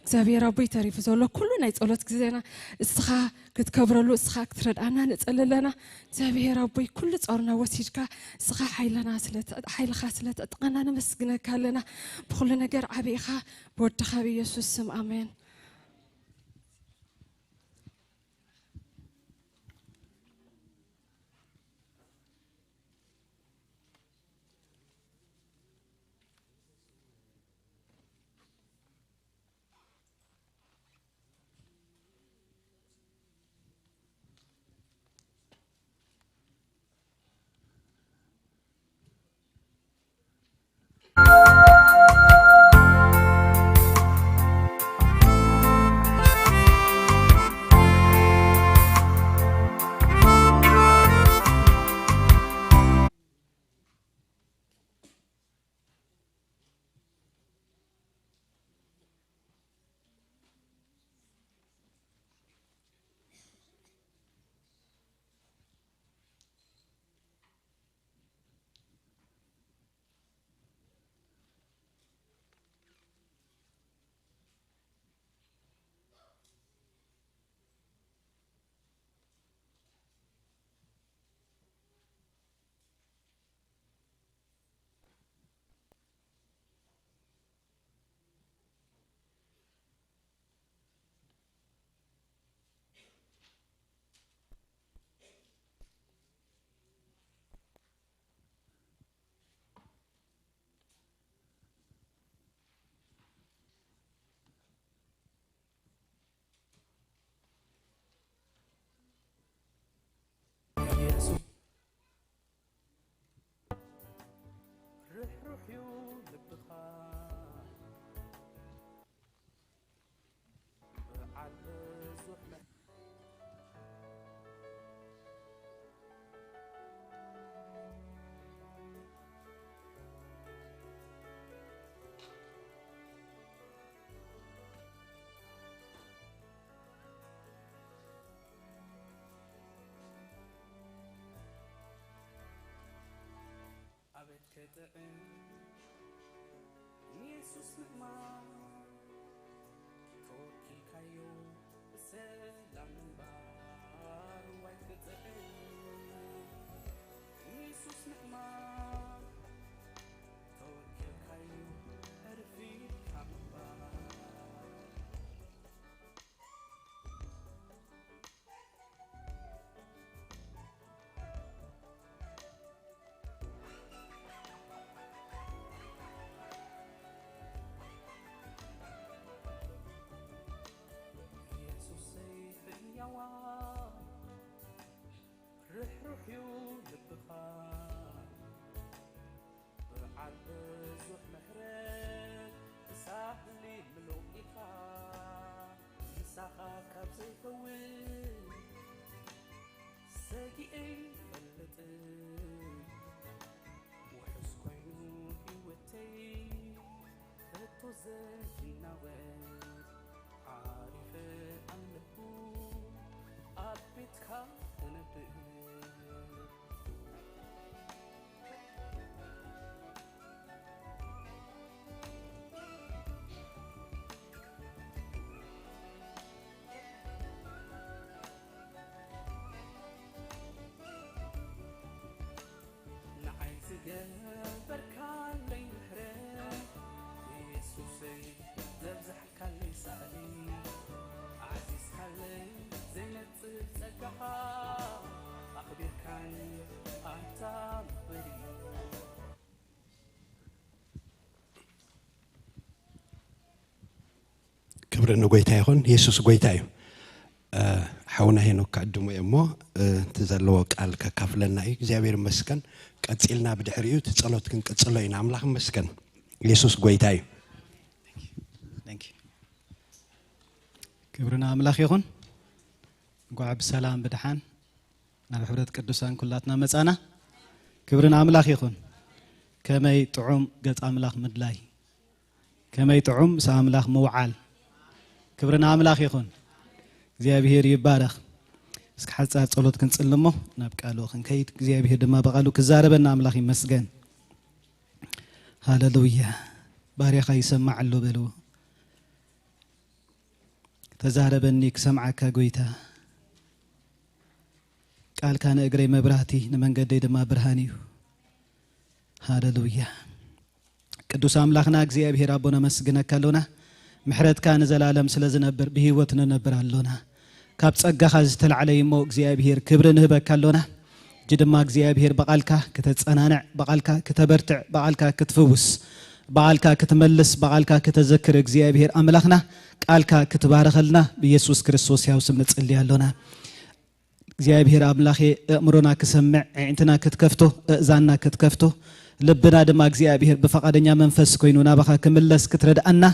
እግዚአብሔር አቦይ ታሪፍ ዘሎ ኩሉ ናይ ጸሎት ግዜና እስኻ ክትከብረሉ እስኻ ክትረዳና ንጸልለና እግዚአብሔር አቦይ ኩሉ ጾርና ወሲድካ እስኻ ኃይልኻ ስለተጠቀና ነመስግነካለና በኩሉ ነገር ዓቢኻ በወድኻ በኢየሱስ ስም አሜን كبرنا قويتاي هون يسوع قويتاي حونا هنا كقدمو يمو تزلوا قال ككفلنا እግዚአብሔር መስከን ቀጽልና በድሕሪው ተጸሎት ግን ቀጽለይና አምላክ መስከን ኢየሱስ ጎይታይ كبرنا አምላክ ይሁን ጓብ ሰላም በደሃን ናብ ሕብረት ቅዱሳን ኩላትና መጻና كبرنا አምላክ ይሁን ከመይ ጥዑም ገጽ አምላክ ምድላይ ከመይ ጥዑም ሳምላክ መውዓል كبرنا አምላክ ይሁን እግዚአብሔር ይባረክ እስከ ሐጻር ጸሎት ክንጽልሞ ናብቃሎ ክንከይት እግዚአብሔር ድማ በቃሉ ክዛረበና አምላክ ይመስገን ሃሌሉያ ባሪያኻ ይሰማዓሎ በሎ ተዛረበኒ ክሰምዓካ ጎይታ ቃልካ ነእግሬ መብራህቲ ንመንገዴ ድማ ብርሃን እዩ ሃሌሉያ ቅዱስ አምላክና እግዚአብሔር አቦና መስግነካሎና ምሕረትካ ንዘላለም ስለዝነብር በህይወት ነነብር አሎና ካብ ጸጋኻ ዝተልዓለይ ሞ እግዚአብሔር ክብር ንህበካሎና ጅድማ እግዚአብሔር በቃልካ ከተጸናነዕ በቃልካ ከተበርትዕ በቃልካ ክትፍውስ በቃልካ ክትመልስ በቃልካ ከተዘክር እግዚአብሔር አምላክና ቃልካ ክትባረኸልና በኢየሱስ ክርስቶስ ያው ስም ንጽልያሎና እግዚአብሔር አምላኬ እምሮና ክሰምዕ እንትና ክትከፍቶ እዛና ክትከፍቶ ልብና ድማ እግዚአብሔር በፈቃደኛ መንፈስ ኮይኑና በኻ ክምለስ ክትረዳአና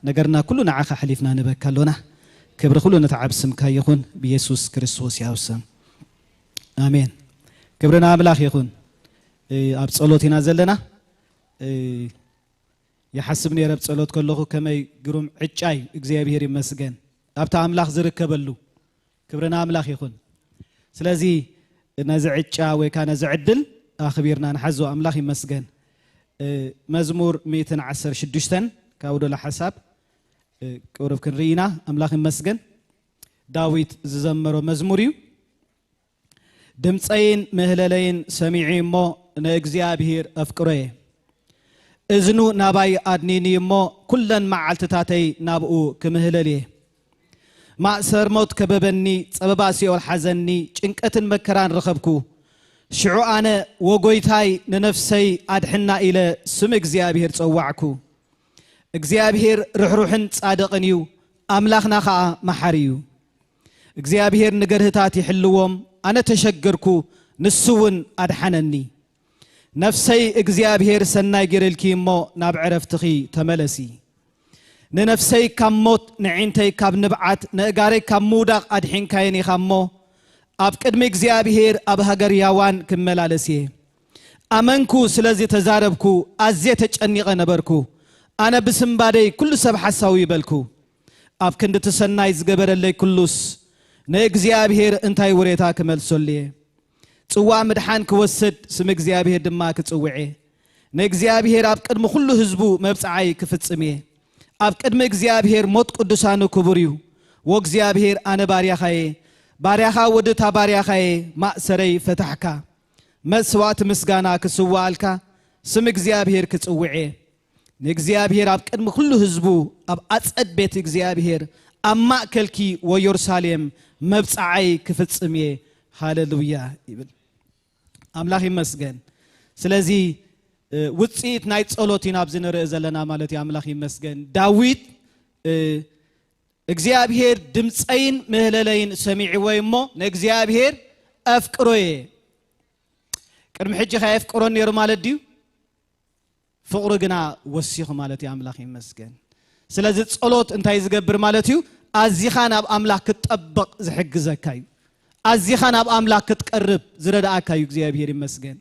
ነገርና ኩሉ ነዓኻ حليفنا ንበካሎና ክብር ሁሉ ነተዓብስምካ ይኹን በኢየሱስ ክርስቶስ ያውስም አሜን ክብርና አምላክ ይኹን አብ ጸሎቲና ዘለና يحسبني رب ጸሎት ከለኹ ከመይ ግሩም ዕጫይ እግዚአብሔር ይመስገን አብታ አምላክ ዝርከበሉ ክብርና አምላክ ይኹን ስለዚ ነዚ ዕጫ ወይ ካነ ዝዕድል አኽቢርና ንሐዞ አምላክ ይመስገን መዝሙር 116 ካውዶ ለሐሳብ قرب كنرينا أملاك مسجن داويد زمرو مزموريو دمصين مهللين سميعين مو نأجزيابهير أفكره إذنو نباي أدنيني مو كلن معلتتاتي نابو كمهلليه ما سرموت كببني سبباسي والحزني إنكتن مكران رخبكو شعو أنا وقويتاي ننفسي أدحنا إلى سم إجزيابهير تصوعكو እግዚአብሔር ርህሩህን ጻድቅን እዩ አምላክና ኸአ መሐሪዩ እግዚአብሔር ንገርህታት ይሕልዎም አነ ተሸገርኩ ንሱውን አድሐነኒ ነፍሰይ እግዚአብሔር ሰናይ ገረልኪ ሞ ናብ ዕረፍትኺ ተመለሲ ንነፍሰይ ካብ ሞት ንዒንተይ ካብ ንብዓት ንእጋረይ ካብ ምውዳቕ አድሒንካየኒ ኻሞ ኣብ ቅድሚ እግዚአብሔር ኣብ ሃገር ያዋን ክመላለስየ አመንኩ ስለዚ ተዛረብኩ ኣዝየ ተጨኒቐ ነበርኩ أنا بسم بادي كل سب حساوي بالكو أب كنت تسناي زجبر اللي كلوس نجزياب هير أنتي وريتها كمل سوليه تسوى مدحان كوسد سمجزياب هير دماك تسويه ንእግዚአብሔር ኣብ ቅድሚ ኩሉ ህዝቡ መብጽዓይ ክፍጽም እየ ኣብ ቅድሚ እግዚአብሔር ሞት ቅዱሳኑ ክቡር እዩ ወእግዚአብሔር ኣነ ባርያኻየ ባርያኻ ወድታ ባርያኻየ ማእሰረይ ፈታሕካ መስዋዕት ምስጋና ክስዋዕልካ ስም እግዚአብሔር ክጽውዕ ንእግዚአብሔር ኣብ ቅድሚ ኩሉ ህዝቡ ኣብ ኣጸድ ቤት እግዚአብሔር ኣብ ማእከልኪ ወኢየሩሳሌም መብጽዓይ ክፍጽም እየ ሃሌሉያ ይብል አምላኽ ይመስገን ስለዚ ውጽኢት ናይ ጸሎት ናብ ዝንርኢ ዘለና ማለት አምላኽ ይመስገን ዳዊት እግዚአብሔር ድምጸይን ምህለለይን ሰሚዕዎ እሞ ንእግዚአብሔር አፍቅሮየ ቅድሚ ሕጂ ካየፍቅሮ ነይሩ ማለት ድዩ ፍቅሩ ግና ወሲኹ ማለት አምላኽ ይመስገን ስለዚ ጸሎት እንታይ ዝገብር ማለት እዩ ኣዚኻ ናብ አምላኽ ክትጠብቕ ዝሕግዘካ እዩ ኣዚኻ ናብ አምላኽ ክትቀርብ ዝረዳእካ እዩ እግዚአብሔር ይመስገን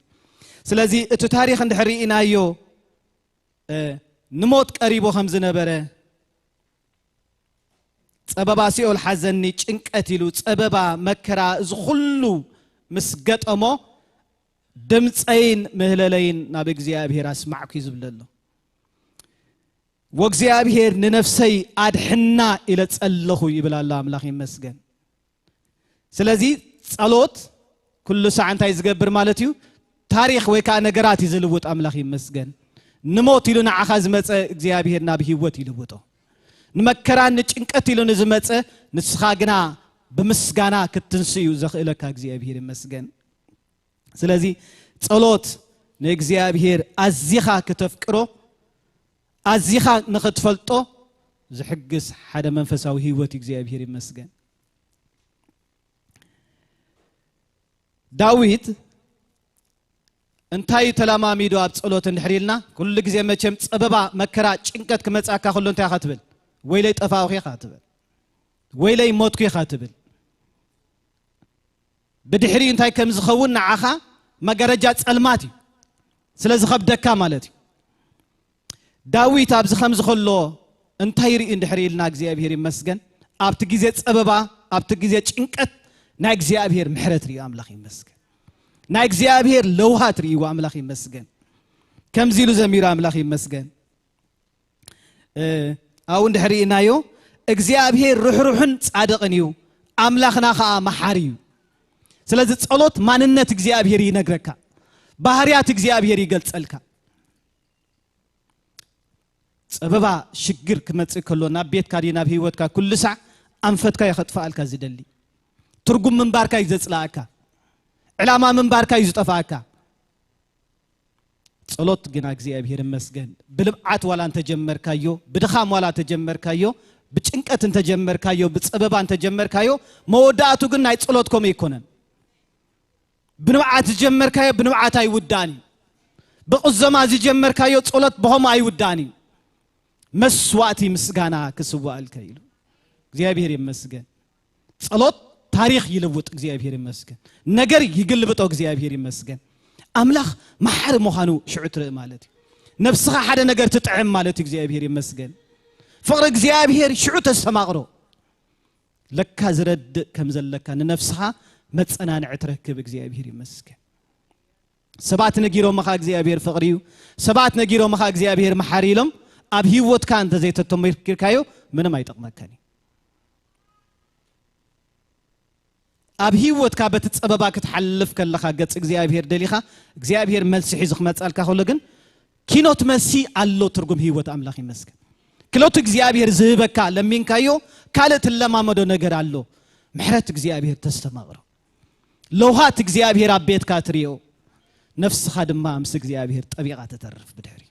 ስለዚ እቲ ታሪኽ እንድሕሪኢናዮ ንሞት ቀሪቦ ከም ዝነበረ ጸበባ ሲኦል ሓዘኒ ጭንቀት ኢሉ ጸበባ መከራ ዝኹሉ ምስ ገጠሞ ድምጸይን ምህለለይን ናብ እግዚአብሔር ኣስማዕኩ ይዝብለሎ ወእግዚአብሔር ንነፍሰይ ኣድሕና ኢለ ጸለኹ ይብላሎ አምላኽ ይመስገን ስለዚ ጸሎት ኩሉ ሰዓት እንታይ ዝገብር ማለት እዩ ታሪኽ ወይ ከዓ ነገራት ይዝልውጥ አምላኽ ይመስገን ንሞት ኢሉ ንዓኻ ዝመጸ እግዚአብሔር ናብ ህይወት ይልውጦ ንመከራ ንጭንቀት ኢሉ ንዝመጸ ንስኻ ግና ብምስጋና ክትንስዩ ዘኽእለካ እግዚአብሔር ይመስገን ስለዚ ጸሎት ንእግዚአብሔር ኣዚኻ ከተፍቅሮ ኣዚኻ ንኽትፈልጦ ዝሕግስ ሓደ መንፈሳዊ ህይወት እግዚአብሔር ይመስገን ዳዊት እንታይ ተላማሚዶ ኣብ ጸሎት እንድሕሪልና ኩሉ ግዜ መቸም ጸበባ መከራ ጭንቀት ክመጻካ ኩሉ እንታይ ኻትብል ወይለይ ጠፋውኺ ኻትብል ወይለይ ሞትኩ ኻትብል ብድሕሪ እንታይ ከም ዝኸውን ንዓኻ መጋረጃ ጸልማት እዩ ስለዚ ኸብደካ ማለት እዩ ዳዊት ኣብዚ ከም ዝኸሎ እንታይ ርኢ እንድሕሪልና እግዚአብሔር ይመስገን ኣብቲ ግዜ ጸበባ ኣብቲ ግዜ ጭንቀት ናይ እግዚአብሔር ምሕረት ርኢ አምላኽ ይመስገን ናይ እግዚአብሔር ለውሃት ርኢ አምላኽ ይመስገን ከምዚ ኢሉ ዘሚሩ አምላኽ ይመስገን ኣው እንድሕሪኢናዮ እግዚአብሔር ርሕሩሕን ጻድቕን እዩ አምላኽና ኸኣ መሓሪ እዩ ስለዚ ጸሎት ማንነት እግዚአብሔር ይነግረካ ባህርያት እግዚአብሔር ይገልጸልካ ጸበባ ሽግር ክመጽእ ከሎ ናብ ቤትካ ናብ ህይወትካ ኩሉ ሰዕ አንፈትካ ይኸጥፋልካ ዝደሊ ትርጉም ምንባርካ ይዘጽላእካ ዕላማ ምንባርካ ይዝጠፋካ ጸሎት ግና እግዚአብሔር ይመስገን ብልብዓት ዋላ እንተ ጀመርካዮ ብድኻም ዋላ ተጀመርካዮ ብጭንቀት እንተ ጀመርካዮ ብጸበባ እንተ ጀመርካዮ መወዳእቱ ግን ናይ ጸሎት ኮም ይኮነን ብንብዓት ጀመርካዮ ብንብዓት አይውዳኒ ብቅዘማ ጀመርካዮ ጸሎት በሆም አይውዳኒ መስዋዕቲ ምስጋና ክስዋዕልካ ኢሉ እግዚአብሔር ይመስገን ጸሎት ታሪኽ ይልውጥ እግዚአብሔር ይመስገን ነገር ይግልብጦ እግዚአብሔር ይመስገን አምላኽ መሐር መዃኑ ሽዑ ትርኢ ማለት እዩ ነፍስኻ ሓደ ነገር ትጥዕም ማለት እግዚአብሔር ይመስገን ፍቅሪ እግዚአብሔር ሽዑ ተሰማቕሮ ለካ ዝረድእ ከም ዘለካ ንነፍስኻ መጸናንዕ ትረክብ እግዚአብሔር ይመስገን ሰባት ነጊሮምኻ እግዚአብሔር ፍቅሪ እዩ ሰባት ነጊሮምኻ እግዚአብሔር መሐር ኢሎም ኣብ ህይወትካ እንተ ዘይተተመርክርካዮ ምንም አይጠቅመካኒ ኣብ ህይወትካ በትጸበባ ክትሐልፍ ከለኻ ገጽ እግዚአብሔር ደሊኻ እግዚአብሔር መልሲ ሒዙ ክመጻልካ ከሎ ግን ኪኖት መሲ አሎ ትርጉም ህይወት አምላኽ ይመስገን ክሎት እግዚአብሔር ዝህበካ ለሚንካዮ ካልእ ትለማመዶ ነገር አሎ ምሕረት እግዚአብሔር ተስተማቕሮ ለውሃት እግዚአብሔር ኣብ ቤትካ ትሪኦ ነፍስኻ ድማ ምስ እግዚአብሔር ጠቢቓ ተተርፍ ብድሕሪ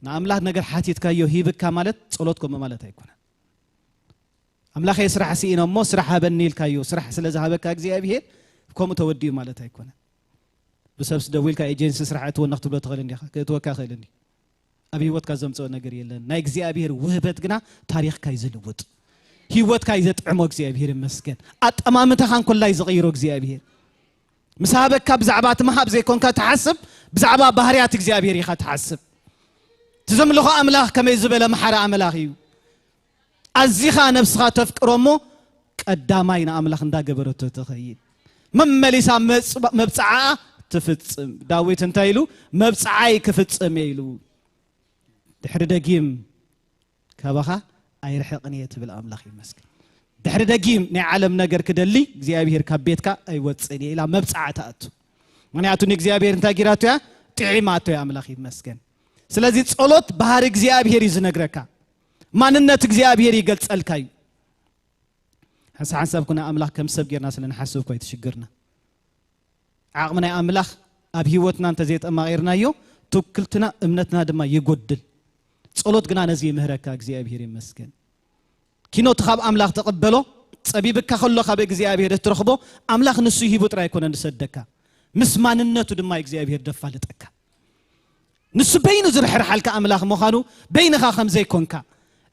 ንአምላኽ ነገር ሓቲትካዮ ሂብካ ማለት ጸሎትኩም ማለት አይኮነን አምላኽ የስራሕ ሲኢኖ ሞ ስራሕ ሃበኒ ኢልካዮ ስራሕ ስለዝሃበካ እግዚአብሔር ከምኡ ተወዲዩ ማለት አይኮነን ብሰብስ ደዊልካ ኤጀንሲ ስራሕ እትወነኽ ትብሎ ትኽእል እንዲኻ ክትወካ ኽእል እንዲ ኣብ ህይወትካ ዘምጽኦ ነገር የለን ናይ እግዚአብሔር ውህበት ግና ታሪኽካ ይዝልውጥ ህይወትካ ይዘጥዕሞ እግዚአብሔር ይመስገን ኣጠማምታኻ እንኩላይ ዝቕይሮ እግዚአብሔር ምሳበካ ብዛዕባ ትመሃብ ዘይኮንካ ተሓስብ ብዛዕባ ባህርያት እግዚአብሔር ኢኻ ተሓስብ ትዘምልኾ አምላኽ ከመይ ዝበለ መሐረ አምላኽ እዩ ኣዚኻ ነፍስኻ ተፍቅሮሞ ቀዳማይ ንአምላኽ እንዳገበረቶ ተኸይድ መመሊሳ መብጽዓ تفتصم داويت انتايلو مبصعاي كفتصم يلو دحر دقيم كبخا ايرحقني تبل املاخ يمسكن دحر دقيم ني عالم نجر كدلي እግዚአብሔር ከቤትካ አይወጽኒ ኢላ መብጻዓታቱ ምክንያቱም እግዚአብሔር እንታ ጊራቱ ያ ጥዒማቱ ያ አምላኽ ይመስገን ስለዚህ ጸሎት ባህር እግዚአብሔር ይዝነግረካ ማንነት እግዚአብሔር ይገልጸልካዩ حسابكنا أملاح كم سب جرنا سلنا حسب كويت شجرنا عقمنا أملاح أبهيوتنا أنت زيت أما غيرنا يو توكلتنا أمنتنا دم يجدل صلوت جنا نزي مهرك أجزي أبهير مسكين كينو تخاب أملاح تقبله أبيبك خلوا خاب أجزي أبهير ترخبه أملاح نسيه بترى يكون نصدقك مسمان النتو دم أجزي أبهير دفالتك نسبين زرحر حالك أملاح مخانو بينها خمسة كونك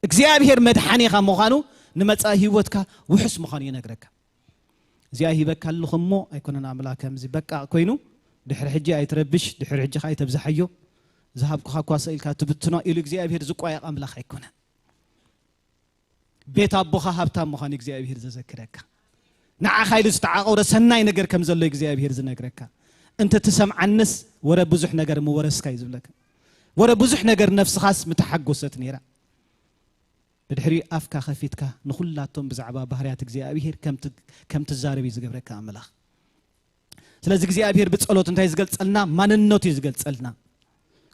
أجزي أبهير مدحني خام مخانو نمتصا هيوتك وحس مخان ينغرك زي هيبك لخمو ايكونن املاكم زي بقى كوينو دحر حجي ايتربش دحر حجي خاي تبزحيو ذهبك خاكواسيلك تبتنا الى እግዚአብሔር ዝቋያ አምላክ አይኮነ ቤት አቦኻ ሀብታም መኻን እግዚአብሔር ዘዘክረካ ንዓ ኻይል ዝተዓቀረ ሰናይ ነገር ከም ዘሎ እግዚአብሔር ዝነግረካ እንተ ተሰምዓንስ ወረ ብዙሕ ነገር መወረስካ ይዝብለካ ወረ ብዙሕ ነገር ነፍስኻስ ምተሐጎሰት ነይራ بدحري أفكا خفيتك نخلاتهم بزعبا بحريات እግዚአብሔር كم تزارب يزغبرك أملاخ ስለዚህ እግዚአብሔር በጸሎት እንታይ ይዝገልጽልና ማንነቱ ይዝገልጽልና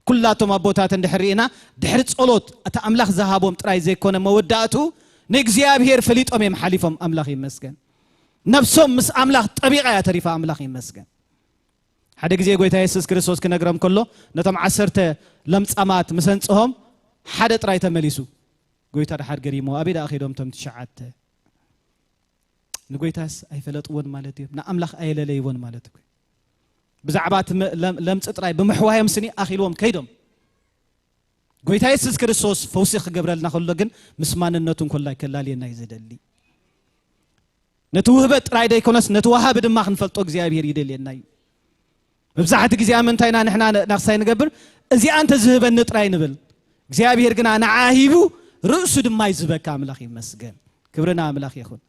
ኩላቶም አቦታት እንደሕሪና ድሕሪ ጸሎት አታ አምላኽ ዘሃቦም ጥራይ ዘይኮነ መወዳቱ ንእግዚአብሔር ፈሊጦም የመሐሊፎም አምላኽ ይመስገን ነፍሶም ምስ አምላኽ ጠቢቃ ያተሪፋ አምላኽ ይመስገን ሓደ ጊዜ ጎይታ ኢየሱስ ክርስቶስ ክነግረም ከሎ ነቶም 10 ለምጻማት መሰንጽሆም ሓደ ጥራይ ተመሊሱ ጎይታ ደሓር ገሪሞ አቤዳ አኺዶም ተም ተሻዓተ ንጎይታስ አይፈለጥዎን ማለት እዩ ንአምላኽ አይለለይዎን ማለት እዩ ብዛዕባት ለምጽ ጥራይ በመሕዋዮም ስኒ አኺሎም ከይዶም ጎይታ ኢየሱስ ክርስቶስ ፈውሲ ክገብረልና ከሎ ግን ምስማንነቱን ኮላይ ከላልየና ይዘደሊ ነትውህበ ጥራይ ደይኮነስ ነትዋሃብ ድማ ክንፈልጦ እግዚአብሔር ይደልየና እዩ በብዛሕቲ ጊዜ አመንታይና ንሕና ናክሳይ ንገብር እዚ አንተ ዝህበኒ ጥራይ ንብል እግዚአብሔር ግን አናዓሂቡ رؤسو دما يزبك أملاخ يمسجن كبرنا أملاخ يخون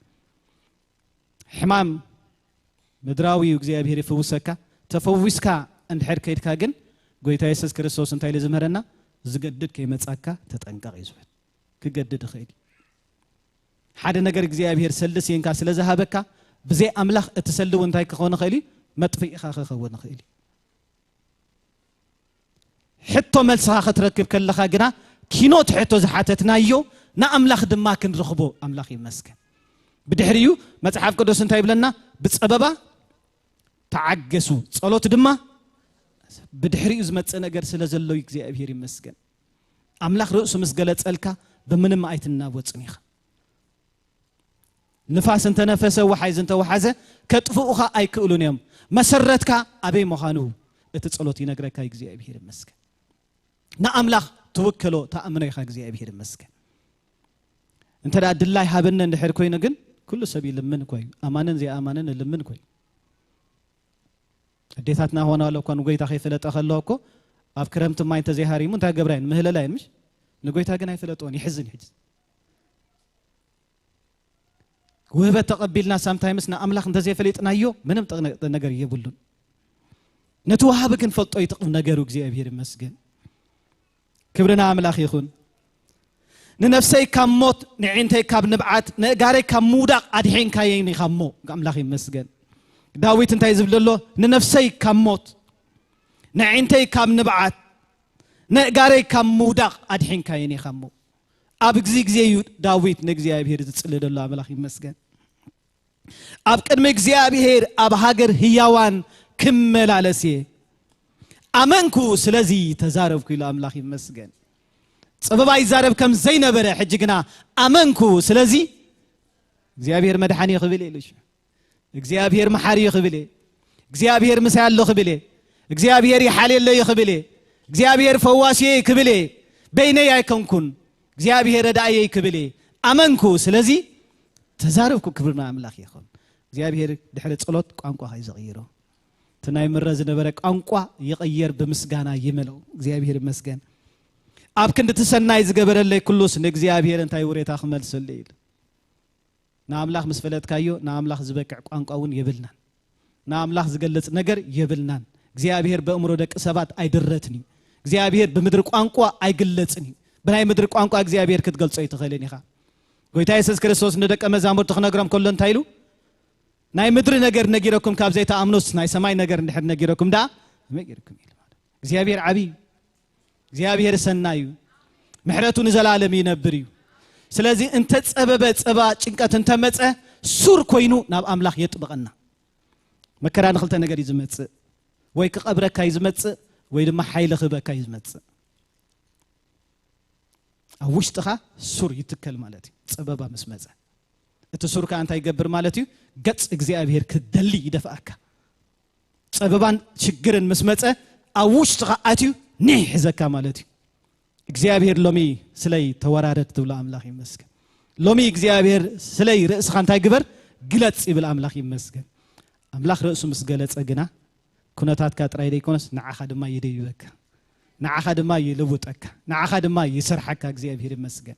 حمام مدراوي وجزاء بهري فوسكا تفوسكا عند حركة كاجن قوي تيسس كريستوس انتاي لزمهرنا زجدد كيما تساكا تتأنقع يزبط كجدد خيري حدا نجر جزاء بهر سلس ينكا سلزهابكا بزي أملاخ تسلو انتاي كخون خيلي مطفي خاخ خون خيلي حتى ملسها تركب كلها جنا كينوت حتى زحاتتنا يو نا أملاخ دما كن رخبو أملاخ يمسكن بدحريو متحف قدوس انتاي بلنا بتصببا تعجسو صلوت دما بدحريو زمت نجر سلازلو يجزي أبير يمسكن أملاخ رؤسو مسجلت ألكا بمنم آيتنا وتصنيخ نفاس انت نفسه وحيز انت وحزه كتفوقها أي كقولون يوم مسرتك أبي مخانو اتصلوتي نجرك يجزي أبير يمسكن نا أملاخ توكلوا تأمنوا يخاك زي أبيهر المسكن انت لا دلاي هابنا ندحر كوي نجن كل سبيل لمن كوي أمانا زي أمانا لمن كوي ديثاتنا هنا لو كان وجيت أخي فلت أخلوكو أفكرمت ما أنت زي هاري من تجبرين مهلا لا مش نقولت هاجنا فلتوني حزن حز وهذا تقبلنا sometimes نا أملاخ انت زي فلتنا يو منم نجار يبولون نتوهابك نفلت أي تقف نجاروك زي أبيهر المسكن كبرنا أملاخ يخون ننفسي كموت نعينتي كاب نبعات نقاري كمودق أدحين كايني خمو أملاخ يمسجن داويت انت يزبل الله ننفسي كموت نعينتي كاب نبعات نقاري كمودق أدحين كايني خمو أبغزيك زي داويت نجزي أبيهر تسأل الله أملاخ يمسجن أبكر مجزي أبيهر أبهاجر هيوان كمل على سيه أمنكو سلازي تزارب كل أملاخ يمسجن سبب أي زارب كم زين برا حجنا أمنكو سلازي እግዚአብሔር መድኃኒ ይኽብል ኢሉሽ እግዚአብሔር መሐሪ ይኽብል እግዚአብሔር ምሳያለ ይኽብል እግዚአብሔር ይሐለለ ይኽብል እግዚአብሔር ፈዋሲ ይኽብል በይነ ያይከንኩን እግዚአብሔር ዳአየ ይኽብል አመንኩ ስለዚህ ተዛረብኩ ክብርና አምላክ ይኹን እግዚአብሔር ድሕረ ጸሎት ቋንቋ ይዘይሮ ተናይ ምረዝ ነበረ ቋንቋ ይቀየር በምስጋና ይመለው እግዚአብሔር ይመስገን አብክ እንድትሰናይ ዝገበረለይ ኩሉስ ንእግዚአብሔር እንታይ ውሬታ ክመልስልይ ና አምላክ መስፈለት ካዮ ና አምላክ ዝበቅዕ ቋንቋውን ይብልናን ና አምላክ ዝገለጽ ነገር ይብልናን እግዚአብሔር በእምሮ ደቅ ሰባት አይደረትኒ እግዚአብሔር በምድር ቋንቋ አይገለጽኒ በላይ ምድር ቋንቋ እግዚአብሔር ክትገልጾ ይተኸለኒ ኻ ጎይታ ኢየሱስ ክርስቶስ እንደደቀ መዛሙርቱ ክነግሮም ከሎ እንታይሉ ናይ ምድር ነገር ነጊረኩም ካብ ዘይተኣምኑስ ናይ ሰማይ ነገር እንድሕር ነጊረኩም ዳ መጊርኩም ኢሉ ማለት እግዚአብሔር ዓቢ እግዚአብሔር ሰናዩ ምሕረቱ ንዘላለም ይነብር እዩ ስለዚህ እንተ ጸበበ ጸባ ጭንቀት እንተ መጸ ሱር ኮይኑ ናብ አምላኽ የጥበቀና መከራ ንኽልተ ነገር ይዝመጽ ወይ ከቀብረካ ይዝመጽ ወይ ድማ ሓይለ ክበካ ይዝመጽ አውሽጥኻ ሱር ይትከል ማለት ጸበባ መስመጸ እቲ ሱር ካንተ ይገብር ማለት እዩ ገጽ እግዚአብሔር ክደሊ ይደፋካ ጸበባን ችግርን መስመጸ አውሽጥኻ አትዩ ንህ ዘካ ማለት እዩ እግዚአብሔር ሎሚ ስለይ ተወራረት ትብላ አምላኽ ይመስገን ሎሚ እግዚአብሔር ስለይ ርእስኻ እንታይ ግበር ግለጽ ይብል አምላኽ ይመስገን አምላኽ ርእሱ ምስገለጸ ግና ኩነታትካ ጥራይ ደይኮነስ ንዓኻ ድማ ይደይበካ ንዓኻ ድማ ይልውጠካ ንዓኻ ድማ ይሰርሐካ እግዚአብሔር ይመስገን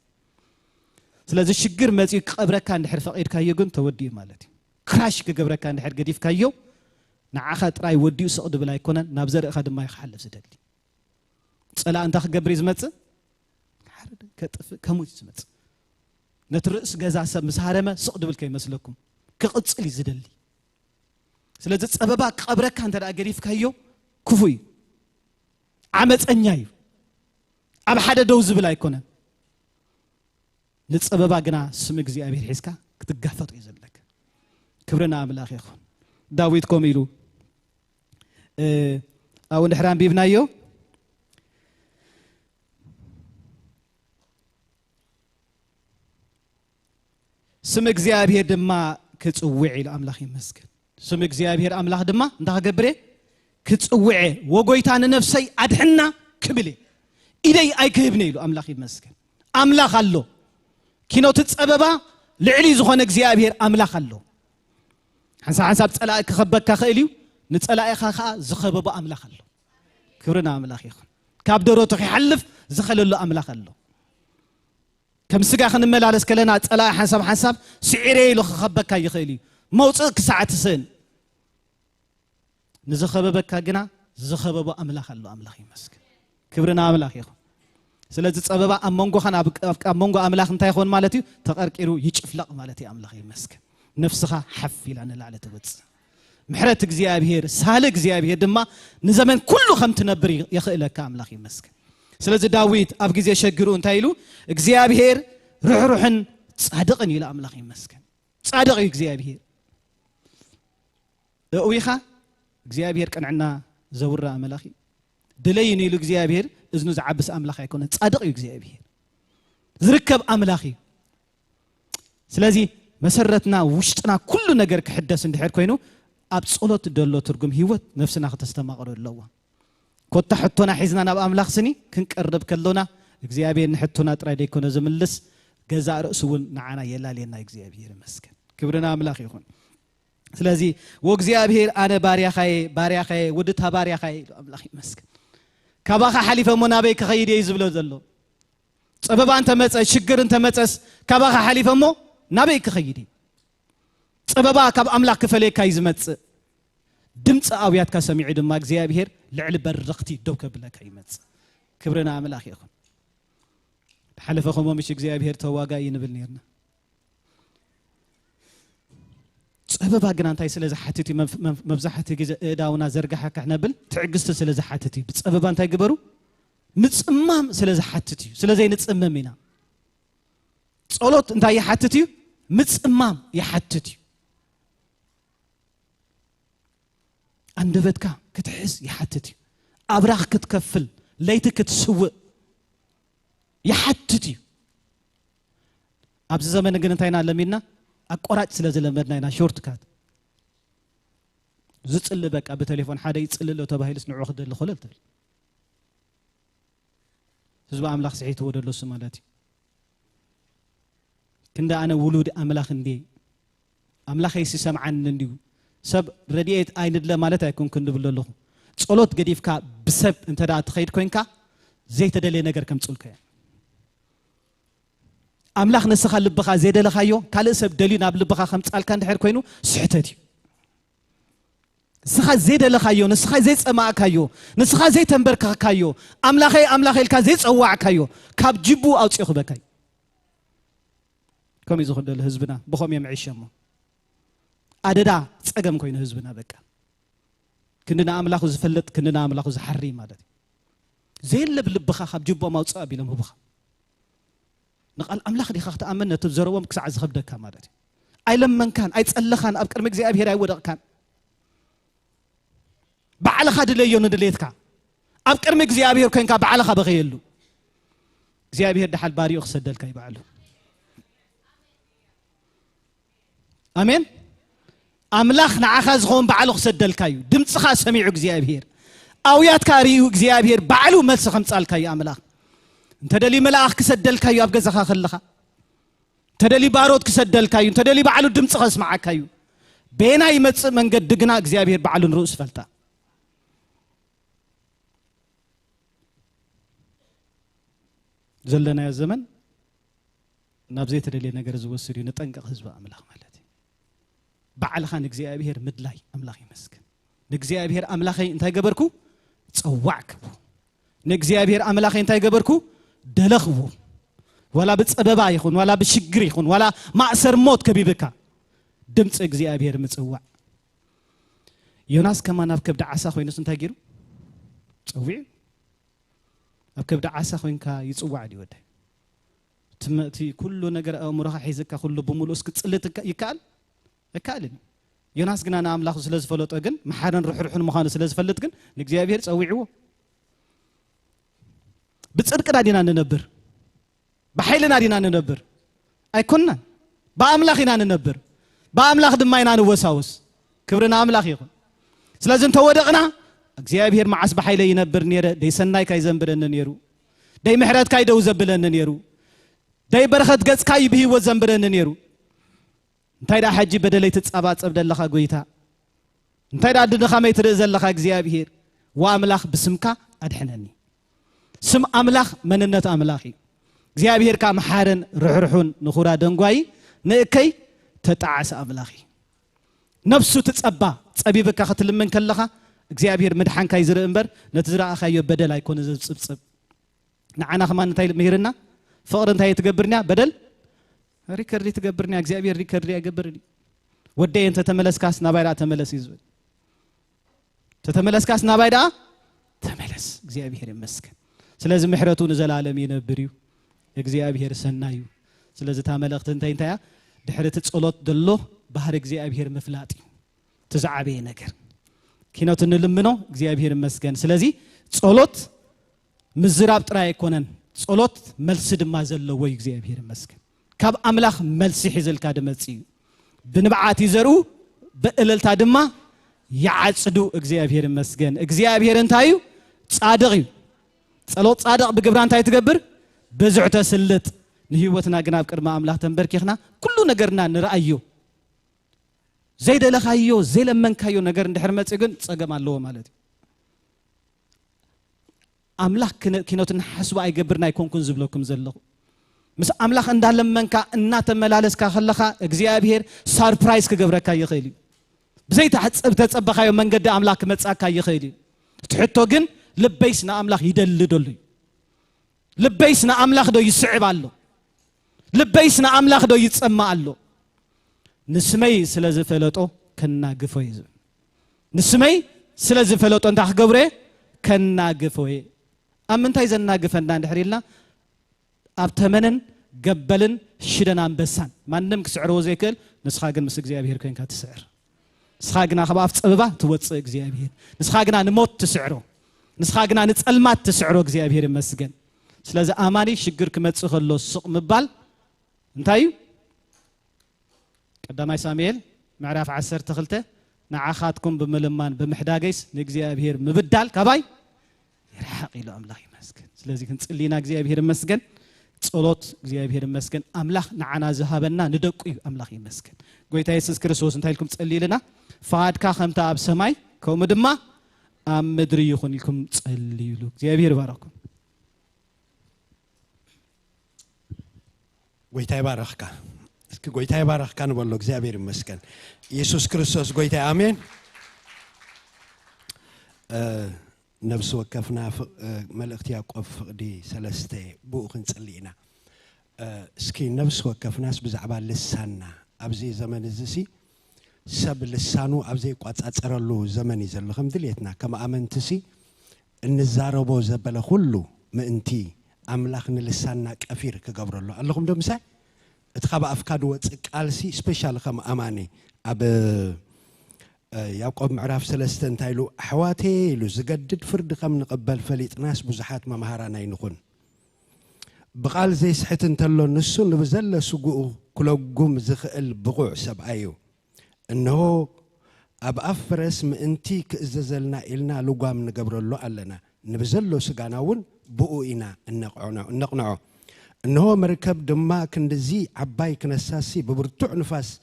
ስለዚህ ችግር መጽኡ ክቀብረካ እንድሕር ፈቂድካዮ ግን ተወዲኡ ማለት እዩ ክራሽ ክገብረካ እንድሕር ገዲፍካዮ ንዓኻ ጥራይ ወዲኡ ስቕድ ብላ ይኮነን ናብ ዘርእኻ ድማ ይሓልፍ ዝደሊ ጸላ እንታ ክገብር ይዝመጽእ ሓረደ ከጥፍ ከሙት ይዝመጽእ ነቲ ርእስ ገዛ ሰብ ምስሃረመ ስቕድ ብልከ ይመስለኩም ክቕጽል ይዝደሊ ስለዚህ ጸበባ ክቀብረካ እንተ ደኣ ገዲፍካዮ ክፉይ ዓመፀኛ እዩ ኣብ ሓደ ደው ዝብል ኣይኮነን ንጸበባ ግና ስም እግዚአብሔር ሒዝካ ክትጋፈጥ እዩ ዘለካ ክብርና አምላኽ ይኹን ዳዊት ኮም ኢሉ አው እንድሕራን ቢብናዮ ስም እግዚአብሔር ድማ ክጽውዕ ኢሉ አምላኽ ይመስገን ስም እግዚአብሔር አምላኽ ድማ እንዳገብረ ክጽውዕ ወጎይታ ነፍሰይ አድሕና ክብል ኢደይ አይክህብነ ኢሉ አምላኽ ይመስገን አምላኽ አሎ ኪኖት ጸበባ ልዕሊ ዝኾነ እግዚአብሔር አምላኽ አሎ ሓንሳብ ጸላእ ክኸበካ ኽእል እዩ ንጸላእኻ ኸኣ ዝኸበቦ አምላኽ አሎ ክብርና አምላኽ ይኹን ካብ ደሮቱ ይሓልፍ ዝኸለሉ አምላኽ አሎ ከም ስጋ ክንመላለስ ከለና ጸላእ ሓንሳብ ስዒረ ኢሉ ክኸበካ ይኽእል እዩ መውፅእ ክሳዕ ትስን ንዝኸበበካ ግና ዝኸበቦ አምላኽ አሎ አምላኽ ይመስገን ክብርና አምላኽ ይኹን ስለዚህ ጸበባ አመንጎኻን ኣብ መንጎ አምላኽ እንታይ ይኾን ማለት እዩ ተቐርቂሩ ይጭፍለቕ ማለት እዩ አምላኽ ይመስገን ነፍስኻ ሓፍ ኢላ ንላዕለ ትወፅእ ምሕረት እግዚአብሔር ሳለ እግዚአብሔር ድማ ንዘመን ኩሉ ከም ትነብር ይኽእለካ አምላኽ ይመስገን ስለዚህ ዳዊት ኣብ ግዜ ሸግሩ እንታይ ኢሉ እግዚአብሔር ሩሕሩሕን ጻድቕን ኢሉ አምላኽ ይመስገን ጻድቕ እዩ እግዚአብሔር እውይኻ እግዚአብሔር ቀንዕና ዘውራ አምላኽ ድለይን ኢሉ እግዚአብሔር እዝኑ ዝዓብስ አምላኽ ኣይኮነን ጻድቕ እዩ እግዚአብሔር ዝርከብ አምላኽ እዩ ስለዚህ መሰረትና ውሽጥና ኩሉ ነገር ክሕደስ እንድሕር ኮይኑ ኣብ ጸሎት ደሎ ትርጉም ህይወት ነፍስና ከተስተማቕሮ ኣለዋ ኮታ ሕቶና ሒዝና ናብ አምላኽ ስኒ ክንቀርብ ከሎና እግዚአብሔር ንሕቶና ጥራይ ደይኮነ ዝምልስ ገዛ ርእሱ እውን ንዓና የላልየና እግዚአብሔር ይመስገን ክብርና አምላኽ ይኹን ስለዚህ ወእግዚአብሔር አነ ባሪያኻየ ወድታ ባሪያኻየ አምላኽ ይመስገን ካባኻ ሓሊፈሞ ናበይ ክኸይድ እየ ዝብሎ ዘሎ ጸበባ እንተ መጸ ሽግር እንተ መጸስ ካባኻ ሓሊፈሞ ናበይ ክኸይድ እየ ጸበባ ካብ አምላኽ ክፈለየካ ይዝመጽእ ድምፂ ኣውያትካ ሰሚዑ ድማ እግዚአብሔር ልዕሊ በረኽቲ ደው ከብለካ ይመጽእ ክብርና አምላኽ ይኹን ሓለፈኹሞ ምሽ እግዚአብሔር ተዋጋኢ ንብል ነርና ጸበባ ግና እንታይ ስለ ዝሓትት መብዛሕትኡ ግዜ እዳውና ዘርጋሓካ ነብል ትዕግስቲ ስለ ዝሓትት እዩ ብጸበባ እንታይ ግበሩ ምጽማም ስለ ዝሓትት እዩ ስለዘይ ንጽመም ኢና ጸሎት እንታይ ይሓትት እዩ ምጽማም ይሓትት እዩ አንደበትካ ክትሕስ ይሓትት እዩ አብራኽ ክትከፍል ለይቲ ክትስውእ ይሓትት እዩ ኣብዚ ዘመን ግን እንታይና ለሚድና አቆራጭ ስለ ዘለመድና ኢና ሾርት ካት ዝጽል በቃ በቴሌፎን ሓደ ይጽልሎ ተባሂልስ ንዑ ክደል ኾለል ትብል ህዝቢ አምላኽ ስሒት ወደሎስ ማለት እዩ ክንደ አነ ውሉድ አምላኽ እንዴ አምላኽ ይሰምዓን እንዲሁ ሰብ ረድኤት አይንድለ ማለት አይኮን ክንብል ኣለኹ ጸሎት ገዲፍካ ብሰብ እንተዳ ትኸይድ ኮይንካ ዘይተደለየ ነገር ከም ጽልከ አምላኽ ነስኻ ልብኻ ዘይደለኻዮ ካልእ ሰብ ደልዩ ናብ ልብኻ ከም ጻልካ እንድሕር ኮይኑ ስሕተት እዩ ንስኻ ዘይደለኻዮ ንስኻ ዘይፀማእካዮ ንስኻ ዘይተንበርክኻዮ ኣምላኸይ ኣምላኸይ ኢልካ ዘይፀዋዕካዮ ካብ ጅቡ ኣውፂኡ ክበካይ ከምኡ ዝኽደል ህዝብና ብኸም እዮም ዒሸሞ ኣደዳ ፀገም ኮይኑ ህዝብና በቃ ክንድና ኣምላኹ ዝፈልጥ ክንድና ኣምላኹ ዝሓሪ ማለት እዩ ዘይለብ ልብኻ ካብ ጅቦ ማውፅእ ኣቢሎም ህቡኻ ንቓል ኣምላኽ ዲኻ ክትኣምን ነቲ ዘረቦም ክሳዕ ዝኸብደካ ማለት እዩ ኣይለመንካን ኣይፀለኻን ኣብ ቅድሚ እግዚኣብሔር ኣይወደቕካን ባዕልኻ ድለዮ ንድሌትካ ኣብ ቅድሚ እግዚኣብሔር ኮይንካ ባዕልኻ በኸየሉ እግዚኣብሔር ድሓል ባሪኡ ክሰደልካ ይባዕሉ ኣሜን ኣምላኽ ንዓኻ ዝኸውን ባዕሉ ክሰደልካ እዩ ድምፅኻ ሰሚዑ እግዚኣብሔር ኣውያትካ ርዩ እግዚኣብሔር ባዕሉ መልሲ ከምፃልካ እዩ ኣምላኽ እንተደሊ መልኣኽ ክሰደልካ እዩ ኣብ ገዛኻ ከለኻ እንተደሊ ባሮት ክሰደልካ እዩ እንተደሊ ባዕሉ ድምፂ ከስማዓካ እዩ ቤና ይመፅእ መንገዲ ግና እግዚኣብሔር ባዕሉ ንርእዩ ስፈልታ ዘለናዮ ዘመን ናብ ዘይተደልየ ነገር ዝወስድ እዩ ንጠንቀቕ ህዝቢ ኣምላኽ ማለት እዩ ባዕልኻ ንእግዚኣብሔር ምድላይ ኣምላኽ ይመስገን ንእግዚኣብሔር ኣምላኸይ እንታይ ገበርኩ ፀዋዕክዎ ንእግዚኣብሔር ኣምላኸይ እንታይ ገበርኩ ደለኽዎ ወላ ብፀበባ ይኹን ወላ ብሽግር ይኹን ወላ ማእሰር ሞት ከቢብካ ድምፂ እግዚኣብሔር ምፅዋዕ ዮናስ ከማ ናብ ከብዲ ዓሳ ኮይኑስ እንታይ ገይሩ ፀዊዑ ኣብ ከብዲ ዓሳ ኮይንካ ይፅዋዕ ድዩ ወዳይ ትመእቲ ኩሉ ነገር ኣእምሮኻ ሒዝካ ኩሉ ብምሉእ እስክፅልት ይከኣል ኣይከኣልን ዮናስ ግና ንኣምላኹ ስለ ዝፈለጦ ግን መሓረን ርሕርሑን ምዃኑ ስለ ዝፈልጥ ግን ንእግዚኣብሔር ፀዊዕዎ ብፅድቅና ዲና ንነብር ብሓይልና ዲና ንነብር ኣይኮናን ብኣምላኽ ኢና ንነብር ብኣምላኽ ድማ ኢና ንወሳውስ ክብርና ኣምላኽ ይኹን ስለዚ እንተወደቕና እግዚአብሔር معاس بحيله ينبر نيره دي سناي كاي زنبرن نيرو دي محرات كاي دو زبلن نيرو دي برخت غص كاي بهيو زنبرن نيرو انتي دا حجي بدلي تصاباصب دلخا غويتا انتي دا دنخا مي ترزلخا እግዚአብሔር واملاخ بسمكا ادحنني سم املاخ مننت املاخي እግዚአብሔር كا محارن رحرحون نخورا دنغواي نكاي تطعس املاخي نفسه تصبا صبيبك ختلمن كلخا እግዚአብሔር መድሓንካ ይዝር እንበር ነትዝራእኻዮ በደል ኣይኮነ ዝጽብጽብ ንዓና ከማን እንታይ ምሂርና ፍቅር እንታይ ትገብርኛ በደል ሪከርድ ትገብርኛ እግዚአብሔር ሪከርድ ያገብርኒ ወደይ እንተ ተመለስካስ ናባይዳ ተመለስ ይዝብል ተተመለስካስ ናባይዳ ተመለስ እግዚአብሔር ይመስገን ስለዚህ ምሕረቱ ንዘላለም ይነብር እዩ እግዚአብሔር ሰናዩ ስለዚህ ታመለክት እንታያ ድሕረት ጸሎት ደሎ ባህር እግዚአብሔር መፍላጥ ትዛዓበየ ነገር كينوت نلمنو እግዚአብሔር ይመስገን ስለዚህ ጸሎት ምዝራብ ጥራ አይኮነን ጸሎት መልስ ድማ ዘለዎ እግዚአብሔር ይመስገን ካብ አምላኽ መልስ ይሕዝልካ ደመጽ ብንብዓት ይዘሩ በእለልታ ድማ ያዓጽዱ እግዚአብሔር ይመስገን እግዚአብሔር እንታዩ ጻድቅ እዩ ጸሎት ጻድቅ በግብራ እንታይ ትገብር በዝዕ ተስልጥ ንህይወትና ግና ቅድመ አምላኽ ተንበርኪኽና ኩሉ ነገርና ንራእዮ ዘይደለኻዮ ዘይለመንካዮ ነገር እንድሕር መጽ ግን ጸገም ኣለዎ ማለት እዩ አምላኽ ኪኖትን ሐስባ አይገብርና ይኮንኩን ዝብለኩም ዘለኹ ምስ አምላኽ እንዳለመንካ እናተመላለስካ ከለኻ እግዚአብሔር ሰርፕራይዝ ክገብረካ ይኽእል እዩ ብዘይ ተጸበኻዮ መንገዲ አምላኽ ክመጻካ ይኽእል እዩ ትሕቶ ግን ልበይስ ንአምላኽ ይደልደሉ ልበይስ ንአምላኽ ዶ ይስዕብ ኣሎ ልበይስ ንአምላኽ ዶ ይጸማ ኣሎ نسمي سلازي فلوتو كنا غفوي نسمي سلازي فلوتو انت خغبره كنا غفوي امنتاي زنا غفنا اندحريلنا ابتمنن قبلن شدن انبسان مانم كسعرو زيكل نسخا غن مس እግዚአብሔር كنكا تسعر نسخا غنا خباف صببا توص እግዚአብሔር نسخا غنا نموت تسعرو نسخا غنا نصلمات تسعرو እግዚአብሔር يمسገን ስለዚህ አማኒ ሽግር ክመጽ خلو سق مبال انتاي قدامي ساميل معرف 10 تخلته نعاخاتكم بملمان بمحداقيس لእግዚአብሔር مبدال كباي يرحق له املاح يمسكن ስለዚህ ክንጽልይና እግዚአብሔር ይመስገን ጸሎት እግዚአብሔር ይመስገን አምላኽ ንዓና ዝሃበና ንደቁ አምላኽ ይመስገን ጎይታ ኢየሱስ ክርስቶስ እንታይልኩም ጸልይልና ፈቃድካ ከምታ ኣብ ሰማይ ከምኡ ድማ ኣብ ምድሪ ይኹን ኢልኩም ጸልይሉ እግዚአብሔር ይባርክኩም ጎይታ ይባርክካ እስኪ ጎይታ ይባርክካ ንበሎ እግዚአብሔር ይመስገን ኢየሱስ ክርስቶስ ጎይታ አሜን نفس وكفنا ملأختي يعقوب فقدي سلسته بوخن صلينا اسكي نفس وكفناس بزعبا لساننا ابزي زمن الزسي سب لسانو ابزي قاصاصرلو زمن يزلخم دليتنا كما امنتسي انزاربو زبله كله مانتي املاخن لساننا قفير كغبرلو اللهم دمسا اتخبا افكاد وصقالسي سبيشال كما اماني اب يعقوب معراف سلسته انتايلو احواتي لو زقدد فرد كم نقبل فليط ناس بزحات ما مهارانا ينكون بقال زي سحت انتلو نسو نبزل سقو كلوغوم زخل بقوع سبعيو انه اب افرس مانتي كاززلنا إلنا لقام نقبرلو علنا نبزلو سقاناون بقوئنا النقنعو انه مركب دما كندزي عباي كنساسي ببرتوع نفاس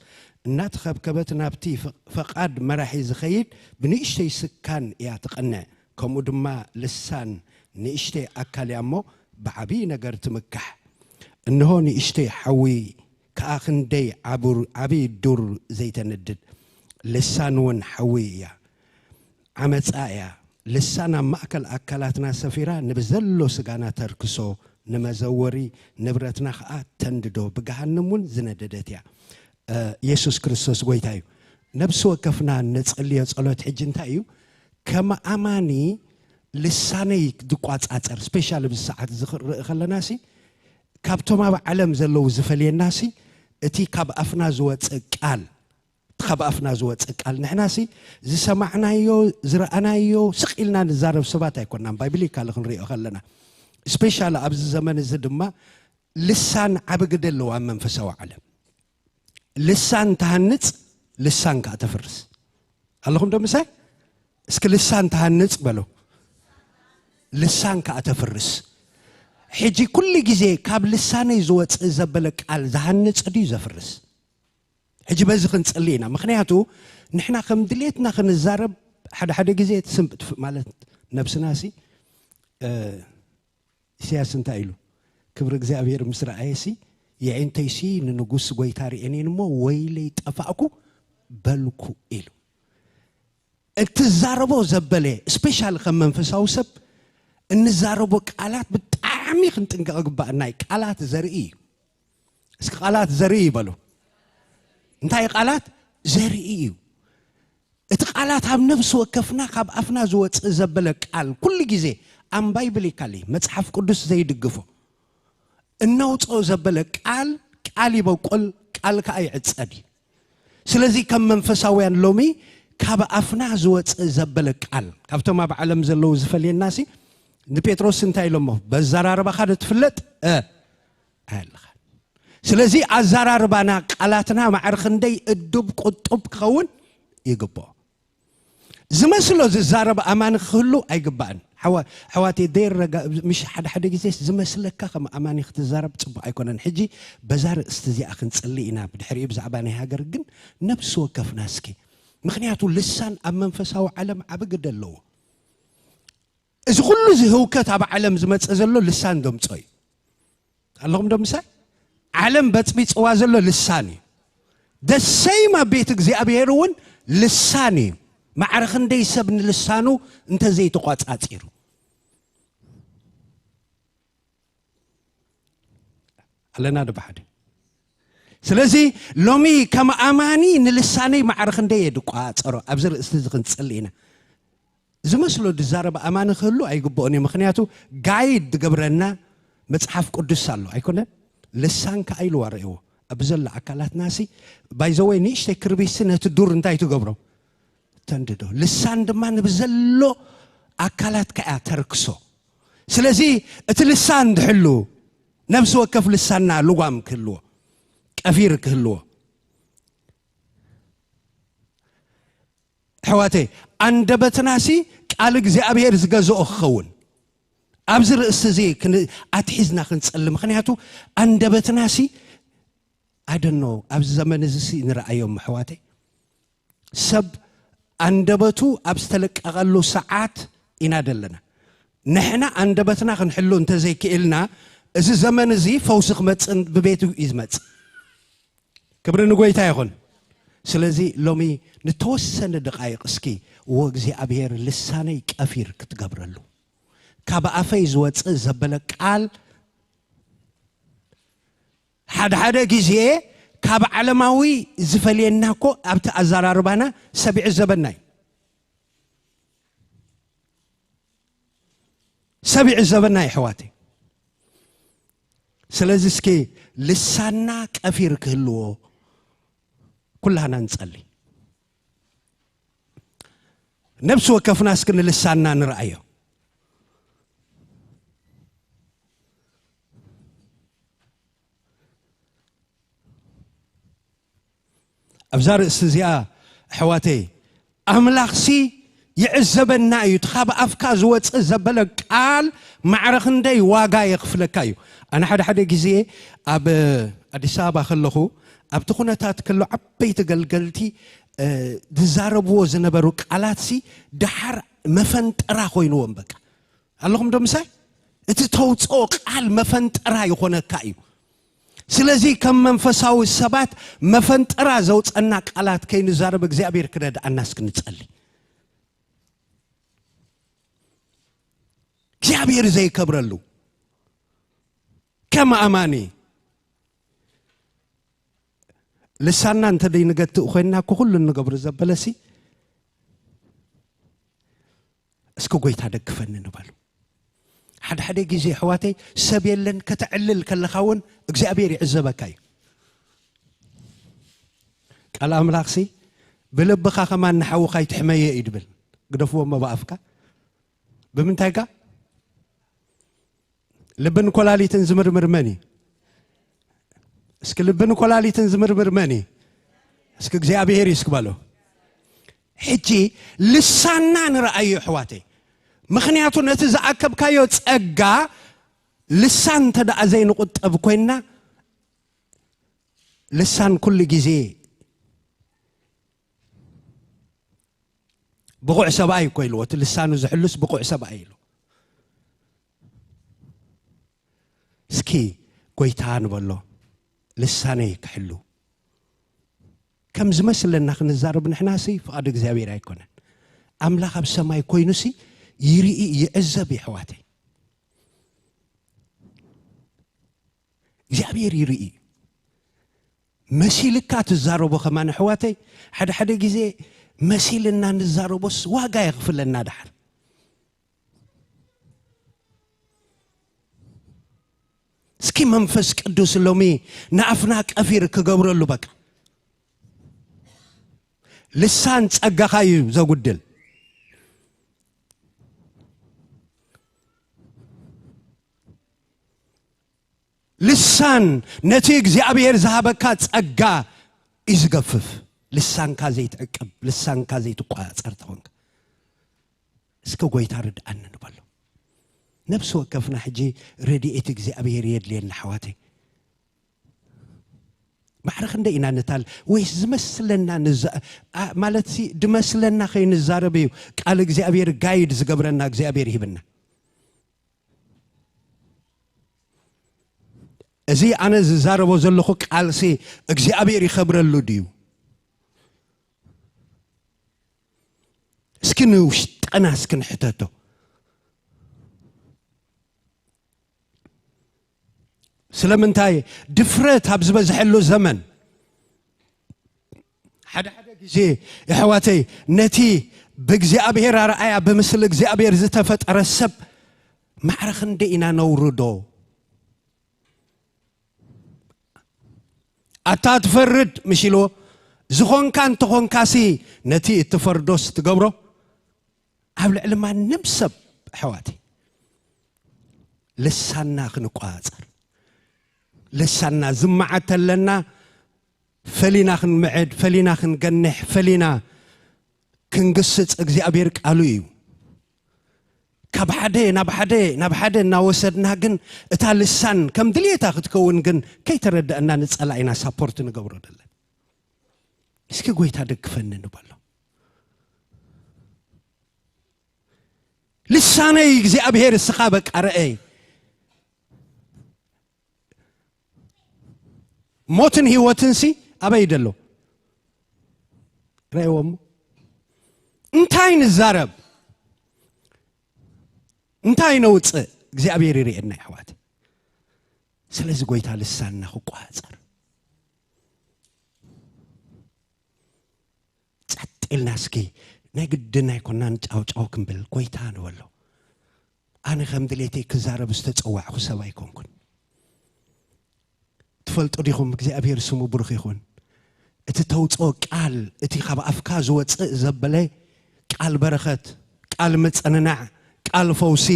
ناتخب كبت نابتي فقاد مراحي زخيد بنيشتي سكان يا تقنع كمو دما لسان نيشتي اكل يامو بعبي نجر تمكح انه نيشتي حوي كاخندي عبي دور زيت الندد لسان ون حوية عمصايا لسان ماكل اكلاتنا سفيرا نبزلو سغانا تركسو نمزوري نبرتنا خا تنددو بجهنمون زنددتيا يسوع كريستوس غويتايو نفس وكفنا نصلي صلوت حجنتايو كما اماني لساني دقواص اصر سبيشال بالساعات خلناسي كابتوما بعالم زلو زفليناسي اتي كاب افنا زوص قال تخب افنا زوص قال نحناسي زي سمعنايو زرانايو سقيلنا نزارب سبات ايكوننا بايبليكال خنريو خلنا سبيشال ابز زمن زدما لسان عبقدلو منفسو عالم لسان تهنص لسان كاتفرس اللهم دمسا اسك لسان تهنص بلو لسان كاتفرس حجي كل غزي كاب لساني زوص زبل قال زهنص دي زفرس حجي بزي خنصلينا مخنياتو نحنا كم دليتنا خنزارب حد غزي تسمت مالت نفسناسي سياسه انتايلو كبر እግዚአብሔር ምስራኤሲ የእንተይሲ ንጉስ ጎይታሪ እኔንሞ ወይለይ ጠፋኩ በልኩ ኢሉ እትዛረቦ ዘበለ ስፔሻል ከመንፈሳው ሰብ እንዛረቦ ቃላት በጣም ይንጥንቀቅባና ቃላት ዘርኢ እስከ ቃላት ዘርኢ ይበሉ እንታይ ቃላት ዘርኢ እቲ ቃላት ኣብ ነፍስ ወከፍና ካብ አፍና ዝወጽ ዘበለ ቃል ኩሉ ጊዜ አም ባይብሊካሊ መጽሐፍ ቅዱስ ዘይድግፎ እናውጾ ዘበለ ቃል ቃል ይበቆል ቃል ካይ ዕጸዲ ስለዚህ ከም መንፈሳውያን ሎሚ ካብ አፍና ዝወጽ ዘበለ ቃል ካብቶም ኣብ ዓለም ዘለው ዝፈልየናሲ ንጴጥሮስ እንታይ ኢሎሞ በዛራርባ ካደ ትፍለጥ አልኻ ስለዚህ አዛራርባና ቃላትና ማዕርክንደይ እዱብ ቁጡብ ክኸውን ይግባኦ ዝመስሎ ዝዛረብ አማን ክህሉ አይግባን حواتي دير مش حد غيسي زمسلك كما اماني ختزارب صبح ايكونن حجي بزار استزيا خنصلينا بدحري بزعبا ني هاجر جن نفس وكفناسكي مخنياتو لسان ام منفساو عالم عبقدلو اذ كل زي هوكت اب عالم زمص زلو لسان دمصي اللهم دمسا عالم بصبي صوا زلو لساني دسيما بيت እግዚአብሔርን لساني معرخ اندي سبن لسانو انت زي تقاصاصيرو علنا دبحد سلازي لومي كما اماني نلساني معرخ اندي يدقاصرو ابزر استزخن صلينا زمسلو دزارب امان خلو ايغبوني مخنياتو غايد غبرنا مصحف قدس الله ايكون لسان كايلو وريو ابزل اكلات ناسي بايزوي نيشت كربيسنه تدور انتاي تغبرو تنددو لسان دمان بزلو اكلات كا تركسو سلازي ات لسان دحلو نفس وكف لساننا لغام كلو كفير كلو حواتي اندبتناسي قال እግዚአብሔር ዝገዘኦ خون ابزر استزي اتحزنا خنصل مخنياتو اندبتناسي I don't know ابز زمن زسي نرايوم حواتي سب اندبتو ابستلققلو ساعات ينادلنا نحنا اندبتنا خنحلو انت زي كيلنا እዚ ዘመን እዚ ፈውስኽ መጽን በቤቱ ይዝመጽ ክብርን ጎይታ ይሁን ስለዚህ ሎሚ ንተወሰነ ደቂቃ እስኪ ወእግዚአብሔር ልሳነይ ቀፊር ክትገብረሉ ካብ ኣፈይ ዝወፅእ ዘበለ ቃል ሓደ ጊዜ ካብ ዓለማዊ ዝፈልየናኮ ኣብቲ ኣዘራርባና ሰቢዕ ዘበናይ ሰቢዕ ዘበናይ ሕዋቴ ስለዚ እስኪ ልሳና ቀፊር ክህልዎ ኩላና እንጸልይ ነፍስ ወከፍና እስክን ልሳና ንርአዮ أبزار استزياء حواتي أملاخسي يعزبنا أيو تخاب أفكاز واتزبلك قال معرخن دي واقع يغفلك أيو أنا حدا جزيه أب أديسابا خلوه أب تخونا تاتكلو عبيت قلقلتي دزاربو زنبروك قالاتسي دحر مفنت راخوين ومبك اللهم دمساي اتتوتوك قال مفنت راي خونا كايو ስለዚህ ከመንፈሳዊ ሰባት መፈንጠራ ዘውጽና ቃላት ከይንዛረብ እግዚአብሔር ክረዳ አናስክን ጸልይ እግዚአብሔር ዘይከብረሉ ከማ አማኒ ልሳና እንተ ደይንገት ኮይና ኩሉ ንገብር ዘበለሲ እስከ ጎይታ ደግፈን እንባሉ حد جزء حواتي سبيلن كتعلل كالخاون እግዚአብሔር يعزبكاي قال املاخسي بلبخا كمان نحوخاي تحميه يدبل قدفو ما بافكا بمنتايكا لبن كولاليتن زمرمر مني اسك لبن كولاليتن زمرمر مني اسك እግዚአብሔር يسكبالو حجي لسانا نرأي حواتي مخنياتو نتزعكب كايو تصقا لسان تدع زين قطب كوينا لسان كل جزي بقوع سبعي كويلو لسانو زحلس بقوع سبعي له سكي كويتان بولو لساني كحلو كم زمسل لنا خنزارب نحناسي فقد እግዚአብሔር አይኮነን አምላክ በሰማይ ኮይኑሲ يرئي يعزب حواتي እግዚአብሔር يرئي مسيلك تزاربو كمان حواتي حد ጊዜ مسيلنا نزاربوس واغا يغفلنا دحر اسكي منفس قدوس لومي نعفنا قفير كغبرلو بقى لسان ጸጋኻዩ ዘጉድል لسان نتي እግዚአብሔር زهبك ጸጋ ይዝገፍፍ لسان كازيت عقب لسان كازيت ቋጸር ተወንክ እስከ ጎይታ ርድአን እንበሉ ነፍስ ወከፍና ሕጂ ረዲኤት እግዚአብሔር የድልየና حواتي معرخ እንደይና ነታል ወይስ ዝመስለና ማለትሲ ድመስለና ኸይንዛረበዩ ቃል እግዚአብሔር ጋይድ ዝገብረና እግዚአብሔር ይብና أزي أنا زاربو زلخو قالسي እግዚአብሔር ይخبرሉ ዲዩ እስኪን ውሽጠና እስኪን ሕተቶ ስለምንታይ ድፍረት ኣብ ዝበዝሐሉ ዘመን ሓደ ጊዜ يحواتي ነቲ በእግዚአብሔር አርአያ በምስል እግዚአብሔር ዝተፈጠረ ሰብ معرخ እንደይና ነውርዶ أتفرد مشيلو زخون كان تخون كاسي نتي التفردوس تقبرو قبل علما نمسب حواتي لسانا خنقواصر لسانا زمعت لنا فلينا خنمعد فلينا خنقنح فلينا كنقصص እግዚአብሔር ቃሉ እዩ كبحدي ناوسدنا جن اتالسان كم دليتا ختكون جن كي ترد أننا نتسألنا سابورت نقبرو دلنا اسكي قويتا دقفن نبالو لساني እግዚአብሔር السخابك أرأي موتن هي وتنسي أبا يدلو رأيوهم እንታይ ንዛረብ እንታይ ነውፅ እግዚአብሔር ይርኤና ይሕዋት ስለዚ ጎይታ ልሳንና ክቋፀር ጸጥልና እስኪ ናይ ግድና ይኮናን ጫውጫው ክንብል ጎይታ ንበሎ ኣነ ከም ድሌቴ ክዛረብ ዝተፀዋዕኩ ሰብ ኣይኮንኩን ትፈልጡ ዲኹም እግዚአብሔር ስሙ ብሩኽ ይኹን እቲ ተውፅኦ ቃል እቲ ካብ ኣፍካ ዝወፅእ ዘበለ ቃል በረኸት ቃል መፀንናዕ ቃል ፈውሲ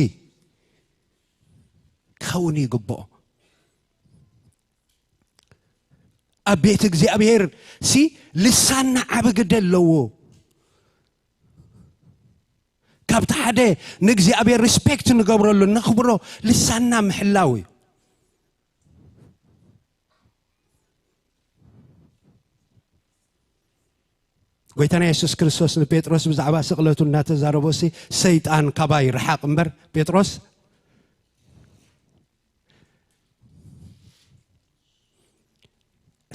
ክኸውን ይግብኦ ኣብ ቤት እግዚአብሔር ሲ ልሳንና ዓብ ግደ ኣለዎ ካብቲ ሓደ ንእግዚአብሔር ሪስፔክት ንገብረሉ ነኽብሮ ልሳንና ምሕላው እዩ ጎይታና ኢየሱስ ክርስቶስ ንጴጥሮስ ብዛዕባ ስቕለቱ እናተዛረቦሲ ሰይጣን ካባይ ረሓቕ እምበር ጴጥሮስ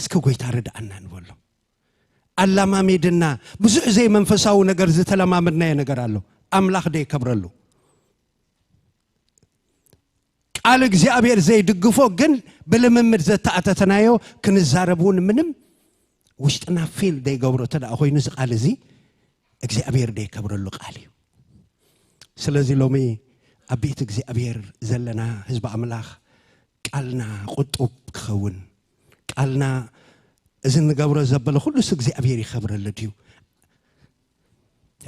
እስኪ ጎይታ ርድአና ንበሎ ኣላማሜድና ብዙሕ ዘይ መንፈሳዊ ነገር ዝተለማመድናየ ነገር ኣሎ ኣምላኽ ደይ ከብረሉ ቃል እግዚአብሔር ዘይድግፎ ግን ብልምምድ ዘተኣተተናዮ ክንዛረቡን ምንም ውሽጥና ፊል ደይ ገብሮ ተዳ ኮይኑ ዝቃል እዚ እግዚአብሔር ደይ ከብረሉ ቃል እዩ ስለዚ ሎሚ ኣብ ቤት እግዚአብሔር ዘለና ህዝቢ ኣምላኽ ቃልና ቁጡብ ክኸውን ቃልና እዚ ንገብሮ ዘበለ ኩሉስ እግዚአብሔር ይኸብረሉ ድዩ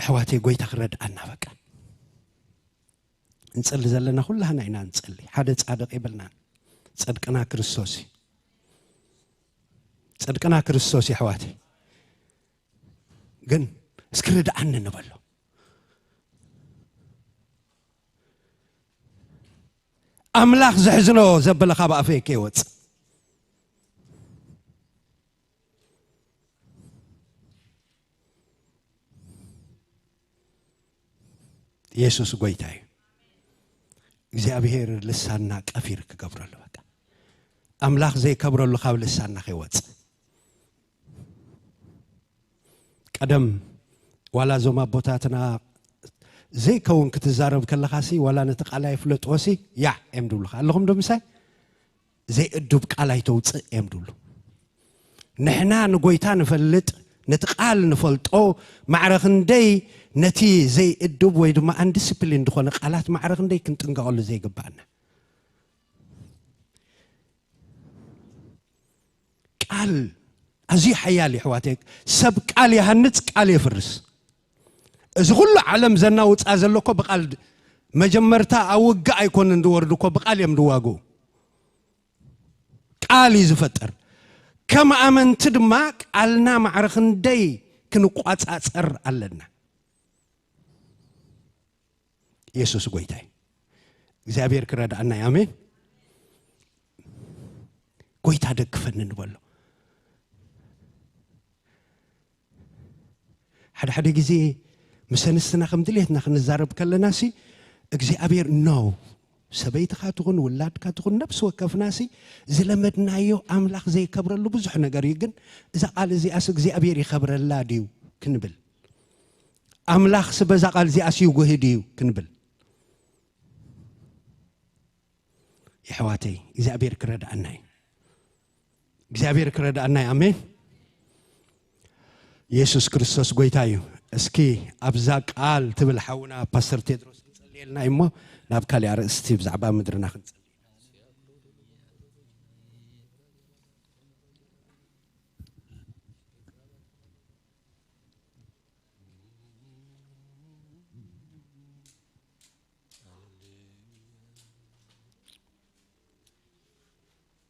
ሕዋተይ ጎይታ ክረድአና በቃ እንጸሊ ዘለና ኩላህና ኢና እንጸሊ ሓደ ጻድቕ ይብልና ጽድቅና ክርስቶስ ጽድቅና ክርስቶስ ሕዋተይ ግን እስኪ ርድአኒ ንበሎ ኣምላኽ ዘሕዝኖ ዘበለ ካብ ኣፈይ ከይወፅእ ኢየሱስ ጎይታ እዩ እግዚአብሔር ልሳንና ቀፊር ክገብረሉ በቃ ኣምላኽ ዘይከብረሉ ካብ ልሳንና ከይወፅእ ቀደም ዋላ ዞም ኣቦታትና ዘይከውን ክትዛረብ ከለኻሲ ዋላ ነቲ ቃላይ ፍለጥዎሲ ያ እዮም ድብሉኻ ኣለኹም ዶ ምሳይ ዘይእዱብ ቃላይ ተውፅእ እዮም ድብሉ ንሕና ንጎይታ ንፈልጥ ነቲ ቃል ንፈልጦ ማዕረኽ እንደይ ነቲ ዘይእዱብ ወይ ድማ አንዲስፕሊን ድኾነ ቃላት ማዕረኽ እንደይ ክንጥንቀቐሉ ዘይግባአና ቃል أزي حيالي حواتك سب قال يهنت قال يفرس إذا كل عالم زناوت أزلكوا بقال مجمرتا أوجع يكون ندوردكوا بقال يمدواجو قال يزفتر كما أمنت دماك علنا معرخن دي كنقاط أثر علنا يسوع قويتاي زابير كراد أنا يامين قويت هذا كفن نقوله حد جزء مسنستنا خمدليتنا خنزارب كل ناسي أجزء أبير نو سبيت خاتون ولاد خاتون نفس وكف ناسي زلمتنا يو أملاخ زي كبر اللي بزحنا قريقن إذا قال زي أسق زي أبير يخبر الله ديو كنبل أملاخ سبزا قال زي أسيو جهديو كنبل يا حواتي إذا أبير كرد عناي إذا أبير كرد عناي أمين يسوع كريستوس قويتايو اسكي ابزاق قال تبل حونا باستر تيدروس نصلي لنا يمو نابكالي ارستي بزعبا مدرنا خنصلي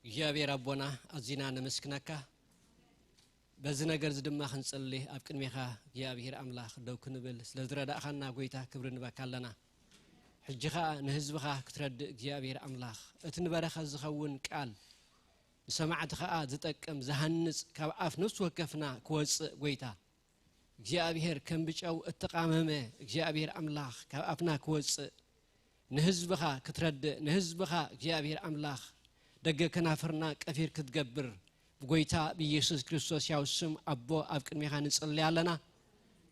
እግዚአብሔር አቦና አዚና ነመስክናካ በዚህ ነገር ዝድማ خنصلي ኣብ ቅድሚኻ እግዚአብሔር አምላኽ ደው ክንብል ስለዝረዳእኻና ጎይታ ክብር ንበካለና ሕጂኻ ንህዝብኻ ክትረድ እግዚአብሔር አምላኽ እትንበረኸ ዝኸውን ቃል ሰማዕትኻ ዝጠቅም ዝሃንጽ ካብ አፍ ነፍስ ወከፍና ክወጽእ ጎይታ እግዚአብሔር ከም ብጫው እተቃመመ እግዚአብሔር አምላኽ ካብ አፍና ክወጽእ ንህዝብኻ ክትረድ ንህዝብኻ እግዚአብሔር አምላኽ ደገ ከናፈርና ቀፊር ክትገብር بقيتا بيسوع كريستوس يوسم أبو أفكر ميخان نصلي علينا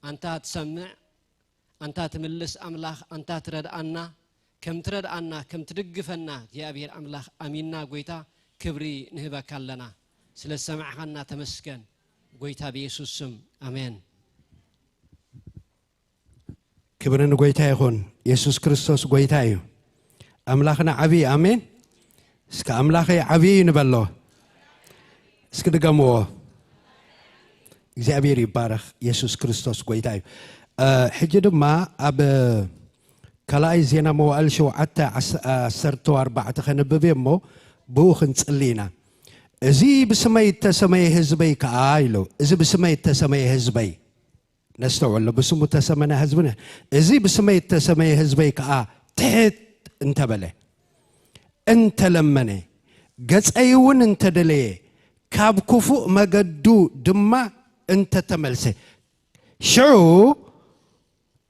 أنت تسمع أنت تملس أملاخ أنت ترد أنا كم ترد أنا كم تدقفنا يا أبير أملاخ أميننا قويتا كبري نهبا كلنا سلا سمعنا تمسكن قويتا بيسوس سم آمين كبرنا قويتا يخون يسوس كريستوس قويتا يو أملاخنا عبي آمين اسك أملاخي عبي نبلو اسك دقموه እግዚአብሔር ይባረክ ኢየሱስ ክርስቶስ ጌታ እዩ ሕጂ ድማ ኣብ ከላይ ዜና መዋዕል 7:14 ከነበበ እሞ ብኡ ክንጽሊና እዚ ብስመይ ተሰመየ ህዝበይ ከዓ ኢሉ እዚ ብስመይ ተሰመየ ህዝበይ ነስተውዕሎ ብስሙ ተሰመነ ህዝብነ እዚ ብስመይ ተሰመየ ህዝበይ ከዓ ትሕት እንተበለ እንተለመነ ገጸይውን እንተደለየ ካብ ክፉእ መገዱ ድማ انت تملسه شو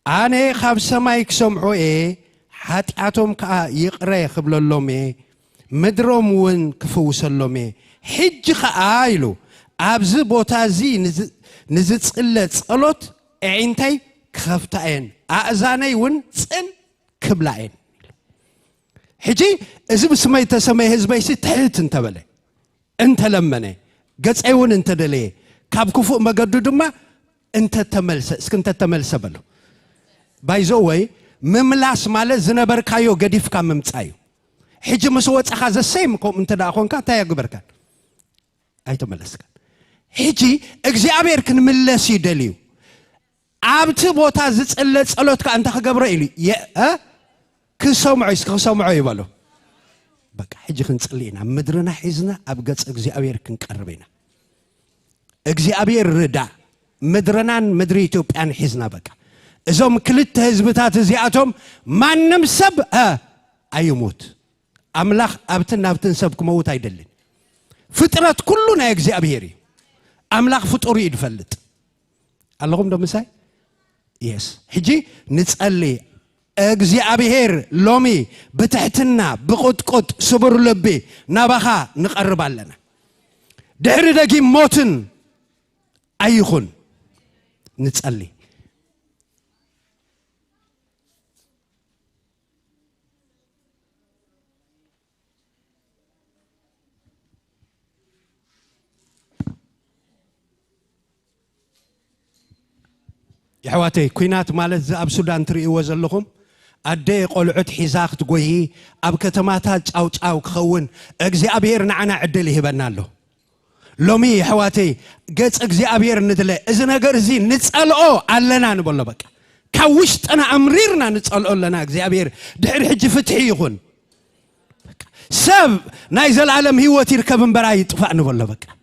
انا خاب سماي كسمعو حاتعتهم كا يقرا يخبللهم مدروم ون كفوسلهم حج خايلو ابز بوتازي نزصله صلوت عينتي كفتاين اذاني ون صن كبلاين حجي اذا بسمي تسمي حزبي تحت انت بله انت لمنه قصيون انت دلي كاب كفو مقدو دما انت تملس اسكنت تملس بلو بايزوي مملاس ماله زنبر كايو قديف كام ممصايو حجي مسوت اخذ السيمكم انت داخونكا تا يغبركا اي تملسك حجي اغزيابير كن ملس يدليو عبت بوتا زصله صلوتك انت خغبر الي كسمعو يبالو بقى حجي كنصلينا مدرنا حزنا ابغص اغزيابير كنقربينا እግዚአብሔር ረዳ ምድረናን ምድሪ ኢትዮጵያን ሒዝና በቃ እዞም ክልተ ህዝብታት እዚአቶም ማንም ሰብ አይሞት አምላክ አብትና አብትን ሰብ ከመውት አይደለም ፍጥረት ሁሉ ነው እግዚአብሔር አምላክ ፍጡር ይድፈልጥ አላሁም ደምሳይ yes ሕጂ ንጸልይ እግዚአብሔር ሎሚ በትሕትና በቁጥቁጥ ስብር ልቤ ናባኻ ንቀርባለና ድሕሪ ደጊ ሞትን አይኹን ንጸልይ يحواتي كوينات مالت زاب سودان تريو زلخم أدي قلعت حزاق تقوي أب كتماتات أو كخون أجزي أبير نعنا عدلي هبنا له لومي حواتي قص أجزي أبير ندله إذا نجرزين نسأله علنا نقول له بك كوشت أنا أمريرنا نسأله لنا أجزي أبير دحر حج فتحي يخون سب نايزل العالم هو تركب براي طفع نقول له بك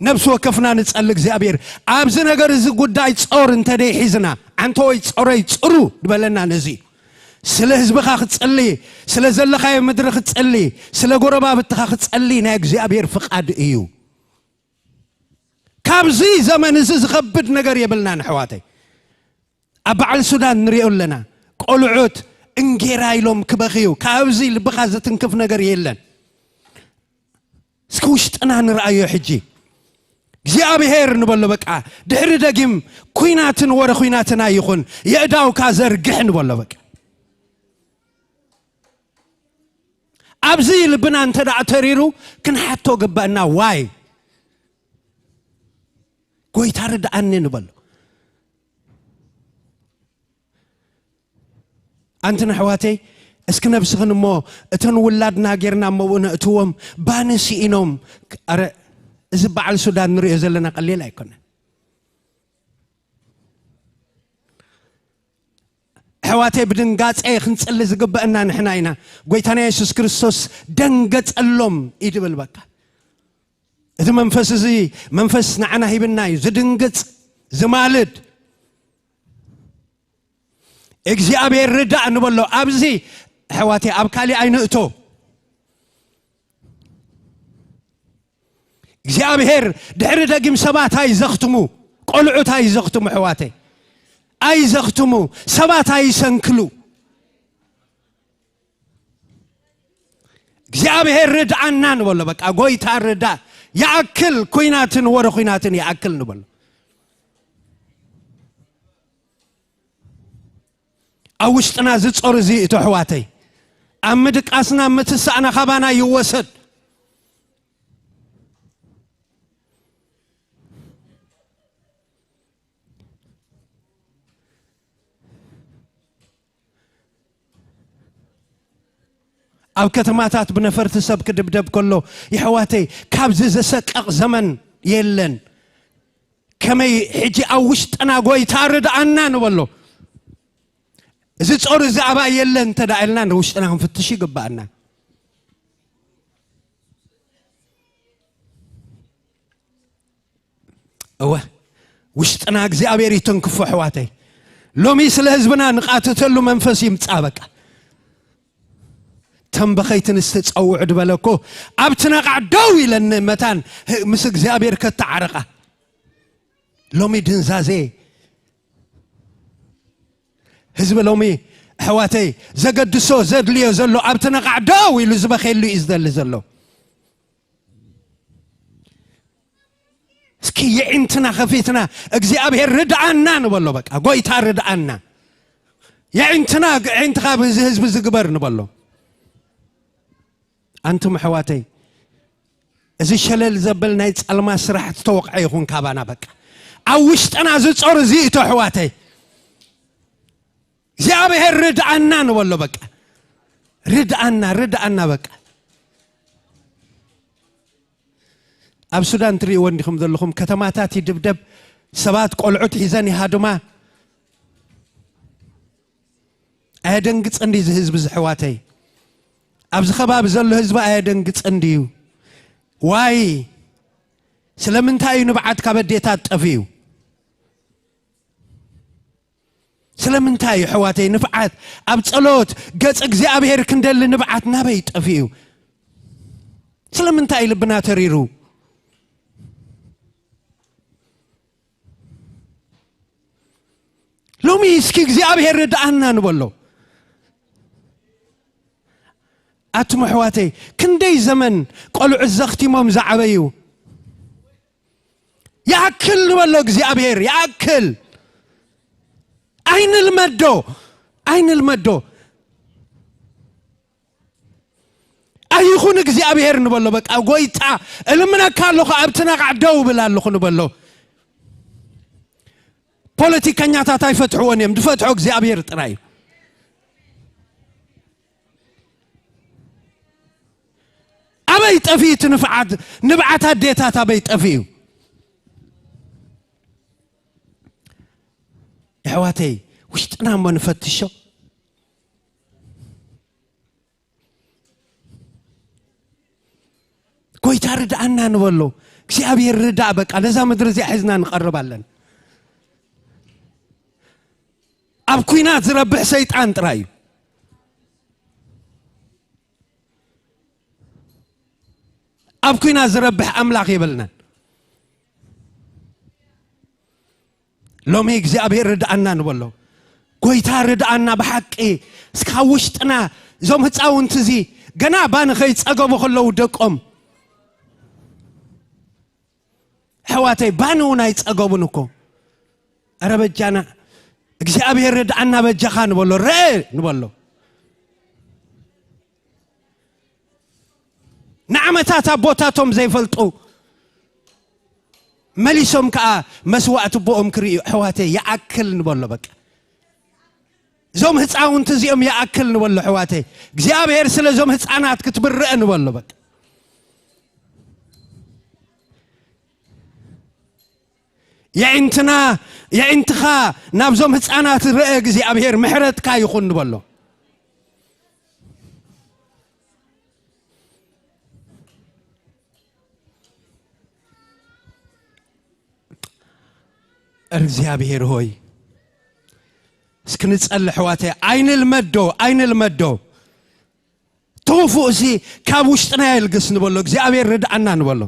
نفس وكفنا نسألك زابير أبز نجر زي قداي تصور انت دي حزنا عنتوي تصوري تصورو دبلنا نزي سلا هزبخا تسألي سلا زلخا مدرخ تسألي سلا قربا بتخا تسألي ناك زابير فقاد ايو كابزي زمن زي خبد نجر يبلنا نحواتي أبع السودان نريو لنا قلعوت انجيراي لهم كبخيو كابزي لبخا زتنكف نجر يلن سكوشت انا نرأيو حجي እግዚአብሔር ንበሎ በቃ ድሕሪ ደጊም ኩናትን ወረ ኩናትና ይኹን የእዳው ካዘርግሕ ንበሎ በቃ አብዚ ልብና እንተ ዳዕተሪሩ ክንሓቶ ገባና ዋይ ጎይታ ረዳአኒ ንበሎ አንተን ሕዋተይ እስኪ ነብስኽን እሞ እተን ውላድና ጌርና እሞውን እትዎም ባንሲ ኢኖም አረ إذا بعل السودان نري زلنا قليل أيكون حواتي بدن قاس أي خنس اللي زقب أننا نحنا هنا قويتنا يسوع كريستوس دنقت اللهم يدبل بكا إذا منفس زي منفس نعنا هي بالناي زدنقت زمالد إجزي أبي الرداء نبلو أبزي حواتي أبكالي أين أتو እግዚአብሔር ድሕሪ ደጊም ሰባት አይዘኽትሙ ቆልዑት አይዘኽትሙ ሕዋተይ አይዘኽትሙ ሰባት አይሰንክሉ እግዚአብሔር ርዳአና ንበሎ በቃ ጎይታ ርዳ ያክል ኩናትን ወረ ኩናትን ያክል ንበሎ አውሽጥና ዝጾር እዚ እተሕዋተይ አምድቃስና ምትሳና ኸባና ይወሰድ أو كتماتات بنفرت سبك دبدب كله يحواتي كابز زسقق زمن يلن كمي حجي أوشت أنا قوي تارد عنا نولو زيت أور زعبا يلن تدعلنا نوشت أنا هم فتشي قبعنا أوه وشت أنا أجزي أبيري تنكفو حواتي لو ميسل هزبنا نقاتتلو منفسي متسابك تنبخيتن استتصوع دبلكو ابتنا قعدوا لن متان مس እግዚአብሔር ከተዓረቀ ሎሚ ድንዛዜ ህዝብ ሎሚ حواتي زقدسو زدليو زلو ابتنا قعدوا ይሉ ዝበኸሉ ይዝደል ዘሎ እስኪ የእንትና خفيتنا እግዚአብሔር ርዳአና ንበሎ በቃ ጎይታ ርዳአና የእንትና እንት ካብ ህዝብ ዝግበር ንበሎ أنتم حواتي إذا شلل زبل نايت الماس راح تتوقع يكون كابانا بك أوشت أنا زيت صور زيتو حواتي زيابه الرد عنا نولو بك رد عنا بك أب سودان تري وندخم ذلهم كتماتاتي دبدب سبات قلعت حزاني هادما أهدن قص عندي زهز حواتي أبز خباب زلوا هزب أيدن قص عنديو واي سلمنتاي نبعت كبديتات تفيو سلمنتاي حواتي نبعت أبصلوت قص እግዚአብሔር كندل نبعت نبي تفيو سلمنتاي لبنا تريرو لومي اسكي እግዚአብሔር ردعنا نبلو أتم حواتي كندي زمن قالوا عزختي مام زعبيو يأكل ولا እግዚአብሔር يأكل أين المدو أيخون እግዚአብሔር نبلو بك أقويتا لمنا كالو خابتنا قعدو بلالو نبلو بوليتيكانيا تاي فتحونيم دفتحو እግዚአብሔር ጥራይ أبي تفيت نفعت نبعت هديتات أبي تفيو يا حواتي وش تنام ونفتشو كوي تارد عنا نولو كسي أبي الردع بك على زي مدرسي حزنا نقرب لنا أبكوينات ربح سيطان ترايو أبكينا زربح أملاك يبلنا لو ميك እግዚአብሔር ردعنا نولو كويتا ردعنا بحقي سكاوشتنا زوم هتصاونت زي غنا بان خي صقبو خلو دقوم حواتي بانونا يصقبونكو اربجانا እግዚአብሔር ردعنا بجخان نولو نولو نعمتات أبوتاتهم زي فلتو مليسهم كا مسوات بوهم كري حواتي يأكل نبولو بك زوم هتصاون تزيهم يأكل نبولو حواتي እግዚአብሔር ስለ زوم ህፃናት ክትብርእ ንበሎ በቃ የእንትኻ ናብ زوم ህፃናት ርአ እግዚአብሔር ምሕረትካ ይኹን ንበሎ እግዚአብሔር ሆይ እስክንጸልይ حواتي አይን المدو توفو سي ካብ ውሽጥና ይልግስ ንበሎ እግዚአብሔር ርዳአና ንበሎ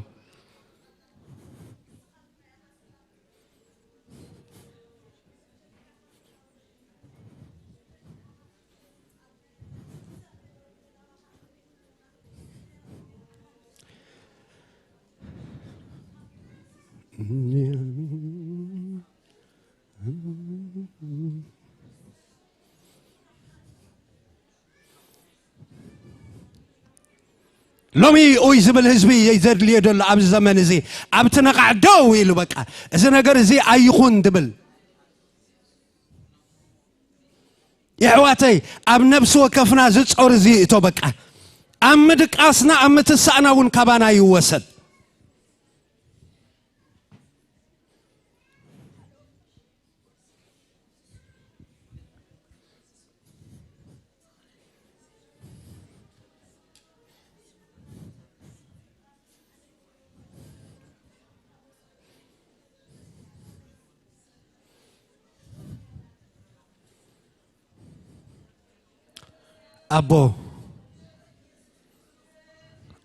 لومي أوي زبل هزبي يزد لي دل عب الزمن زي عب تنقع دوي لو بقى إذا نجر زي أيخون دبل يا حواتي عب نفسه وكفنا زت أور زي توبك أمدك أصنا أمت السأنا ونكبانا يوصل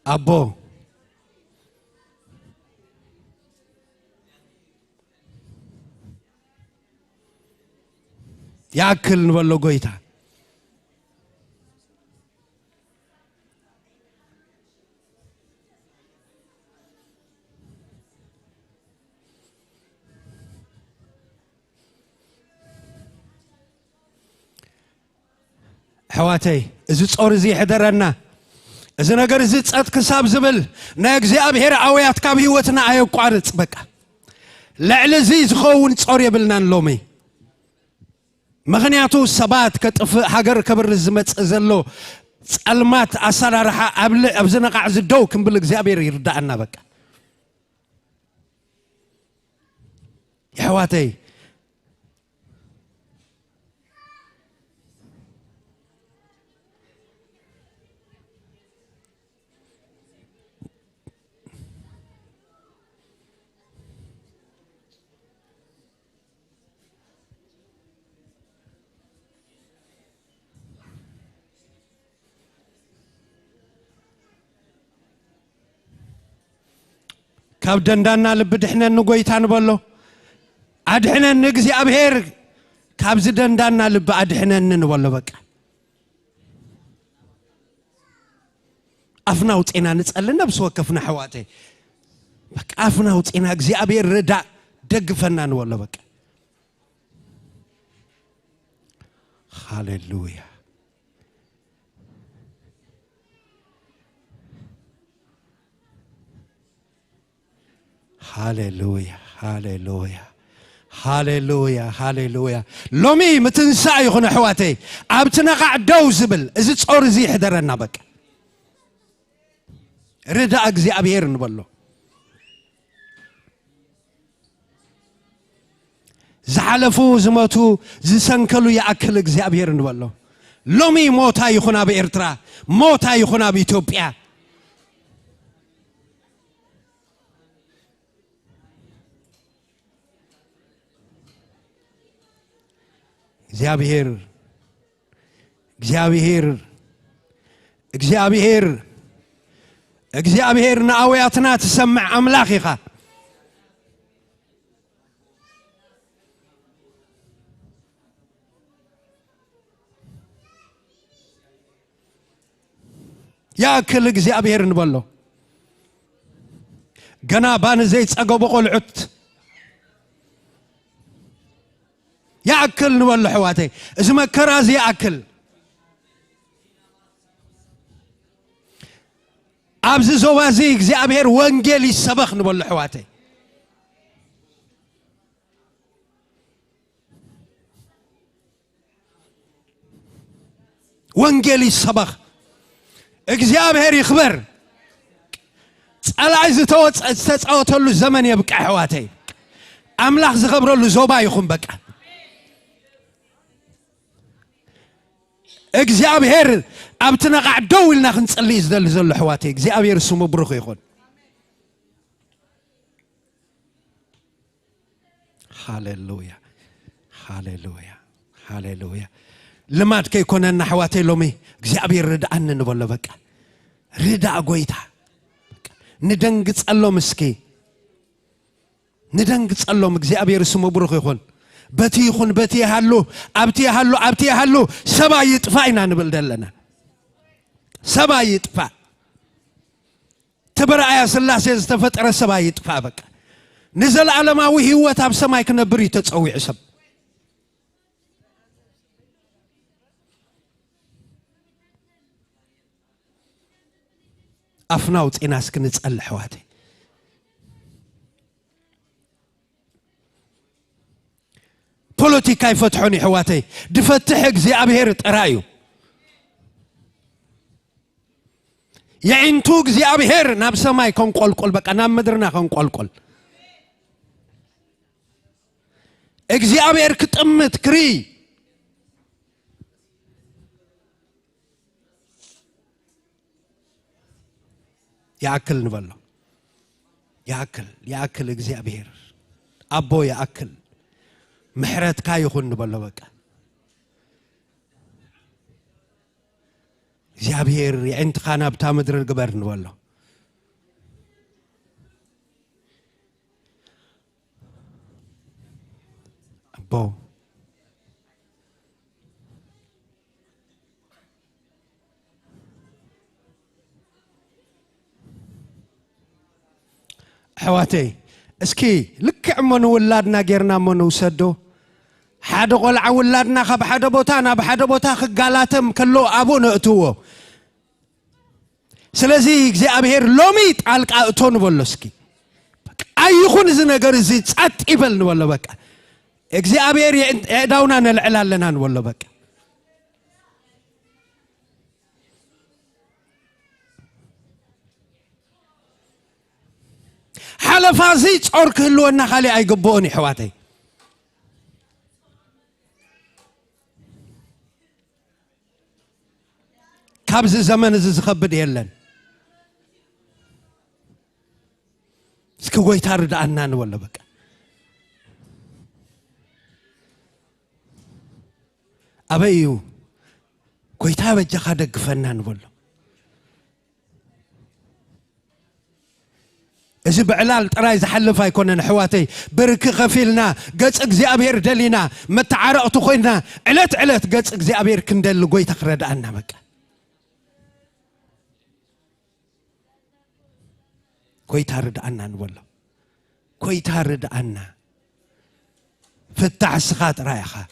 أبو يأكل نبلو قويتا حواتي إذا تصور زي حدرنا إذا نقر زي تصعد كساب زبل ناقزي أبهر عويات كاب هيوتنا عيو قارت بكا لعل زي زخون تصور يبلنا اللومي مغنياتو السبات كتف حقر كبر الزمت زلو المات أصار رح أبزنا قاعد الدو كم بلق زي أبير يردعنا بكا يا حواتي كاب دندانا لبدحنا نقويتان بلو أدحنا نقزي أبهير كاب زدندانا لب أدحنا ننولو بك أفنا وطينا نسألنا بس وكفنا حواتي بك أفنا وطينا قزي أبهير ردا دق فنان نولو بك هاليلويا هاليلويا هاليلويا هاليلويا هاليلويا لومي متنسى يخون حواتي أبتنا قاعد دو زبل إذا تصور زي حدرنا بك ردا أقزي أبير نبلو زحلفو زموتو زسنكلو يأكل أقزي أبير نبلو لومي موتا يخونا بإرترا موتا يخونا بإثيوبيا እግዚአብሔር ናአውያትና ተሰምዕ አምላኽ ኢኻ ያክል እግዚአብሔር እንበሎ ገና ባን ዘይት ጸገቦ ቆልዑት يأكل نولو حواتي اسمه كرازي يأكل أبز زوازيك زي أبهر وانجيلي السبخ نولو حواتي وانجيلي السبخ اكزي أبهر يخبر العز تتعوت له الزمن يبقى حواتي أملاح زخبر له زوبا يخون بقى እግዚአብሔር አብትነቃ ደውልና ክንጸልይ ዝደል ሕዋቴ እግዚአብሔር ስሙ ብሩኽ ይኹን ሃሌሉያ ሃሌሉያ ሃሌሉያ ልማድ ከይኮነና ሕዋቴ ሎሚ እግዚአብሔር ርዳአን ንበሎ በቃ ርዳእ ጎይታ ንደንግጸሎም እስኪ ንደንግጸሎም እግዚአብሔር ስሙ ብሩኽ ይኹን بتي يخون بتي هالو أبتي هالو سبا يطفئنا نبل دلنا سبا يطفئ تبرع يا سلاسة استفتر سبا يطفئ بك نزل علماوي هيوت أب سماي كنبري تتصوي عسب أفناوت إناس كنتسأل حواتي بوليتيكا يفتحوني حواتي دفتحك زي أبهر ترايو يعنتوك زي أبهر ناب سماي كون قول بك أنا مدرنا كون قول اجزي أبهر كتأمت كري يأكل نبلا يأكل اجزي أبهر أبو يأكل محرت كاي يخون نبلا بك زيابير يعنت خانا بتا مدر القبر نبلا أبو حواتي اسكي لك عمونو ولادنا غيرنا مونو سدو حدا قلع ولادنا خب حدا بوتانا بحدا بوتا خقالاتم كلو ابو نأتوه سلازي እግዚአብሔር ሎሚ ጣልቃ እቶ ንበሎ እስኪ አይኹን እዚ ነገር እዚ ጻጥ ይበል ንበሎ በቃ እግዚአብሔር የዳውና ነልዕላለና ንበሎ በቃ حلفازي تصورك هلونا خالي ايقبوني حواتي كابز زمن زخبد يلن اسكو ويتارد عنان ولا بقى أبيو كويتا بجا خادق فنان ولا إذا بعلال تراي زحلفا يكونن حواتي برك غفيلنا قص እግዚአብሔር دلينا متعرقت خوينا علت قص እግዚአብሔር كندل قويتا خرد عنا بقى كويتا رد عنا ولا كويتا رد عنا فتح السخات رايخة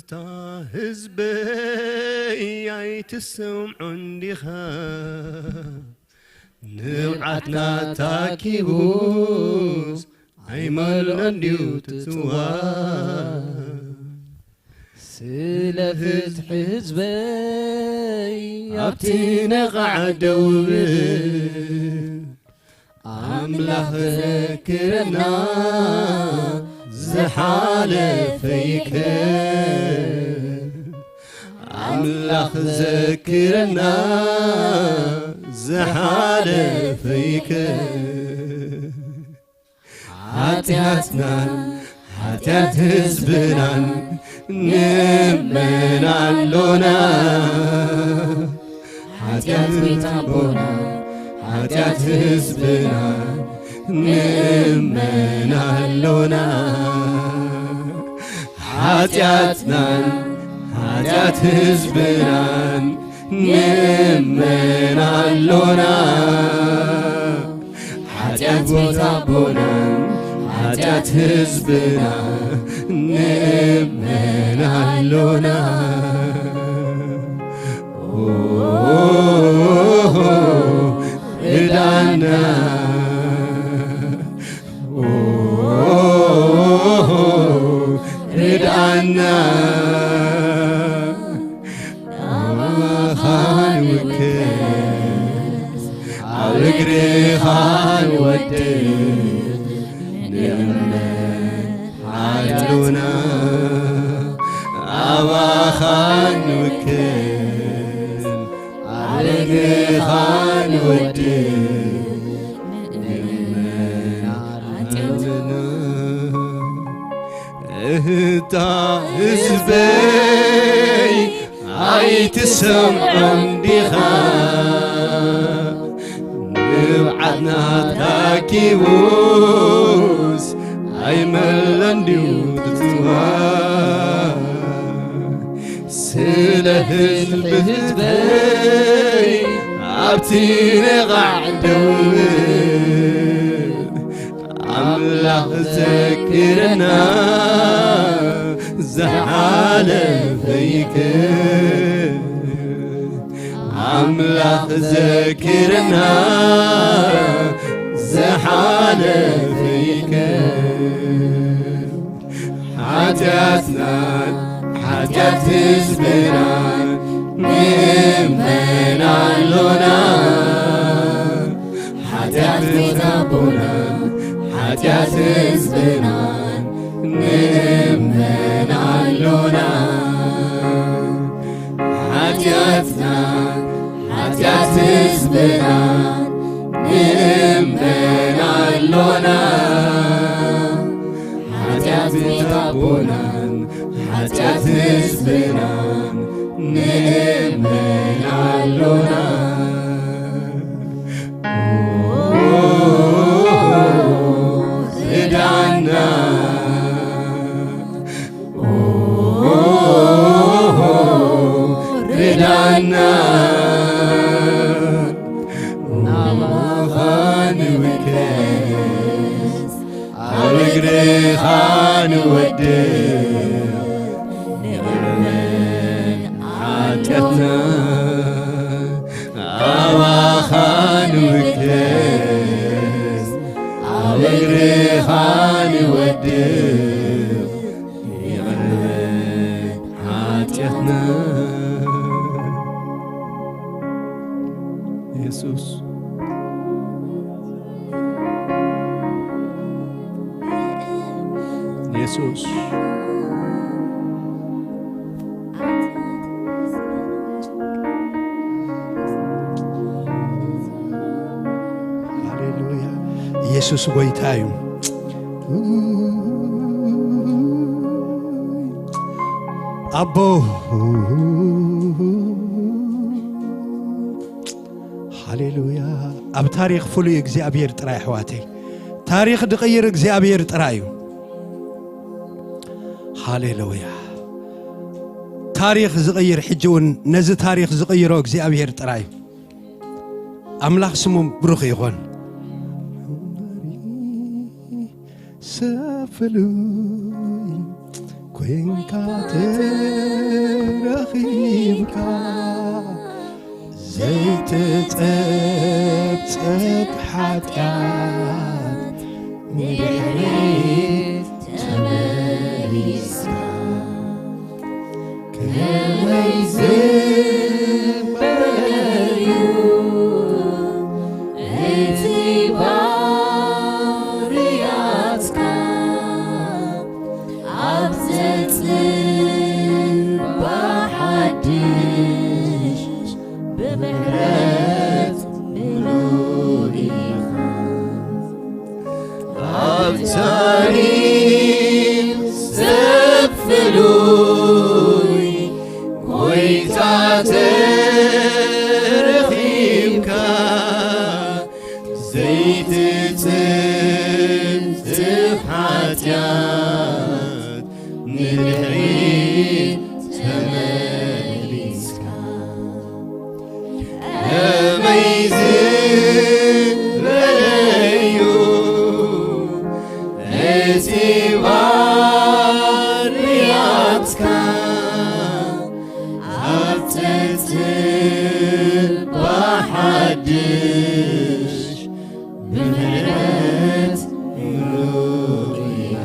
تا حزبي يتسمعون ديها نبعتنا تاكيبوس عيمل انديو تتوا سلفت حزبي ابتينا قعدوا أملاح ذكرنا زحالة فيك أملاح ذكرنا زحالة فيك عاتياتنا عاتيات حزبنا نمن علونا عاتيات بيتابونا عاتيات حزبنا نمن علونا عاتياتنا عاتيات حزبنا نمن علونا عاتيات بيتابونا عاتيات حزبنا نمن علونا ردانا ردانا خان وكس عالقري خان ودد نمن علونا أبا خان وكس عالقري خان ودد تا حزبي عيتسمعون ديها نبعتنا تاكيبوس عيمل انديو تتوا سله حزبي عبتينا قعدوا أملاح ذكرنا زحالة فيك أملاح ذكرنا زحالة فيك حاجاتنا حاجات حزبنا نمن علونا حاجات بيتابونا حاجات حزبنا نمن علونا حاجاتنا حاجات حزبنا نمن علونا حاجات بيتابونا حاجات حزبنا نمن علونا ردانا ردانا خان وكس عالقري خان ودد نمن عاتياتنا أبا خان وكس عالقري ኃጢአትና ኢየሱስ ኢየሱስ ሃሌሉያ ኢየሱስ ጎይታ እዩ አቦ ሃሌሉያ ኣብ ታሪክ ፍሉይ እግዚአብሔር ጥራይ ኣሕዋተይ ታሪክ ድቕይር እግዚአብሔር ጥራይ እዩ ሃሌሉያ ታሪክ ዝቕይር ሕጂ እውን ነዚ ታሪክ ዝቕይሮ እግዚአብሔር ጥራይ እዩ ኣምላኽ ስሙ ብሩኽ ይኹን ሰፍሉይ ኮንካ ተረኺብካ ዘይትጸብጸብ ሓጢአት ንድሕሪት ተመሊስካ ከመይ ዝበለዩ እቲ ባርያትካ ኣብ ዘጽባሕ ሓድሽ ብምህረት ምሉእ ኢኻ ኣብ ታሪክ ዘፍሉይ ጎይታ ተረኺብካ ዘይትጽብጽብ ሓጢአት ንድሕሪት ተመሊስካ ከመይ ዝበለዩ እቲ ባርያትካ ኣብ ዘጽባሕ ሓድሽ ብምህረት ምሉእ ኢኻ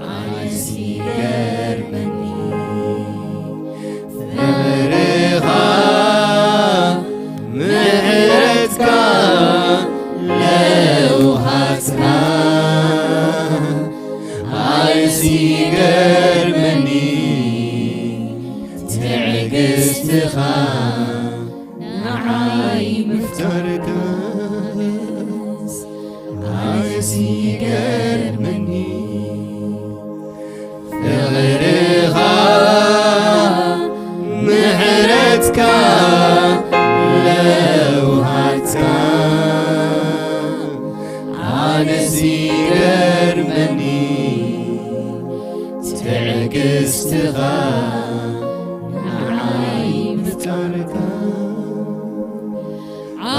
ኣነስ ይገርመኒ ፍቅርኻ ምሕረትካ ለውሃትካ ኣነስ ይገርመኒ ትዕግስትኻ ንዓይ ምፍታርካ ኣነስ ይገርመኒ ፍቅርኻ ምሕረትካ ለውሃትካ ኣነስ ይገርመኒ ትዕግስትኻ ንዓይ ምፍታርካ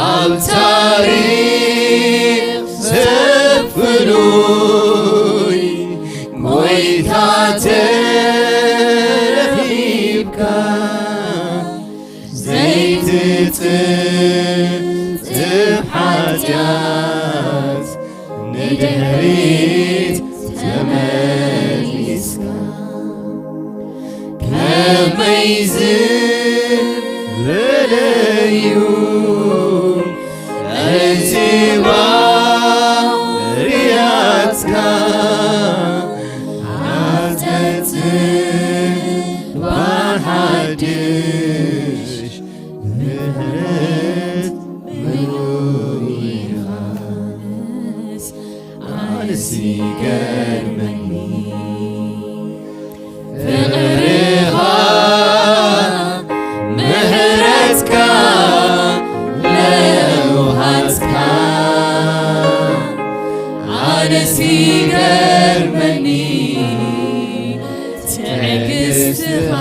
ኣብ ታሪክ ዘፍሉይ ጎይታ ተረኺብካ ዘይትጽብጽብ ሓጢአት ንድሕሪት ተመሊስካ ከመይ ዝበለዩ እቲ ባርያትካ ኣብ ዘጽባሕ ሓድሽ ብምህረት ምሉእ ኢኻ ኣነስ ይገርመኒ ፍቅርኻ ምሕረትካ ለውሃትካ ኣነስ ይገርመኒ ትዕግስትኻ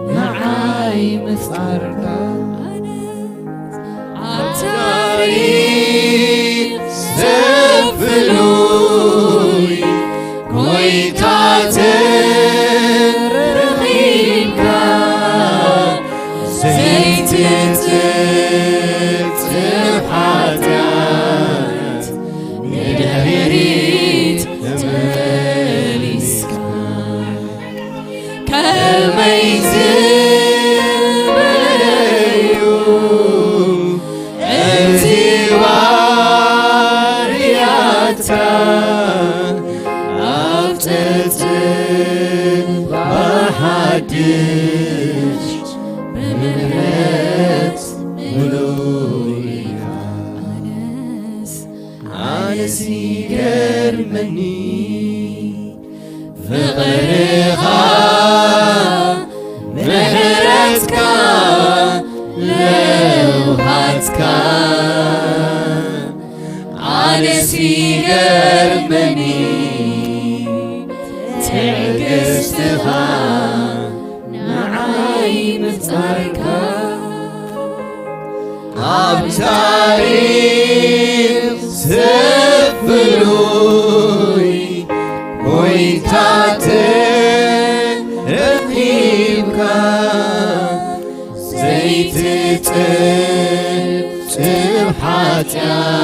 ንዓይ ምፍታርካ ኣብ ታሪክ ዘፍሉይ ጎይታ ተረኺብካ ዘይትጽብጽብ ሓጢአት ንድሕሪት ተመሊስካ حدش بمهرت ملويا أنس يجرمني فغرقا مهرتك لوهاتك أنس يجرمني تقستها نعيم تاركا أبتاريخ سفلوي ويتاتن رقيبك زيت تبحاتيات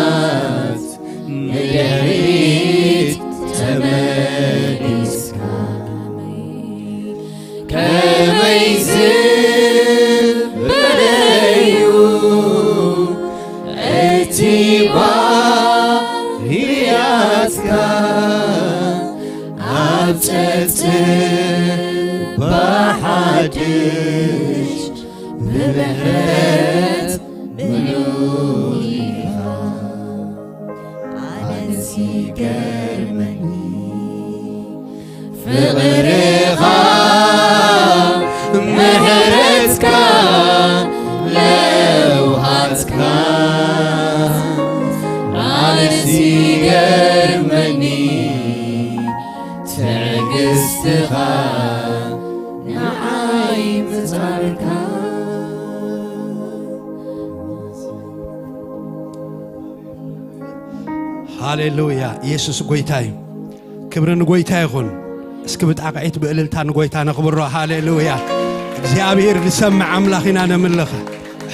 نجريت تمانيسك كما يزل بلايو اتباهياتك أبتت بحدش بمهرت ملويها أنسي كرمني فغرقا مهرتك لوهاتك أنسي كرمني تقستها نعيم تاركا ሃሌሉያ ኢየሱስ ጎይታይ ክብርን ጎይታይ ይኹን እስኪ ብጣቃይት ብእልልታ ንጎይታ ነኽብሮ ሃሌሉያ እግዚአብሔር ልሰምዕ አምላኽ ኢና ነምልኽ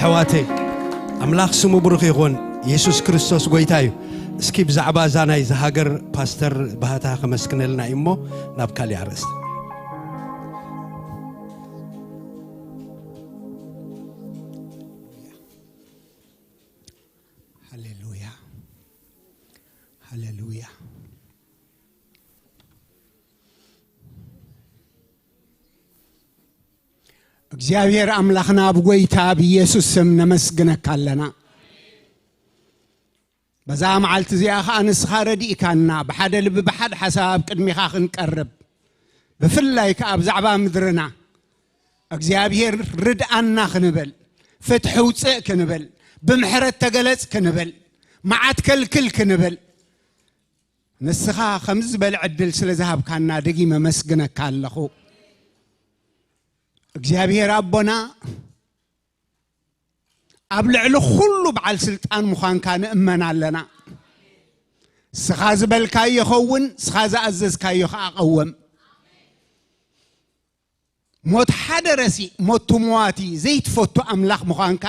ሕዋተይ አምላኽ ስሙ ብሩኽ ይኹን ኢየሱስ ክርስቶስ ጎይታይ እስኪ ብዛዕባ ዛናይ ዝሃገር ፓስተር ባህታ ከመስክነልና እሞ ናብ ካልእ ኣርእስቲ ሃሌሉያ ሃሌሉያ እግዚአብሔር አምላኽና ብጎይታ በኢየሱስ ስም ነመስግነካ ኣለና በዛ መዓልቲ እዚኣ ኸ ንስኻ ረዲእካና ብሓደ ልቢ ብሓደ ሓሳብ ቅድሚኻ ክንቀርብ ብፍላይ ከዓ ብዛዕባ ምድርና እግዚአብሔር ርድኣና ክንብል ፍትሒ ውፅእ ክንብል ብምሕረት ተገለጽ ክንብል መዓት ከልክል ክንብል ንስኻ ከምዚ ዝበለ ዕድል ስለ ዝሃብካና ደጊመ መስግነካ ኣለኹ እግዚአብሔር አቦና ኣብ ልዕሊ ኩሉ በዓል ስልጣን ምዃንካ ንእመን ኣለና ስኻ ዝበልካዮ ይኸውን ስኻ ዝኣዘዝካዮ ከዓ ቀወም ሞት ሓደ ረሲእ ሞት ሞዋቲ ዘይትፈቱ ኣምላኽ ምዃንካ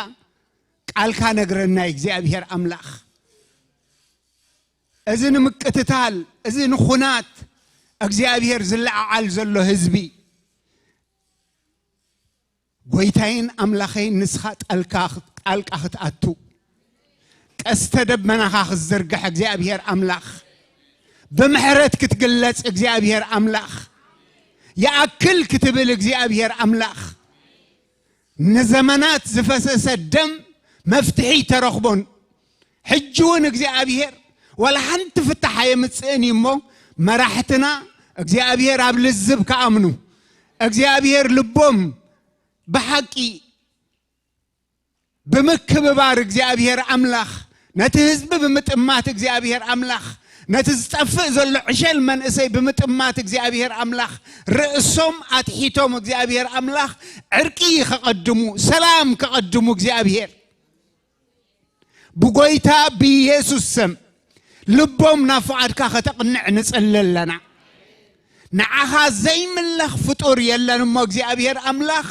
ቃልካ ነግረና እግዚአብሔር ኣምላኽ እዚ ንምቅትታል እዚ ንኹናት እግዚአብሔር ዝለዓዓል ዘሎ ህዝቢ ጎይታይን አምላኸይን ንስኻ ጣልቃ ክትኣቱ ቀስተ ደመናኻ ክትዝርግሕ እግዚአብሔር አምላኽ ብምሕረት ክትግለጽ እግዚአብሔር አምላኽ يأكل كتب እግዚአብሔር አምላኽ نزمانات زفسس الدم مفتحي ترخبون حجون እግዚአብሔር ولا حنت فتح يمصني مو مراحتنا እግዚአብሔር قبل الزب كامنو እግዚአብሔር لبوم بحقي بمكببار እግዚአብሔር አምላኽ نتهزب بمطمات እግዚአብሔር አምላኽ نتزطفئ زلو عشل من اسي بمطمات እግዚአብሔር አምላኽ رئسهم اتحيتهم እግዚአብሔር አምላኽ عرقي كقدمو سلام كقدمو እግዚአብሔር بغويتا بيسوس سم لبهم نافعدك كتقنع نصللنا نعها زي ملخ فطور يلن مو እግዚአብሔር አምላኽ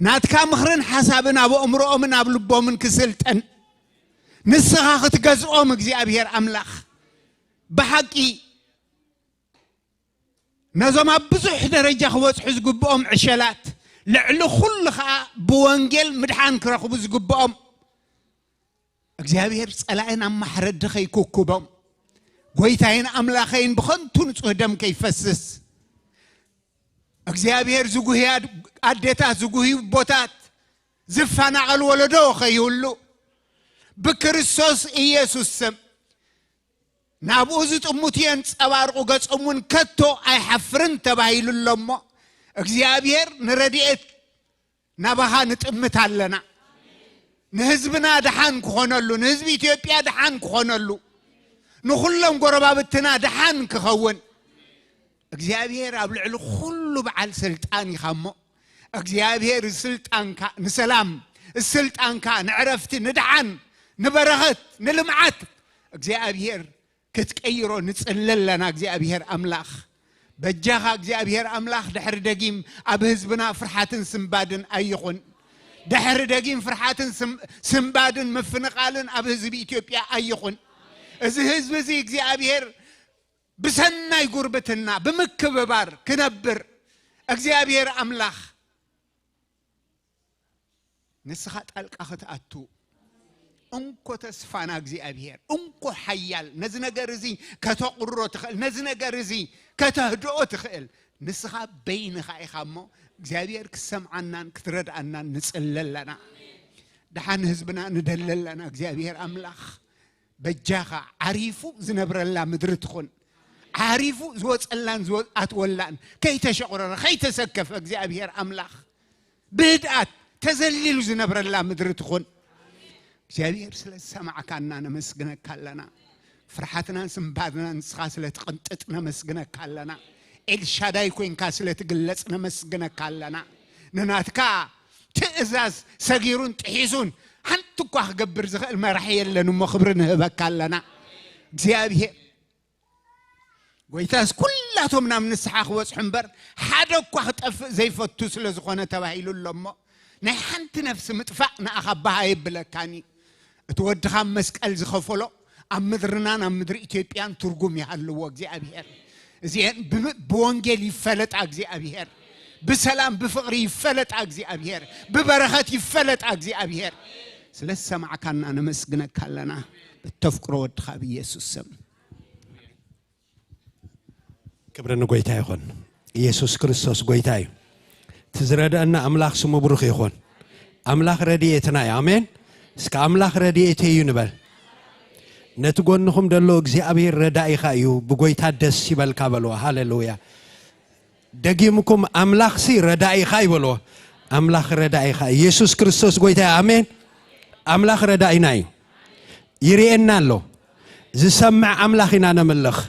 ناتكا مخرن حسابنا بأمرهم من أبلبهم من كسلتن نسخة تجزؤهم እግዚአብሔር أملاخ بحقي نظام بزح درجة خوات حزق بهم عشلات لعلو خلخا بوانجل مدحان كرخو بزق بهم እግዚአብሔር صلاين أم محرد خي كوكوبهم قويتين أملاخين بخنتون صهدم كيفسس እግዚአብሔር ዝጉህያድ አዴታት ዝጉህዩ ቦታት ዝፋናቀል ወለዶ ኸይሁሉ በክርስቶስ ኢየሱስ ስም ናብኡ ዝጥሙትየን ጸባርቁ ገጾሙን ከቶ አይሐፍርን ተባሂሉሎሞ እግዚአብሔር ንረድኤት ናባኻ ንጥምት ኣለና ንህዝብና ድሓን ክኾነሉ ንህዝቢ ኢትዮጵያ ድሓን ክኾነሉ ንኹሎም ጎረባብትና ድሓን ክኸውን እግዚአብሔር ኣብ ልዕሊ ኩሉ በዓል ስልጣን ይኻሞ እግዚአብሔር ስልጣንካ ንሰላም ስልጣንካ ንዕረፍቲ ንድሓን ንበረኸት ንልምዓት እግዚአብሔር ክትቀይሮ ንጽለለና እግዚአብሔር አምላኽ በጃኻ እግዚአብሔር አምላኽ ድሕር ደጊም ኣብ ህዝብና ፍርሓትን ስምባድን ኣይኹን ድሕር ደጊም ፍርሓትን ስምባድን መፍንቃልን ኣብ ህዝቢ ኢትዮጵያ ኣይኹን እዚ ህዝቢ እዚ እግዚአብሔር بسناي قربتنا بمكببار كنبر እግዚአብሔር አምላኽ ንስኻት አልቃኸት አቱ እንኮ ተስፋና እግዚአብሔር እንኮ ሐያል ነዝ ነገር እዚ ከተቁሮ ትኽእል ነዝ ነገር እዚ ከተህድኦ ትኽእል ንስኻ በይንኻ ኢኻሞ እግዚአብሔር ክሰምዓናን ክትረድአናን ንጽለለና ድሓን ህዝብና ንደለለና እግዚአብሔር አምላኽ በጃኻ ዓሪፉ ዝነብረላ ምድሪ ትኹን عارفو زوج اللان زوج أتولان كي تشعر كي تسكف እግዚአብሔር አምላኽ بدأت تزلل زنبر الله مدرتخون እግዚአብሔር ስለሰማዕካ ነመስግነካ ኣለና ፍርሓትና ስምባድና ንስኻ ስለተቀንጥጥና መስግነካ ኣለና ኤልሻዳይ ኮይንካ ስለትግለጽ ነመስግነካ ኣለና ንናትካ ትእዛዝ ሰጊሩን ጥሒሱን ሓንቲ እኳ ክገብር ዝኽእል መራሒ የለን እሞ ክብሪ ንህበካ ኣለና እግዚአብሔር ويتاس كلاتهم نام نسحاق وصحنبر حدا كو خطف زي فتو سلا زخونه تبايلو لما نحنت نفس متفقنا اخبها يبلكاني تودخا مسقل زخفلو ام مدرنا ام مدر ايثيوبيان ترغم يحلو እግዚአብሔር زين بونجل يفلط እግዚአብሔር بسلام بفقر يفلط እግዚአብሔር ببركات يفلط እግዚአብሔር ስለሰማዕካና ነመስግነካ ኣለና በተፍቅሮ ወድኻ በኢየሱስ ስም كبرنا قويتا يخون يسوع كريستوس قويتا تزرد أملاخ سمو بروخ يخون أملاخ رديتنا آمين سك أملاخ رديته ينبل نتقول نخم دلو እግዚአብሔር ردائي خايو بقويتا دس يبل كابلو هاللويا دقيمكم أملاخ سي ردائي خاي بلو أملاخ ردائي خاي يسوع كريستوس قويتا آمين أملاخ ردائي ناي يرينا له زسمع أملاخنا نملخ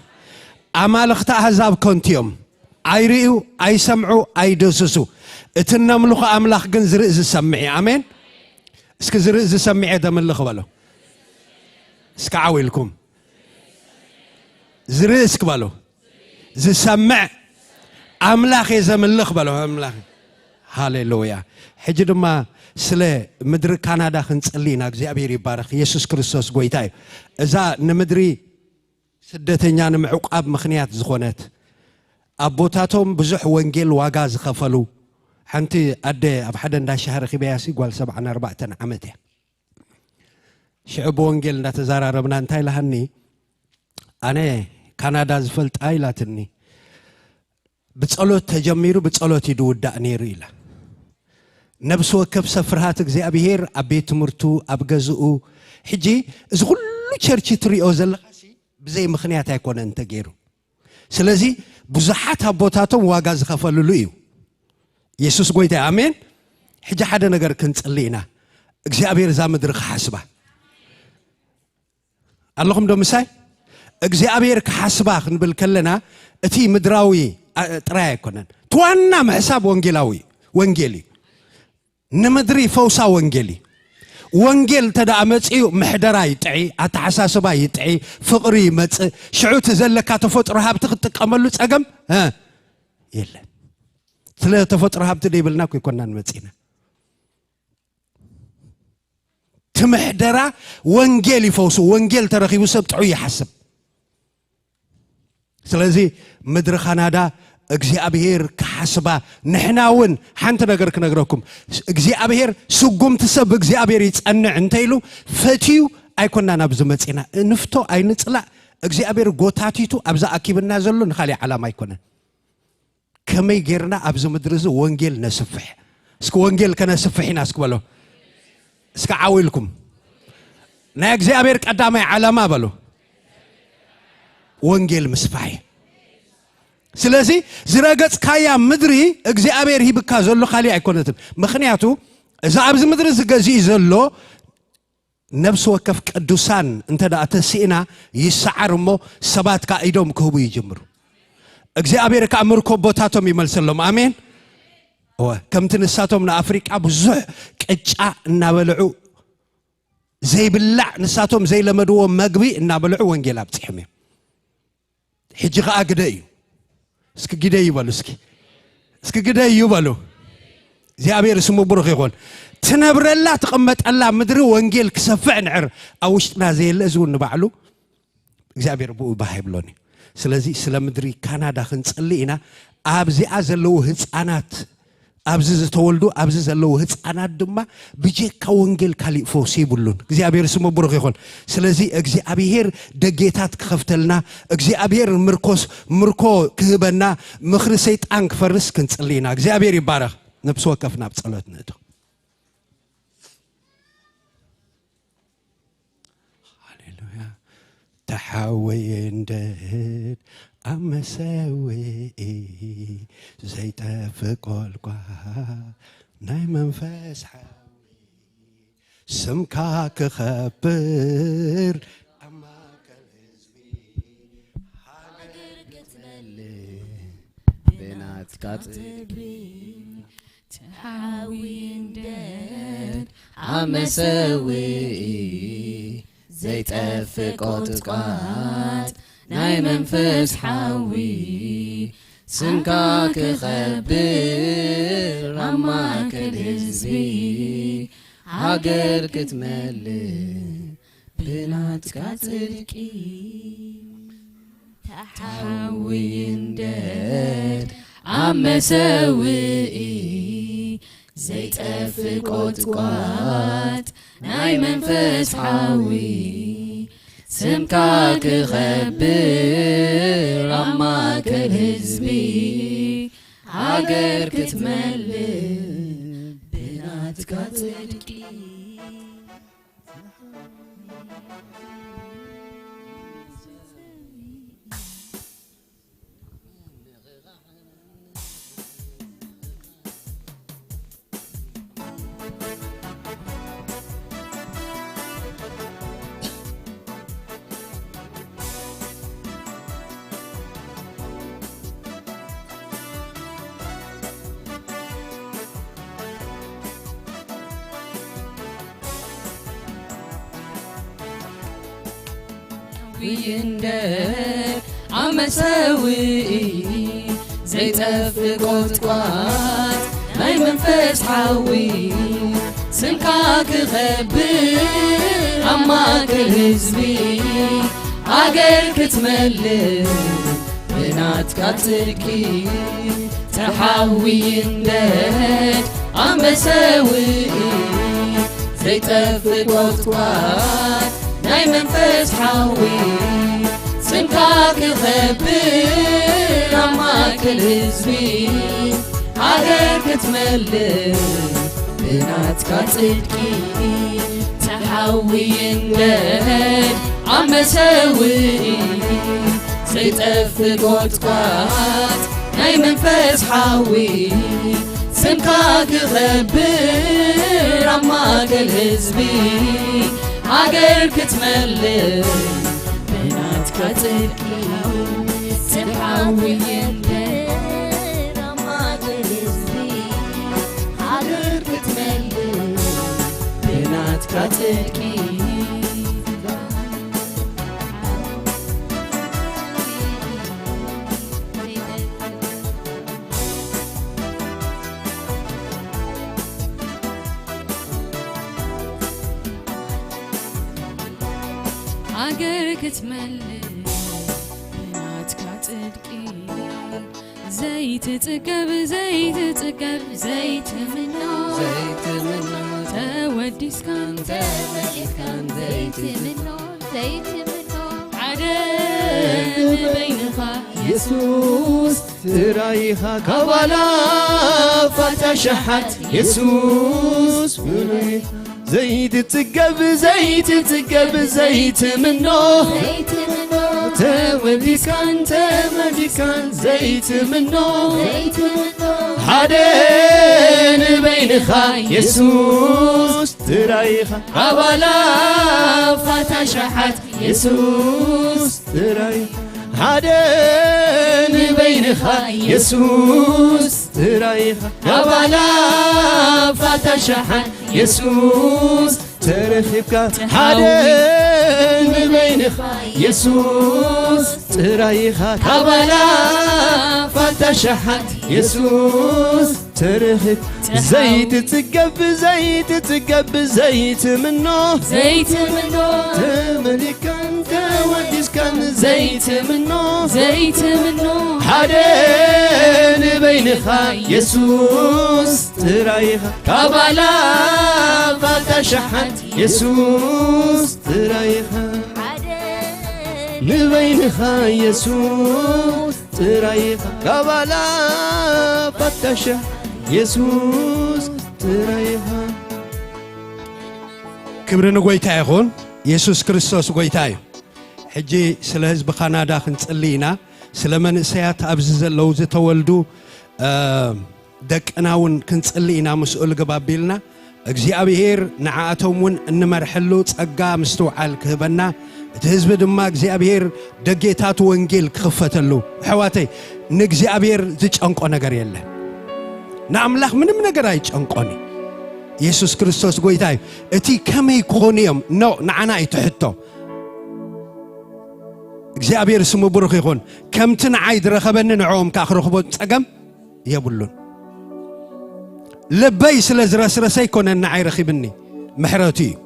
أمالخت أحزاب كنتيوم أيريو أي سمعوا أي دوسسو اتنملخ أملاخ جن زرز سمعي آمين اسك زرز سمعي دم اللخ بالو اسك عويلكم زرز كبالو ز سمع أملاخ يزم اللخ بالو أملاخ هاليلويا حجر ما سلا مدر كندا خنصلينا እግዚአብሔር ይባረክ ኢየሱስ ክርስቶስ ጎይታይ እዛ ንምድሪ ስደተኛን ምዕቋብ ምክንያት ዝኾነት አቦታቶም ብዙሕ ወንጌል ዋጋ ዝኸፈሉ ሓንቲ ኣደ ኣብ ሓደ እንዳሻህረ ኺበያሲ ጓል 74 ዓመት እያ ሽዕብ ወንጌል እንዳተዛራረብና እንታይ ለሃኒ ኣነ ካናዳ ዝፈልጣ ኢላትኒ ብጸሎት ተጀሚሩ ብጸሎት ይድውዳእ ነይሩ ኢላ ነብስ ወከብ ሰፍርሃት እግዚአብሔር ኣብ ቤት ትምህርቱ ኣብ ገዝኡ ሕጂ እዚ ኩሉ ቸርች ትሪኦ ዘለኻሲ بزي مخنيات يكون أنت غيره سلازي بزحات هبوتاتهم واجا زخفلوا له يسوع قويته آمين حاجة حدا نجار كنت لينا እግዚአብሔር زامدرخ حسبه اللهم دوم ساي እግዚአብሔር كحسبه نبل كلنا اتي مدراوي طراي يكونن توانا محساب وانجيلي نمدري فوسا وانجيلي وانجيل تدا امصيو محدرا يطعي اتحساسبا يطعي فقري مص شعوت زلكا تفطر هابت تقملو صقم يلا سلا تفطر هابت ديبلنا كو يكونن مصينا تمحدرا وانجيل يفوسو وانجيل ترخيبو سبطعو يحسب سلازي مدر كندا እግዚአብሔር ከሐስባ ንሕናውን ሓንቲ ነገር ክነግረኩም እግዚአብሔር ስጉም ተሰብ እግዚአብሔር ይጸንዕ እንተይሉ ፈቲዩ ኣይኮንና ናብ ዝመጽና ንፍቶ ኣይንጽላ እግዚአብሔር ጎታቲቱ ኣብዛ አኪብና ዘሎ ንኻሊ ዓላማ ኣይኮነን كمي جيرنا أبز مدرسة وانجيل نسفح اسك وانجيل كنا سفحنا اسك بلو اسك عاويلكم ناكزي أبيرك قدامي علامة بلو وانجيل مسفحي سلازي زراقت كايا مدري اكزي أبير هي بكازولو خالي عيكونتن مخنياتو إذا أبز مدرسة قزي زلو نفس وكف قدوسان انت دا أتسئنا يسعر مو سبات كايدوم كهبو يجمرو እግዚአብሔር ከአምርኮ ቦታቶም ይመልሰሎም አሜን ከም ትንሳቶም ለአፍሪካ ብዙ ቅጫ እናበልዑ ዘይብላዕ ንሳቶም ዘይለመድዎ መግቢ እናበልዑ ወንጌል አብጽሕም ሕጂ ኸአ ግደይ እስኪ ግደይ ይበሉ እስኪ ግደይ ይበሉ እግዚአብሔር ስሙ ብሩክ ይሁን ትነብረላ ተቀመጠላ ምድሪ ወንጌል ክሰፍዕ ንዕር አውሽጥና ዘይለዙ ንባዕሉ እግዚአብሔር ብኡ ባሃይብሎኒ ስለዚህ ስለ ምድሪ ካናዳ ክንጽልይና ኣብዚኣ ዘለው ህፃናት ኣብዚ ዝተወልዱ ኣብዚ ዘለው ህፃናት ድማ ብጀካ ወንጌል ካሊእ ፈውሲ ይብሉን እግዚአብሔር ስሙ ብሩክ ይሁን ስለዚህ እግዚአብሔር ደጌታት ክኸፍተልና እግዚአብሔር ምርኮ ክህበና ምኽሪ ሰይጣን ክፈርስ ክንጽልይና እግዚአብሔር ይባረክ ነፍስ ወከፍና በጸሎት ነዶ تحوي اندد أمسوي زيت فقل قا ناي منفس حوي سمكاك خبر أما كالزبي حاجر قتللي بنات كاتبي تحوي اندد أمسوي زيت أفقات قات ناي منفس حوي سمكاك خبر أما كالهزبي عقر كتملي بنات كاتلكي تحوي انداد أما سوي زيت أفقات قات ناي منفس حوي سمكاك خبر أما كالهزبي عقر كتملي بنات كاتلكي ويندك عمساوي زيت أفقات قات ناي منفس حوي سمكاك خبر أما كالهزبي عقر كتملي بنات كاتلكي تحوي يندك عمساوي زيت أفقات قات ناي منفس حوي سمكاك خبر أما كالهزبي عقر كتملي بنات كاتلكي تحوي يندد عم سوي زيت أفقات قات ناي منفس حوي سمكاك خبر أما كالهزبي عقر كتملي بنات كاتلكي تحوي يندد أما كالهزبي عقر كتملي بنات كاتلكي عقر كتملي بنات كاتلكي زيت تقب زيت تقب زيت منو تودي سكان زيت منو عاد بينها يسوس ترايها كبالا فتشحت يسوس زيت تقب زيت تقب زيت منه تمدي كان زيت منه حدين بينها يسوس ترايها كبالا فتشحت يسوس ترايها حدين بينها يسوس ترايها كبالا فتشحت يسوس ترخبك حدين بينها يسوس ترايها كبالا فتشحت يسوس ترخب زيت تقب زيت منه تملك انت وديس كان زيت منه حدين بينها يسوس ترايها كبالا فتشحت يسوس ترايها بينها يسوس ترايها كبالا فتشحت يسوس ترايها كبرنا قويتا يخون يسوس كريستوس قويتا حجي سلا حزب كندا خنصلينا سلا منسيات ابزز لو زتولدو دقناون كنصلينا مسؤول قبابيلنا እግዚአብሔር ንዓአቶምን እንመርሕሉ ጸጋ ምስተውዓል ክህበና እቲ ህዝብ ድማ እግዚአብሔር ደጌታቱ ወንጌል ክኽፈተሉ ሕዋተይ ንእግዚአብሔር ዝጨንቆ ነገር የለን ንአምላኽ ምንም ነገር አይጨንቆኒ ኢየሱስ ክርስቶስ ጎይታይ እቲ ከመይ ኮንዮም ንዓና ይትሕቶ እግዚአብሔር ስሙ ብሩኽ ይኹን ከምቲ ንዓይ ዝረኸበኒ ንዕኦም ካኽረኽቦ ጸገም የብሉን لبي سلازرسرسي كونن نعي رخيبني محرتي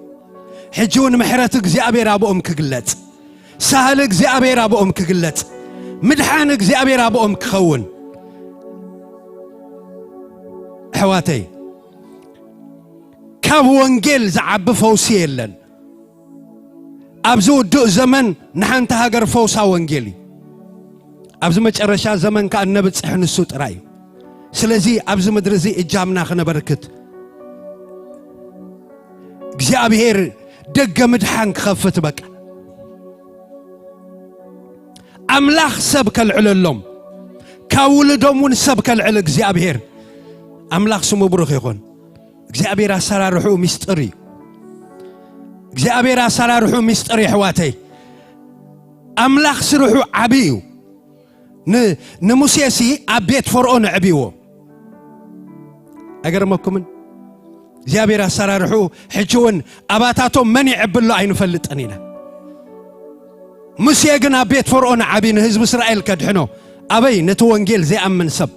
حجون محرت እግዚአብሔር አብኦም ክግለጽ ሳህል እግዚአብሔር አብኦም ክግለጽ ምድሓን እግዚአብሔር አብኦም ክኸውን ሕዋተይ ካብ ወንጌል ዝዓቢ ፈውሲ የለን ኣብዚ ውድእ ዘመን ንሓንቲ ሃገር ፈውሳ ወንጌል ኣብዚ መጨረሻ ዘመን ከዓ ነብጽሕ ንሱ ጥራይ ስለዚህ ኣብዚ ምድር እዚ እጃምና ክነበርክት እግዚአብሔር ደገ ምድሓን ክኸፍት በቃ ኣምላኽ ሰብ ከልዕለሎም ካውልዶምን ሰብ ከልዕል እግዚአብሔር ኣምላኽ ስሙ ብሩኽ ይኹን እግዚአብሔር ኣሰራርሑ ምስጢር እዩ እግዚአብሔር ኣሰራርሑ ምስጢር ይሕዋተይ ኣምላኽ ስርሑ ዓብዩ ንሙሴሲ ኣብ ቤት ፈርዖን ዕብይዎ أجرمكم እግዚአብሔር አሰራርሑ ሕጅውን አባታቶም መን ይዕብሉ አይንፈልጥኒና ሙሴ ግን ኣብ ቤት ፈርዖን ዓቢን ህዝብ እስራኤል ከድሕኖ አበይ ነቲ ወንጌል ዘይኣምን ሰብ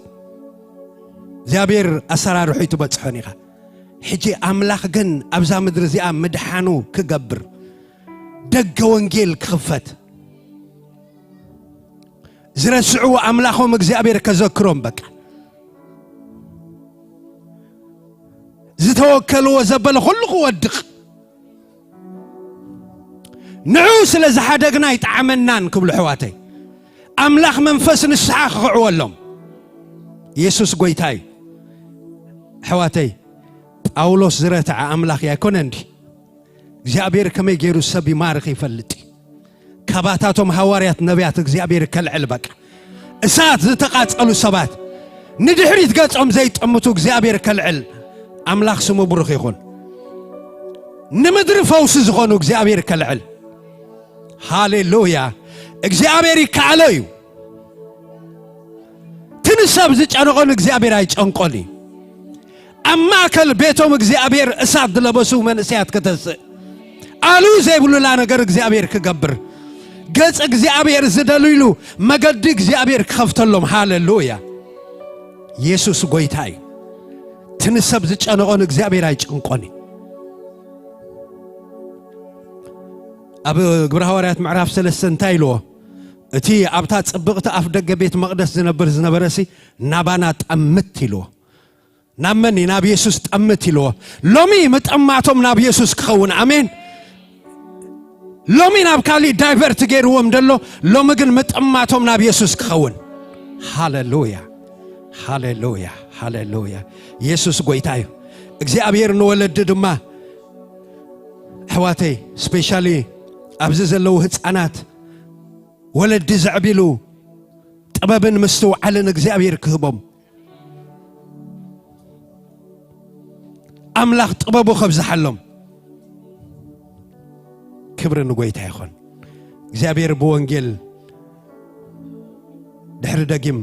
እግዚአብሔር አሰራርሑ ይትበጽሖን ኢኻ ሕጂ ኣምላኽ ግን ኣብዛ ምድር እዚኣ ምድሓኑ ክገብር ደገ ወንጌል ክኽፈት ዝረስዑ ኣምላኾም እግዚአብሔር ከዘክሮም በቃ زتوكلوا وزبل خلق ودق نعوس لزحدقنا يتعاملنان كبل حواتي أملاخ منفس نسحاق عولهم يسوس قويتاي حواتي أولوس زرتع أملاخ يكون عندي እግዚአብሔር ከመይ ገይሩ ሰብ ይማርኽ ይፈልጥ ከባታቶም ሐዋርያት ነቢያት እግዚአብሔር ከልዕል በቃ እሳት ዝተቃጸሉ ሰባት ንድሕሪት ገጾም ዘይጠምቱ እግዚአብሔር ከልዕል أملاخ سمو بروخ يخون نمدر فوس زخونو እግዚአብሔር ከልዕል هاليلويا እግዚአብሔር ይካለዩ ትንሳብ ዝጫነቆን እግዚአብሔር አይጨንቆኒ አማከል ቤቶም እግዚአብሔር እሳት ለበሱ መንስያት ከተስ አሉ ዘይብሉላ ነገር እግዚአብሔር ክገብር ገጽ እግዚአብሔር ዝደልይሉ መገድ እግዚአብሔር ክኸፍተሎም ሃሌሉያ ኢየሱስ ጎይታይ ትንሳብ ዝጫነቆን እግዚአብሔር አይጨንቆኒ አብ ግብረ ሐዋርያት ምዕራፍ 3 እንታይሎ እቲ ኣብታ ጽብቕቲ ኣፍ ደገ ቤት መቅደስ ዝነበረሲ ናባና ጠምት ይሎ ናመን ናብ ኢየሱስ ጠምት ይሎ ሎሚ መጠማቶም ናብ ኢየሱስ ክኸውን አሜን ሎሚ ናብ ካሊ ዳይቨርት ገይርዎም ደሎ ሎሚ ግን ምጥማቶም ናብ ኢየሱስ ክኸውን ሃሌሉያ ሃሌሉያ ሃሌሉያ ኢየሱስ ጎይታ እዩ እግዚአብሔር ንወለድ ድማ ሕዋተይ ስፔሻሊ ኣብዚ ዘለው ህፃናት ወለዲ ዝዕቢሉ ጥበብን ምስትውዓልን እግዚአብሔር ክህቦም አምላኽ ጥበቡ ከብዝሓሎም ክብር ንጎይታ ይኹን እግዚአብሔር በወንጌል ድሕሪ ደጊም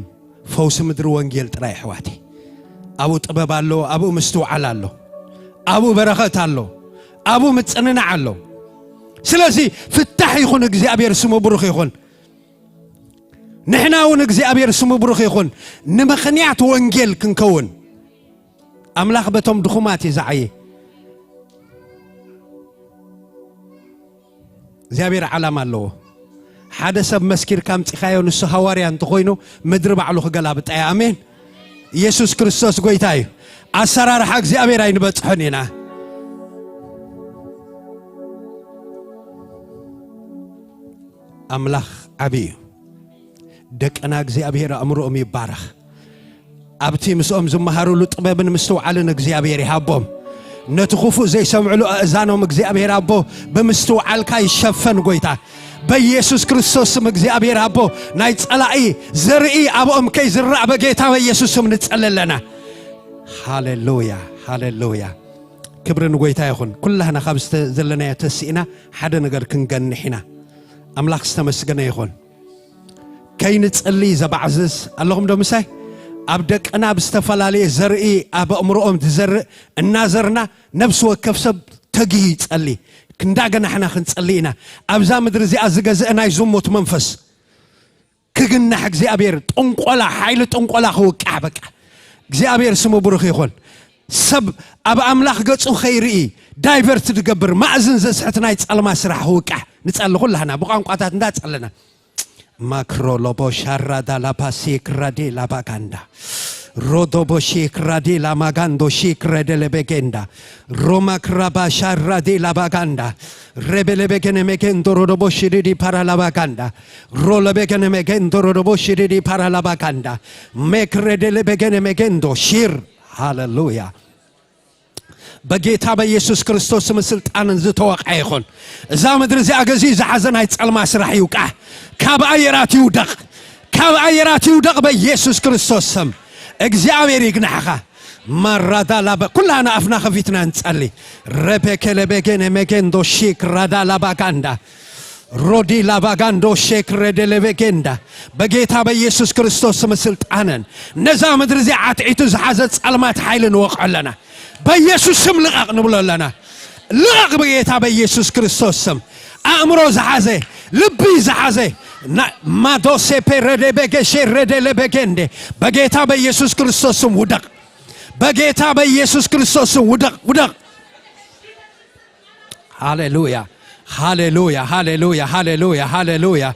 ፈውስ ምድሪ ወንጌል ጥራይ ሕዋቴ አቡ ጥበብ አሎ አቡ ምስትውዓል አሎ አቡ በረኸት አሎ አቡ ምጽንናዕ አሎ ስለዚህ ፍታሕ ይኹን እግዚአብሔር ስሙ ብሩኽ ይኹን ንሕናውን እግዚአብሔር ስሙ ብሩኽ ይኹን ንምኽንያት ወንጌል ክንከውን አምላኽ በቶም ድኹማት ይዛዓየ እግዚአብሔር ዓላማ ኣለዎ ሓደ ሰብ መስኪር ካምፂኻዮ ንሱ ሃዋርያ እንተኾይኑ ምድሪ ባዕሉ ክገላብጣ አሜን ኢየሱስ ክርስቶስ ጎይታ እዩ ኣሰራርሓ እግዚአብሔር ኣይንበፅሖን ኢና አምላኽ ዓብዩ ደቀና እግዚአብሔር አእምሮኦም ይባረኽ ኣብቲ ምስኦም ዝመሃሩሉ ጥበብን ምስትውዓልን እግዚአብሔር ይሃቦም ነቲ ኹፉእ ዘይሰምዕሉ ኣእዛኖም እግዚአብሔር አቦ ብምስትውዓልካ ይሸፈን ጎይታ በኢየሱስ ክርስቶስ ስም እግዚአብሔር አቦ ናይ ጸላኢ ዘርኢ ኣብኦም ከይዝራእ በጌታ በኢየሱስ ስም ንጸልለና ሃሌሉያ ሃሌሉያ ክብርን ጎይታ ይኹን ኩላህና ካብ ዘለናዮ ተሲእና ሓደ ነገር ክንገንሕ ኢና አምላኽ ዝተመስገነ ይኹን ከይንጸሊ ዘባዕዝዝ ኣለኹም ዶ ምሳይ ኣብ ደቀና ብዝተፈላለየ ዘርኢ ኣብ ኣእምሮኦም ትዘርእ እናዘርና ነብሲ ወከፍ ሰብ ተግሂ ይጸሊ ክንዳገና ሕና ክንጸሊ ኢና ኣብዛ ምድሪ እዚኣ ዝገዝአ ናይ ዝሙት መንፈስ ክግናሕ እግዚአብሔር ጥንቆላ ሓይሊ ጥንቆላ ክውቃዕ በቃ እግዚአብሔር ስሙ ብሩኽ ይኹን ሰብ ኣብ ኣምላኽ ገጹ ኸይርኢ ዳይቨርት ዝገብር ማእዝን ዘስሕት ናይ ጸልማ ስራሕ ክውቃዕ ንጸሊ ኩላህና ብቋንቋታት እንዳጸለና ማክሮ ሎቦ ሻራዳ ላፓሲ ክራዲ ላባጋንዳ ሮዶቦ ሺክራዲ ላማጋንዶ ሺክረደ ለበጌንዳ ሮማ ክራባ ሻራዲ ላባጋንዳ ሬበለበገነ መገንዶ ሮዶቦ ሽሪዲ ፓራ ላባጋንዳ ሮለበገነ መገንዶ ሮዶቦ ሽሪዲ ፓራ ላባጋንዳ መክረደ ለበገነ መገንዶ ሺር ሃሌሉያ በጌታ በኢየሱስ ክርስቶስ ስልጣንን ዝተወቀ ይኹን እዛ ምድሪ እዚኣ ገዚ ዝሓዘን ኣይ ጸልማ ስራሕ ይውቃዕ ካብ ኣየራት ይውደቕ በኢየሱስ ክርስቶስ ስም እግዚአብሔር ይግናሕኻ ማራዳ ላባ ኩላና አፍና ከፊትና እንጸልይ ረበከለ በገነ መገንዶ ሺክ ራዳ ላባጋንዳ ሮዲ ላባጋንዶ ሼክ ረደለ በገንዳ በጌታ በኢየሱስ ክርስቶስ ስም ስልጣንን ነዛ ምድሪ እዚኣ ዓትዒቱ ዝሓዘ ጸልማት ኃይልን ወቕዐለና በኢየሱስ ስም ልቀቅ ንብለለና ልቀቅ በጌታ በኢየሱስ ክርስቶስ ስም አእምሮ ዝሓዘ ልቢ ዝሓዘ ማዶሴ ፔረደ በገሼ ረደለ በገንደ በጌታ በኢየሱስ ክርስቶስ ስም ውደቅ በጌታ በኢየሱስ ክርስቶስ ስም ውደቅ ሃሌሉያ ሃሌሉያ ሃሌሉያ ሃሌሉያ ሃሌሉያ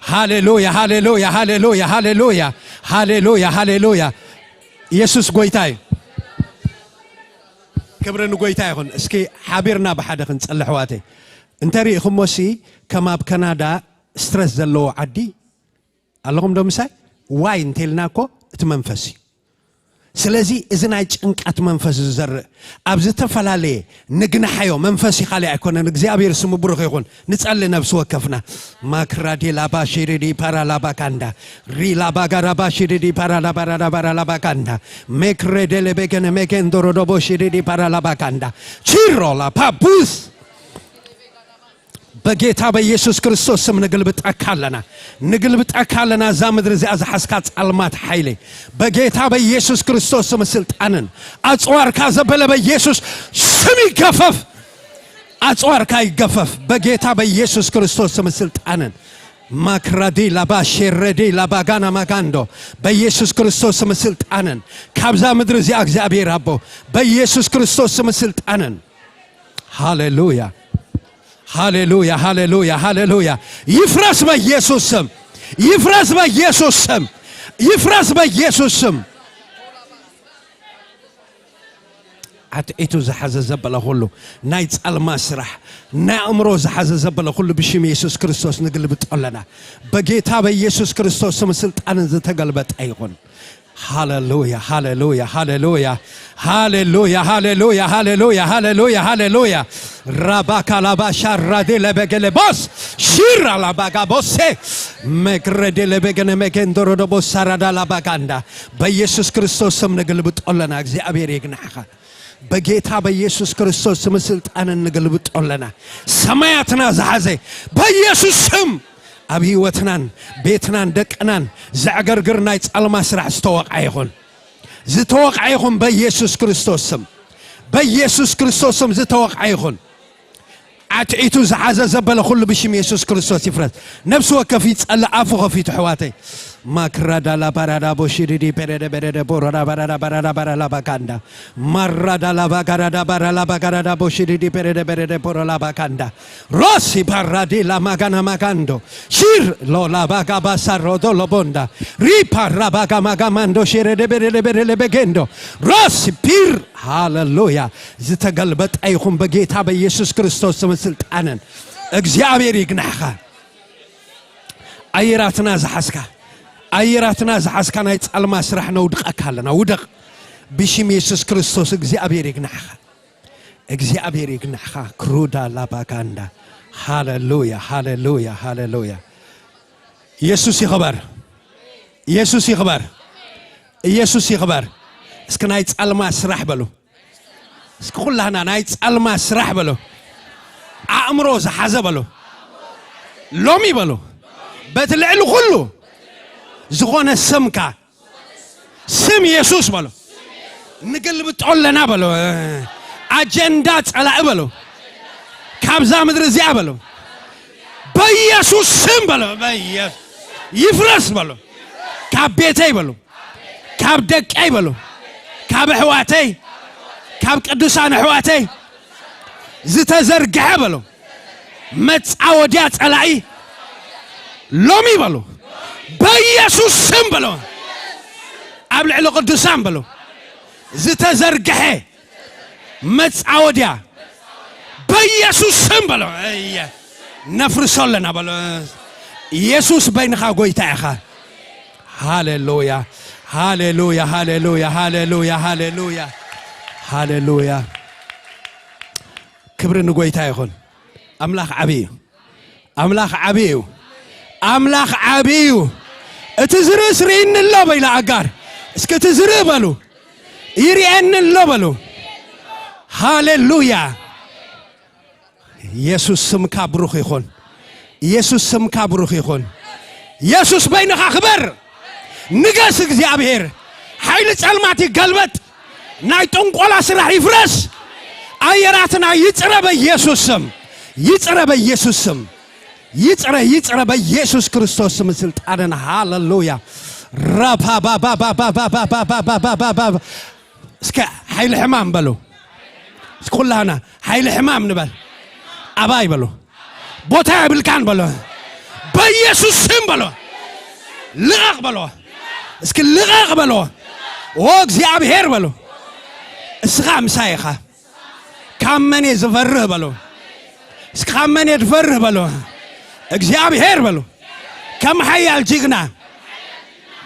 ሃሌሉያ ሃሌሉያ ሃሌሉያ ሃሌሉያ ሃሌሉያ ሃሌሉያ ኢየሱስ ጎይታይ ክብርን ጎይታ ይኹን እስኪ ሓቢርና ብሓደ ክንጸልሕ ሕዋተይ እንተሪኢኹሞሲ ከም ኣብ ካናዳ ስትረስ ዘለዎ ዓዲ ኣለኹም ዶ ምሳይ ዋይ እንተኢልና እኮ እቲ መንፈስ እዩ ስለዚ እዚ ናይ ጭንቀት መንፈስ ዝዘርእ ኣብ ዝተፈላለየ ንግናሓዮ መንፈስ ይኻልእ ኣይኮነን እግዚአብሔር ስሙ ብሩኽ ይኹን ንጸሊ ነብሲ ወከፍና ማክራዲ ላባ ሽሪዲ ፓራ ላባ ካንዳ ሪ ላባ ጋራባ ሽሪዲ ፓራ ላባ ካንዳ ሜክሬደ ለበገነ መገንዶ ሮዶቦ ሽሪዲ ፓራ ላባ ካንዳ ቺሮ ላፓ ቡስ በጌታ በኢየሱስ ክርስቶስ ስም ንግልብጠካለና ዛ ምድሪ እዚኣ ዝሓስካ ጸልማት ኃይሌ በጌታ በኢየሱስ ክርስቶስ ስም ስልጣንን አጽዋርካ ዘበለ በኢየሱስ ስም ይገፈፍ አጽዋርካ ይገፈፍ በጌታ በኢየሱስ ክርስቶስ ስም ስልጣንን ማክራዲ ላባ ሼረዲ ላባጋና ማጋንዶ በኢየሱስ ክርስቶስ ስም ስልጣንን ካብዛ ምድሪ እዚኣ እግዚአብሔር አቦ በኢየሱስ ክርስቶስ ስም ስልጣንን ሃሌሉያ ሃሌሉያ ሃሌሉያ ሃሌሉያ ይፍረስ በኢየሱስ ስም ይፍረስ በኢየሱስ ስም ይፍረስ በኢየሱስ ስም عتعيتو زحز زبلا كله نايت المسرح نأمرو زحز زبلا كله بشيم يسوع كريستوس نقلبت لنا بجيتا بيسوع كريستوس مسلت أنا زتقلبت أيقون هاللويا هاللويا هاللويا هاللويا هاللويا هاللويا هاللويا هاللويا رباك لبا شر دل بجل بوس شير لبا بوس مكرد دل بجن مكندرو دبوس سر دل بجاندا بيسوع كريستوس نقلبت لنا أجزاء بيريقناها بجيتا بيسوع كريستوس مسلت أنا نقلبت لنا سمايتنا زحزة بيسوع سم أبي وتنان بيتنان دكنان زعجرجرنا يتعلم أسرع استوقع يخون زتوقع يخون بيسوع كريستوسم بيسوع كريستوسم زتوقع يخون عتعيتو زحزة زبالة كل بشيم يسوع كريستوس يفرد نفسه كفيت ألا عفوه في حواتي ما كرادا لا برادا بوشيدي بردا بردا بوردا برادا برادا برادا باكاندا مرادا لا باكرادا برادا باكرادا بوشيدي بردا بردا بوردا باكاندا روسي برادي لا ماغانا ماغاندو شير لو لا باكا باسارو دو لوبوندا ريبا راباكا ماغاماندو شيرده بردا بردا بيجندو روسي بير هاللويا زتقلبت أيهم بجيتا بيسوع كريستوس مسلت أنا እግዚአብሔር ይግናኻ أيراتنا زحسكا أيراتنا زحسكا نايت المسرح نودق أكلنا ودق بشيم يسوع كريستوس እግዚአብሔር ይግናኻ እግዚአብሔር ይግናኻ كرودا لاباكاندا هاللويا هاللويا هاللويا يسوع يخبر يسوع يخبر يسوع يخبر اسك نايت المسرح بلو اسك كلنا نايت المسرح بلو أمره زحزة بلو لومي بلو بتلعلو كله زخون السمكة سم يسوع بلو نقلب تقولنا بلو أجندات على بلو كابزا مدرسة بلو بيسوع سم بلو بيس يفرس بلو كاب بيتي بلو كاب دك أي بلو كاب حواتي كاب قدوسان حواتي زتزرقع بلو متعودات على لومي بلو بيسوع سم بلو قبل علو قدوسان بلو زتزرقع متعوديا بيسوع سم بلو نفرس لنا بلو يسوع بينك وقويتاخا هاللويا هاللويا هاللويا هاللويا هاللويا هاللويا كبر نقويتا يخون أملاخ عبيو أملاخ عبيو أملاخ عبيو اتزرس رين اللوبة إلى عقار اسك تزربلو يريان اللوبلو هاللويا يسوع سمكا بروخ يخون يسوع سمكا بروخ يخون يسوع بينك خبر نقاس እግዚአብሔር ኃይል ጸልማት ይገልበጥ ናይ ጥንቆላ ስራሕ ይፍረስ አየራትና ይጽረ በኢየሱስ ስም ይጽረ በኢየሱስ ስም ይጽረ በኢየሱስ ክርስቶስ ስም ስልጣንን ሃሌሉያ ራባባባባባባባባባባባ እስከ ኃይል ሕማም በሉ እስከ ሁላና ኃይል ሕማም ንበል አባይ በሉ ቦታ ያብልካን በሉ በኢየሱስ ስም በሉ ልቀቅ በሉ እስከ ልቀቅ በሉ ወእግዚአብሔር በሉ እስኻ ምሳይኻ ካመኔ ዝፈርህ በሉ እስከ ካመኔ ዝፈርህ በሉ እግዚአብሔር በሉ ከም ኃያል ጅግና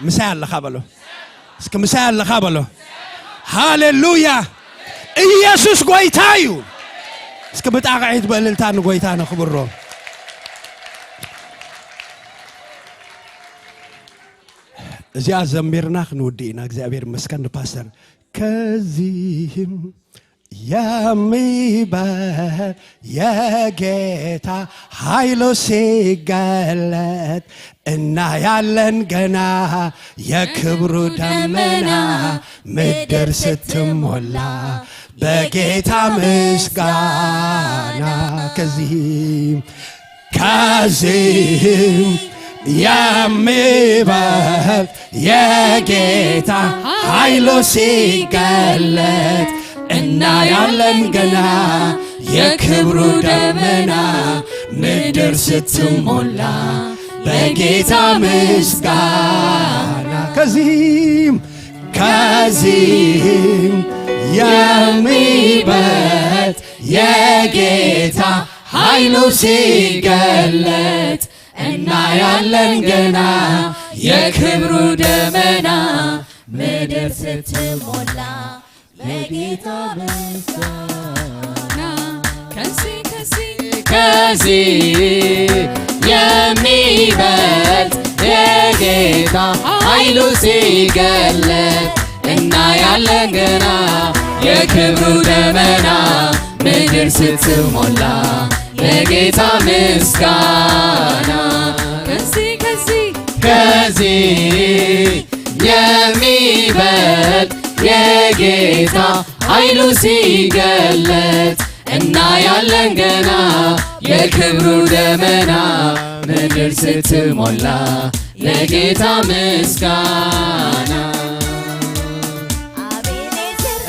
ምሳይ አለኻ በሉ እስከ ምሳይ አለኻ በሉ ሃሌሉያ ኢየሱስ ጎይታ እዩ እስከ ብጣቃዒት በእልልታን ጎይታ ነኽብሮ እዚያ ዘምርና ክንውዲና እግዚአብሔር መስከን ፓስተር ከዚህም የሚበልጥ የጌታ ኃይሉ ሲገለጥ እናያለን ገና የክብሩ ደመና ምድር ስትሞላ በጌታ ምስጋና ከዚህም የሚበልጥ የጌታ ኃይሉ ሲገለጥ እናያለን ገና የክብሩ ደመና ምድር ስትሞላ በጌታ ምስጋና ከዚህም የሚበልጥ የሚበልጥ የጌታ ኃይሉ ሲገለጥ እናያለን ገና የክብሩ ደመና ምድር ስትሞላ ለጌታ ምስጋና ከዚህ የሚበልጥ የጌታ ኃይሉ ሲገለጥ እናያለን ገና የክብሩ ደመና ምድር ስትሞላ ለጌታ ምስጋና ከዚህ የሚበልጥ የጌታ ኃይሉ ሲገለጥ እናያለን ገና የክብሩ ደመና ምድር ስትሞላ ለጌታ ምስጋና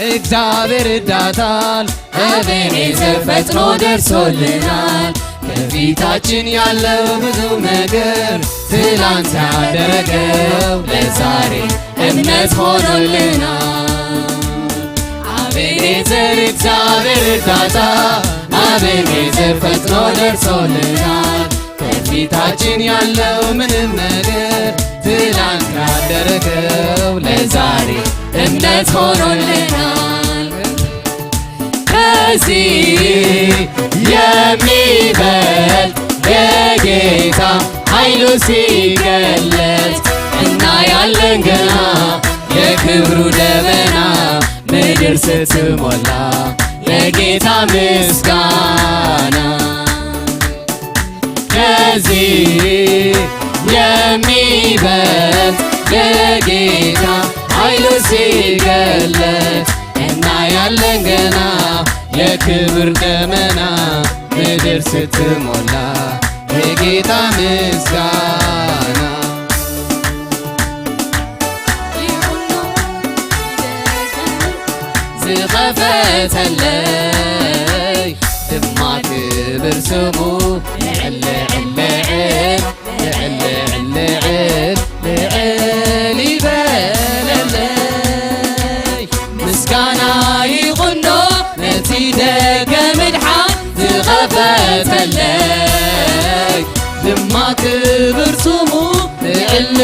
እግዚአብሔር እዳታል እቤኔዘር ፈጥኖ ደርሶልናል ከፊታችን ያለው ብዙ ነገር ትላንት ያደረገው ለዛሬ እምነት ሆኖልናል አቤኔዘር እግዚአብሔር እርዳታ አቤኔዘር ፈጥኖ ደርሶልናል ከፊታችን ያለው ምንም ነገር ትላንት ያደረገው ለዛሬ እምነት ሆኖልናል ከዚህ የሚበልጥ የጌታ ኃይሉ ሲገለጥ እናያለን ገና የክብሩ ደመና ምድር ስትሞላ ለጌታ ምስጋና ከዚህ የሚበልጥ የጌታ ኃይሉ ሲገለጥ እናያለን ገና የክብር ደመና ምድር ስትሞላ ለጌታ ምስጋና ዝኸፈተለይ ድማ ክብር ስሙ ልዕል ይበለለይ ምስጋና ይኹኖ ነቲ ደገ ምድሓን ዝኸፈተለይ ድማ ክብር ስሙ ልዕል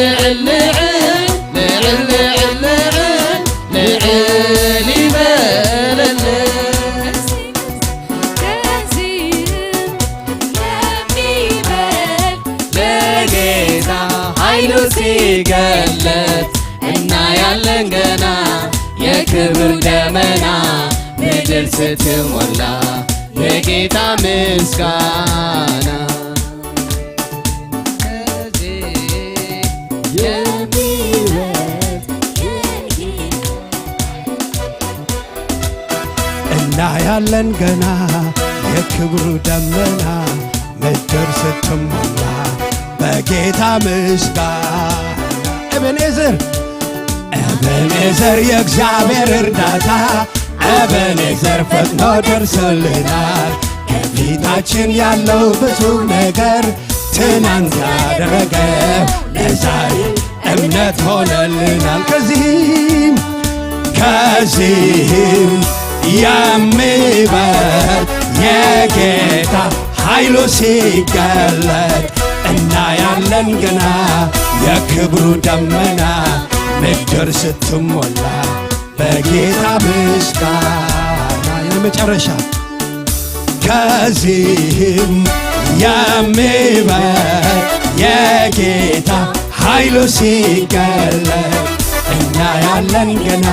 ኃይሉ ሲገለጥ እናያለን ገና የክብር ደመና ምድር ስትሞላ ለጌታ ምስጋና እናያለን ገና የክብሩ ደመና ምድር ስትሞላ በጌታ ምስጋና ኤቤኔዘር የእግዚአብሔር እርዳታ ኤቤኔዘር ፈጥኖ ደርሶልናል ከፊታችን ያለው ብዙ ነገር ትናንት ያደረገው ለዛሬ እምነት ሆነልናል ከዚህም የሚበልጥ የጌታ ኃይሉ ሲገለጥ እናያለን ገና የክብሩ ደመና ምድር ስትሞላ በጌታ ምስጋና የመጨረሻ ከዚህም የሚበልጥ የጌታ ኃይሉ ሲገለጥ እናያለን ገና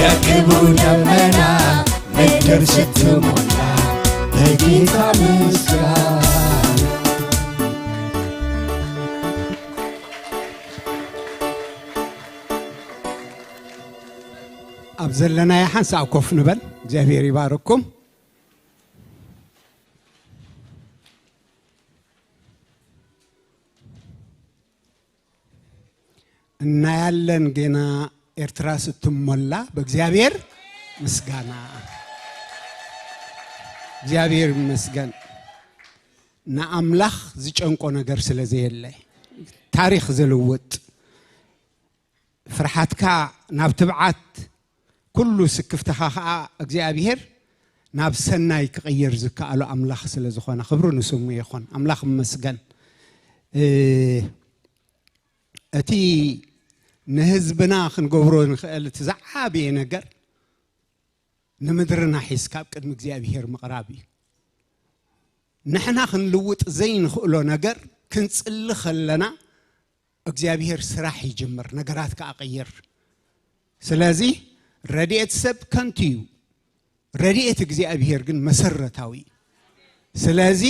የክብሩ ደመና ምድር ስትሞላ በጌታ ምስጋና ኣብ ዘለናዮ ሓንሳብ ኮፍ ንበል እግዚአብሔር ይባርኩም እናያለን ገና ኤርትራ ስትሞላ በእግዚአብሔር ምስጋና እግዚአብሔር ይመስገን ንኣምላኽ ዝጨንቆ ነገር ስለዘየለ ታሪክ ዝልውጥ ፍርሓትካ ናብ ትብዓት ኩሉ ስክፍትኻ ከዓ እግዚአብሔር ናብ ሰናይ ክቕይር ዝከኣሉ ኣምላኽ ስለ ዝኾነ ክብሩ ንስሙ ይኹን ኣምላኽ መስገን እቲ ንህዝብና ክንገብሮ ንኽእል እቲ ዝዓበየ ነገር ንምድርና ሒዝካ ኣብ ቅድሚ እግዚኣብሔር ምቕራብ እዩ ንሕና ክንልውጥ ዘይንኽእሎ ነገር ክንጽሊ ከለና እግዚአብሔር ስራሕ ይጀምር ነገራት ከአቀየር ስለዚ ረድኤት ሰብ ከንቲዩ ረድኤት እግዚአብሔር ግን መሰረታዊ ስለዚ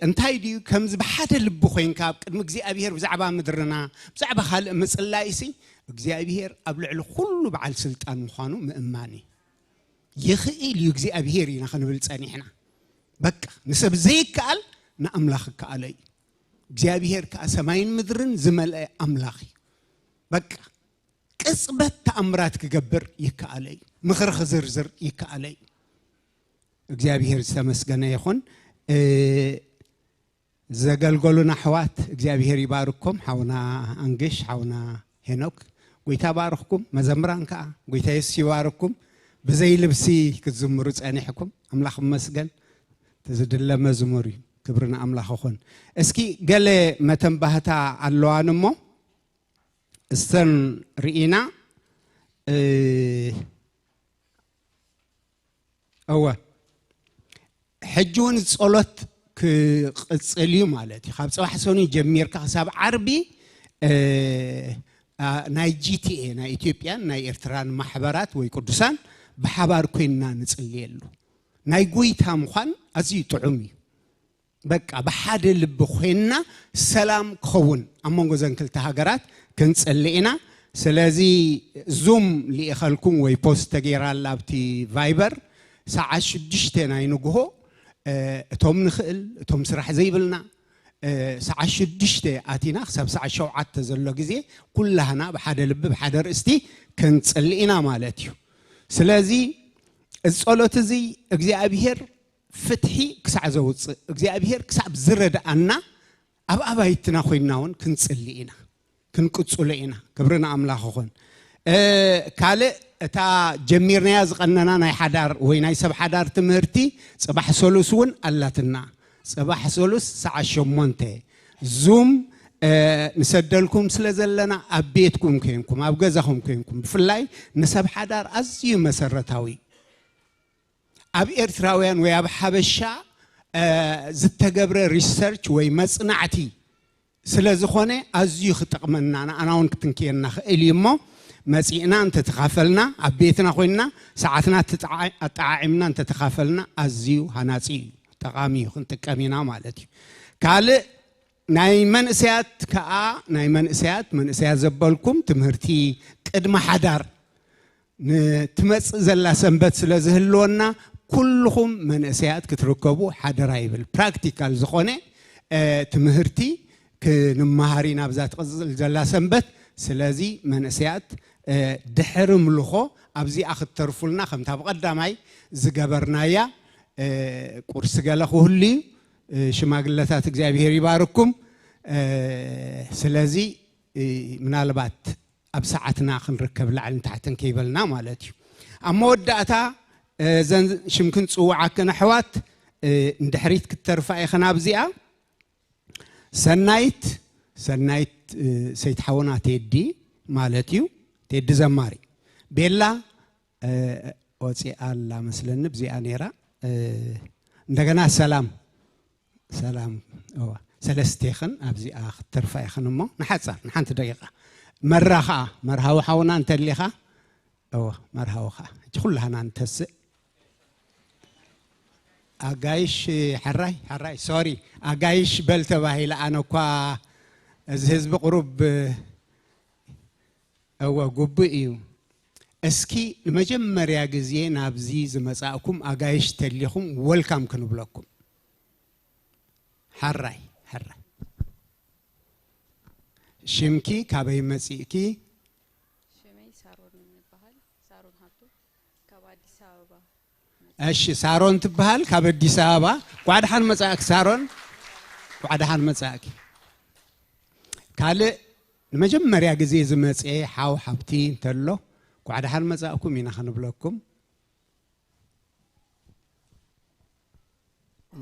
እንታይ ዲዩ ከምዝ በሓደ ልብ ኮይንካ ኣብ ቅድሚ እግዚአብሔር ብዛዕባ ምድርና ብዛዕባ ካልእ ምጽላይሲ እግዚአብሔር ኣብ ልዕሊ ኩሉ በዓል ስልጣን ምዃኑ ምእማኒ ይኽእል እዩ እግዚአብሔር ኢና ክንብል ጸኒሕና በቃ ንሰብ ዘይከኣል ንኣምላኽ ከኣለይ እግዚአብሔር ከሰማይን ምድርን ዝመልአ ኣምላኽ በቃ ቅጽበት ተአምራት ክገብር ይከኣለይ ምኽር ክዝርዝር ይከኣለይ እግዚአብሔር ዝተመስገነ ይኹን ዘገልገሉና ሕዋት እግዚአብሔር ይባርኩም ሓውና አንግሽ ሓውና ሄኖክ ጎይታ ባርኽኩም መዘምራን ከዓ ጎይታ ኢየሱስ ይባርኩም ብዘይ ልብሲ ክትዝምሩ ጸኒሕኩም ኣምላኽ መስገን ተዝድለ መዝሙር እዩ ክብርና ኣምላኽ ይኹን እስኪ ገለ መተንባህታ ኣለዋን እሞ እስተን ርኢና እወ ሕጂውን ጸሎት ክቅጽል እዩ ማለት እዩ ካብ ጽባሕ ሰኑ ጀሚርካ ክሳብ ዓርቢ ናይ ጂቲኤ ናይ ኢትዮጵያን ናይ ኤርትራን ማሕበራት ወይ ቅዱሳን ብሓባር ኮይንና ንጽልየሉ ናይ ጎይታ ምዃን ኣዝዩ ጥዑም እዩ በቃ በሓደ ልብ ኮይንና ሰላም ክኸውን ኣብ መንጎ ዘን ክልተ ሃገራት ክንጽልይና ስለዚ ዙም ሊእኸልኩም ወይ ፖስት ተገይራላ ኣብቲ ቫይበር ሰዓት 6 ናይ ንግሆ እቶም ንኽእል እቶም ስራሕ ዘይብልና ሰዓት 6 ኣቲና ክሳብ ሰዓት 7 ዘሎ ግዜ ኩላህና በሓደ ልብ በሓደ ርእስቲ ክንጽልይና ማለት እዩ ስለዚ الصلاة زي እግዚአብሔር ፍትሒ ክሳዕ ዘውጽእ እግዚአብሔር ክሳብ ዝረዳአና ኣብ ኣባይትና ኮይናውን ክንጽልይና ክንቅጽለይና ክብርና ኣምላኽ ይኹን ካልእ እታ ጀሚርናያ ዝቐነና ናይ ሓዳር ወይ ናይ ሰብ ሓዳር ትምህርቲ ጽባሕ ሰሉስ እውን ኣላትና ጽባሕ ሰሉስ ሰዓት 8 ዙም ንሰደልኩም ስለ ዘለና ኣብ ቤትኩም ኮይንኩም ኣብ ገዛኹም ኮይንኩም ብፍላይ ንሰብ ሓዳር ኣዝዩ መሰረታዊ ኣብ ኤርትራውያን ወይ ኣብ ሓበሻ ዝተገብረ ሪሰርች ወይ መጽናዕቲ ስለ ዝኾነ ኣዝዩ ክጠቕመና ኣናውን ክትንከየና ክእል እሞ መጽኢና እንተ ተኻፈልና ኣብ ቤትና ኮይንና ሰዓትና ኣጣዓዒምና እንተ ተኻፈልና ኣዝዩ ሃናጺ ጠቃሚ ክንጥቀሚና ማለት እዩ ካልእ ናይ መንእሰያት ከዓ ናይ መንእሰያት ዘበልኩም ትምህርቲ ቅድመ ሓዳር ንትመጽእ ዘላ ሰንበት ስለ ዝህልወና ኩልኹም መንእሰያት ክትርከቡ ሓደራ ይብል ፕራክቲካል ዝኾነ ትምህርቲ ክንመሃሪ ናብ ዛ ትቕጽል ዘላ ሰንበት ስለዚ መንእሰያት ድሕሪ ምልኾ ኣብዚ ኣኽተርፉልና ከምታ ብቐዳማይ ዝገበርናያ ቁርስ ገለ ክህሉ ሽማግለታት እግዚአብሔር ይባርኩም ስለዚ ምናልባት ኣብ ሰዓትና ክንርከብ ላዕልን ታሕትን ከይበልና ማለት እዩ ኣብ መወዳእታ ዘን ሽምክን ጽዋዓከነ ሕዋት እንድሕሪት ክትተርፋ ኢኸና ኣብዚኣ ሰናይት ሰይትሓውና ቴዲ ማለት እዩ ቴዲ ዘማሪ ቤላ ወፂኣላ መስለኒ ብዚኣ ነይራ እንደገና ሰላም ሰለስቴኽን ኣብዚኣ ክትተርፋ ኢኸን እሞ ንሓፃር ንሓንቲ ደቂቓ መርሃዊ ሓውና እንተሊኻ መርሃዊ ኸ እጂ ኩላህና እንተስእ ኣጋይሽ ሓራይ ሶሪ ኣጋይሽ በል ተባሂለ ኣነ እኳ እዚ ህዝቢ ቁሩብ ጉቡእ እዩ እስኪ ንመጀመርያ ግዜ ናብዚ ዝመጻእኩም ኣጋይሽ ተሊኹም ወልካም ክንብለኩም ሓራይ ሽምኪ ካበይ መጺእኪ ሽመይ ሳሮን ይባሃል ሳሮን ሀብቱ ካብ አዲስ አበባ እሺ ሳሮን ትባሃል ካብ አዲስ አበባ ቋድሓን መጻእክ ሳሮን ቋድሓን መጻእክ ካልእ ንመጀመርያ ግዜ ዝመጽአ ሓው ሓብቲ እንተሎ ቋድሓን መጻእኩም ኢና ክንብለኩም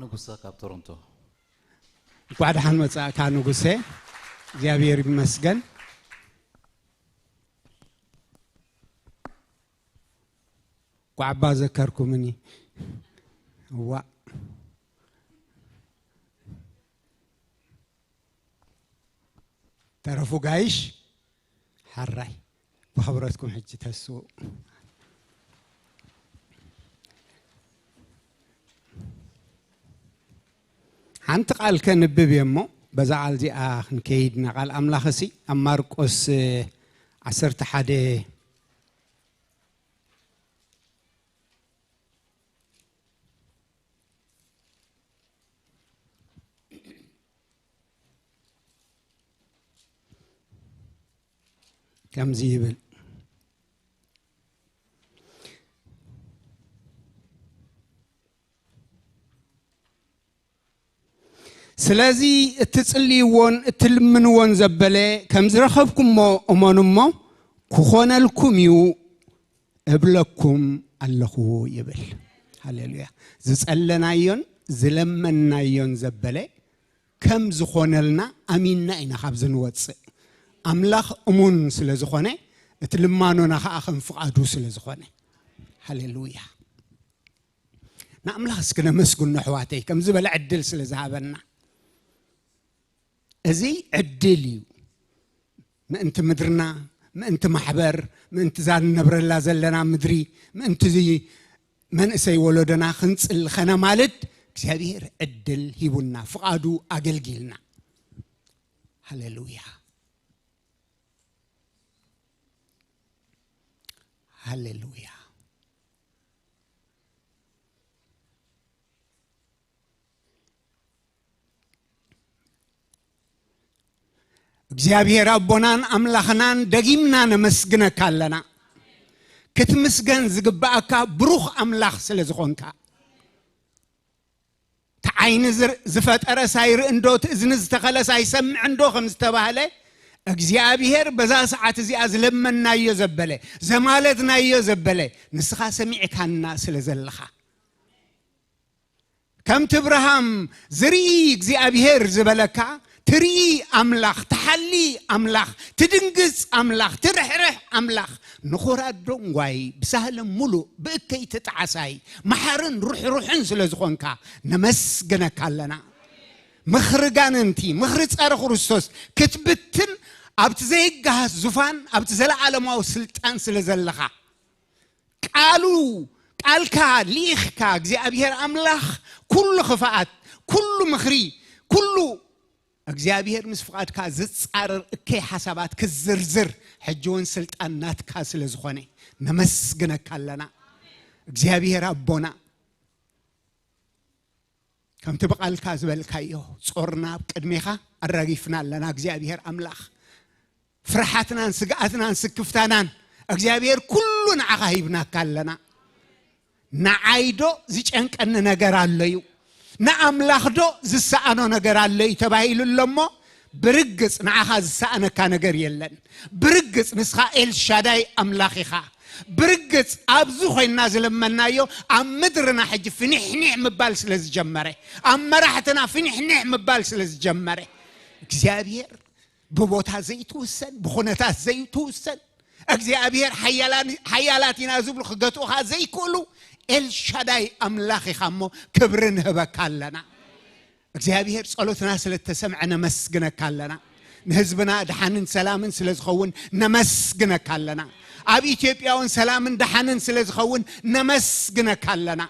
ንጉሳ ካብ ቶሮንቶ ቋዳ ሓን መጻ ካ ንጉሴ እግዚአብሔር ይመስገን ቋባ ዘከርኩምኒ ዋ ተረፉ ጋይሽ حراي بخبرتكم حجة السوق حنت قال كنبب يمو بزعل زي آخن كيدنا قال أملاخسي أماركوس عسرت حدا كم زيبل سلازي تتصليون تلمنون زبله كم زرخبكم مو امانمو كخونا لكم يو ابلكم الله يبل هللويا زصلنايون زلمنايون زبله كم زخونلنا اميننا اينا خبز نوص أملاخ أمون سلزخونه اتلمانونا خاخن فقادو سلزخونه هللويا نأملاخ سكنا مسكن نحواتي كم زبل عدل سلزهابنا ازي عدليو ما انت مدرنا ما انت محبر ما انت زال نبر الله زلنا مدري ما انت زي من اسي ولدنا خنص الخنا مالد እግዚአብሔር عدل هيبونا فقادو اغلغلنا هللويا هللويا እግዚአብሔር አቦናን አምላኽናን ደጊምና ነመስግነካ አለና ክትምስገን ዝግባአካ ብሩኽ አምላኽ ስለዝኾንካ ተዓይን ዝፈጠረ ሳይር እንዶ ትእዝን ዝተኸለ ሳይሰምዕ እንዶ ከም ዝተባህለ እግዚአብሔር በዛ ሰዓት እዚ አዝለመናዮ ዘበለ ዘማለትናዮ ዘበለ ንስኻ ሰሚዕካና ስለዘለኻ ከም ትብርሃም ዝርኢ እግዚአብሔር ዝበለካ ትርኢ አምላኽ ተሐሊ አምላኽ ትድንግጽ አምላኽ ትርሕርሕ አምላኽ ንኹራዶ እንጓይ ብሳህለ ሙሉ ብእከይ ትጣዓሳይ መሐርን ሩሕሩሕን ስለዝኾንካ ነመስግነካ ኣለና ምኽርጋንንቲ ምኽሪ ጸረ ክርስቶስ ክትብትን أبت زي جهاز زفان أبت زلا علماء سلطان سلزلخا قالك ليخك أجزي أبيهر أملاخ كل خفاءات كل مخري كل أجزي أبيهر مسفقات كازت صار كي حسابات كزرزر حجون سلطان نات كاسل زخانة نمسجنا كلنا أجزي أبيهر أبونا كم تبقى الكاذب الكايو صورنا بقدميها الرغيفنا لنا أجزي أبيهر أملاخ فرحتنا سقاتنا سكفتنا እግዚአብሔር ኩሉን አጋይብና ካለና ናዓይዶ ዝጨንቅ ነገር አለዩ ናአምላኽዶ ዝሳአኖ ነገር አለዩ ተባይሉለሞ ብርግጽ ናአኻ ዝሳአነካ ነገር የለን ብርግጽ ንስኻ ኤልሻዳይ አምላኽኻ ብርግጽ አብዙ ኾይና ዝለመናዮ አምድርና ሕጅ ፍንሕንሕ ምባል ስለዝጀመረ አመራሕትና ፍንሕንሕ ምባል ስለዝጀመረ እግዚአብሔር በቦታ ዘይትወሰን በኾነታት ዘይትወሰን እግዚአብሔር ሐያላቲና ዝብሉ خገቱኻ ዘይኮሉ ኤልሻዳይ አምላኽኻሞ ክብርን ህበካለና እግዚአብሔር ጸሎትና ስለተሰምዐ ነመስግነካለና ንህዝብና ድሓንን ሰላምን ስለዝኸውን ነመስግነካለና አብ ኢትዮጵያውን ሰላምን ድሓንን ስለዝኸውን ነመስግነካለና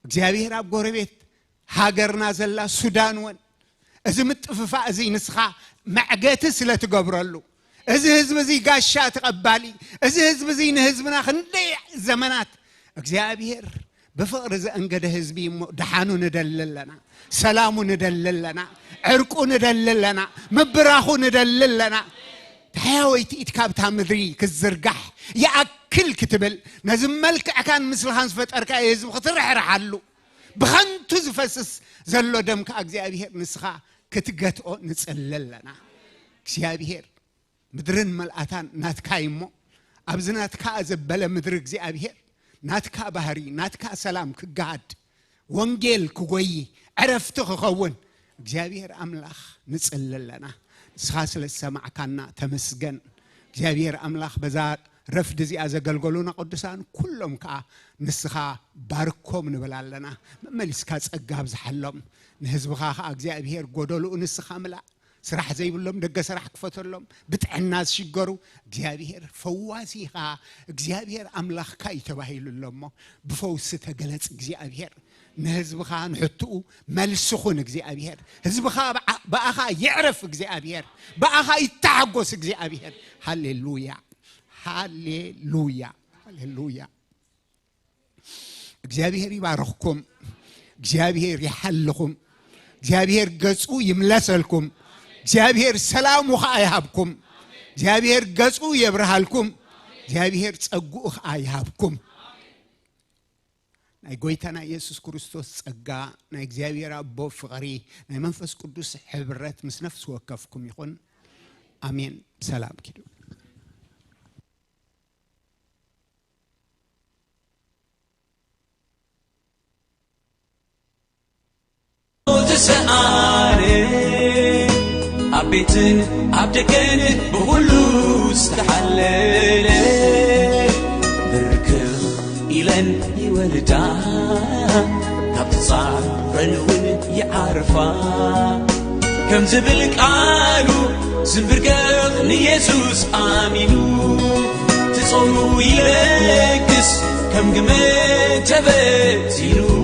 እግዚአብሔር አብ ጎረቤት ሃገርና ዘላ ሱዳን ወን እዚ ምጥፍፋ እዚ ንስኻ معجت سلا تقبرلو إذا حزب زي قاشة تقبالي إذا حزب زي نحزبنا خندي زمانات እግዚአብሔር بفقر إذا أنقذ حزبي دحانو ندلل لنا سلامو ندلل لنا عرقو ندلل لنا مبراخو ندلل لنا تحاوي تكابتها مدري كالزرقح يأكل كتبل نزم ملك أكان مثل هانس فتركا يزم خطرح رحلو بخنتو زفسس زلو دمك እግዚአብሔር نسخا كتجتو نتسلل لنا እግዚአብሔር مدرن ملأتان ناتكايمو أبزنات كأزبلا مدر እግዚአብሔር ناتكا بحري ناتكا سلام كجاد ወንጌል ክጎይ ዕረፍቲ ክኸውን እግዚአብሔር አምላኽ ንጽልለና ንስኻ ስለሰማዕካና ተመስገን እግዚአብሔር አምላኽ በዛ ረፍድ እዚኣ ዘገልገሉና ቅዱሳን ኩሎም ከዓ ንስኻ ባርኮም ንብላለና መመሊስካ ጸጋ ብዝሓሎም ንህዝብኻ ከዓ እግዚአብሔር ጎደሉኡ ንስኻ ምላእ ስራሕ ዘይብሎም ደገ ስራሕ ክፈተሎም ብጥዕና ዝሽገሩ እግዚአብሔር ፈዋሲኻ እግዚአብሔር አምላኽካ ይተባሂሉሎሞ ብፈውስ ተገለጽ እግዚአብሔር ንህዝብኻ ንሕትኡ መልስኹን እግዚአብሔር ህዝብኻ በአኻ ይዕረፍ እግዚአብሔር በአኻ ይታሐጎስ እግዚአብሔር ሃሌሉያ ሃሌሉያ ሃሌሉያ እግዚአብሔር ይባርኽኩም እግዚአብሔር ይሐልኹም እግዚአብሔር ገጹ ይምለሰልኩም እግዚአብሔር ሰላሙ ይሃብኩም እግዚአብሔር ገጹ ይብርሃልኩም እግዚአብሔር ጸጉኡ ይሃብኩም ናይ ጎይታና ኢየሱስ ክርስቶስ ጸጋ ናይ እግዚአብሔር አቦ ፍቅሪ ናይ መንፈስ ቅዱስ ሕብረት ምስ ነፍስ ወከፍኩም ይኹን አሜን ሰላም ኪዱ عبيتن عبدكن بغلوس تحلل بركب إلن يولدا كبتصار رنون يعرفا كم زبلك قالو زنبرقق نيسوس آمينو تصورو يلكس كم قمت تبتيلو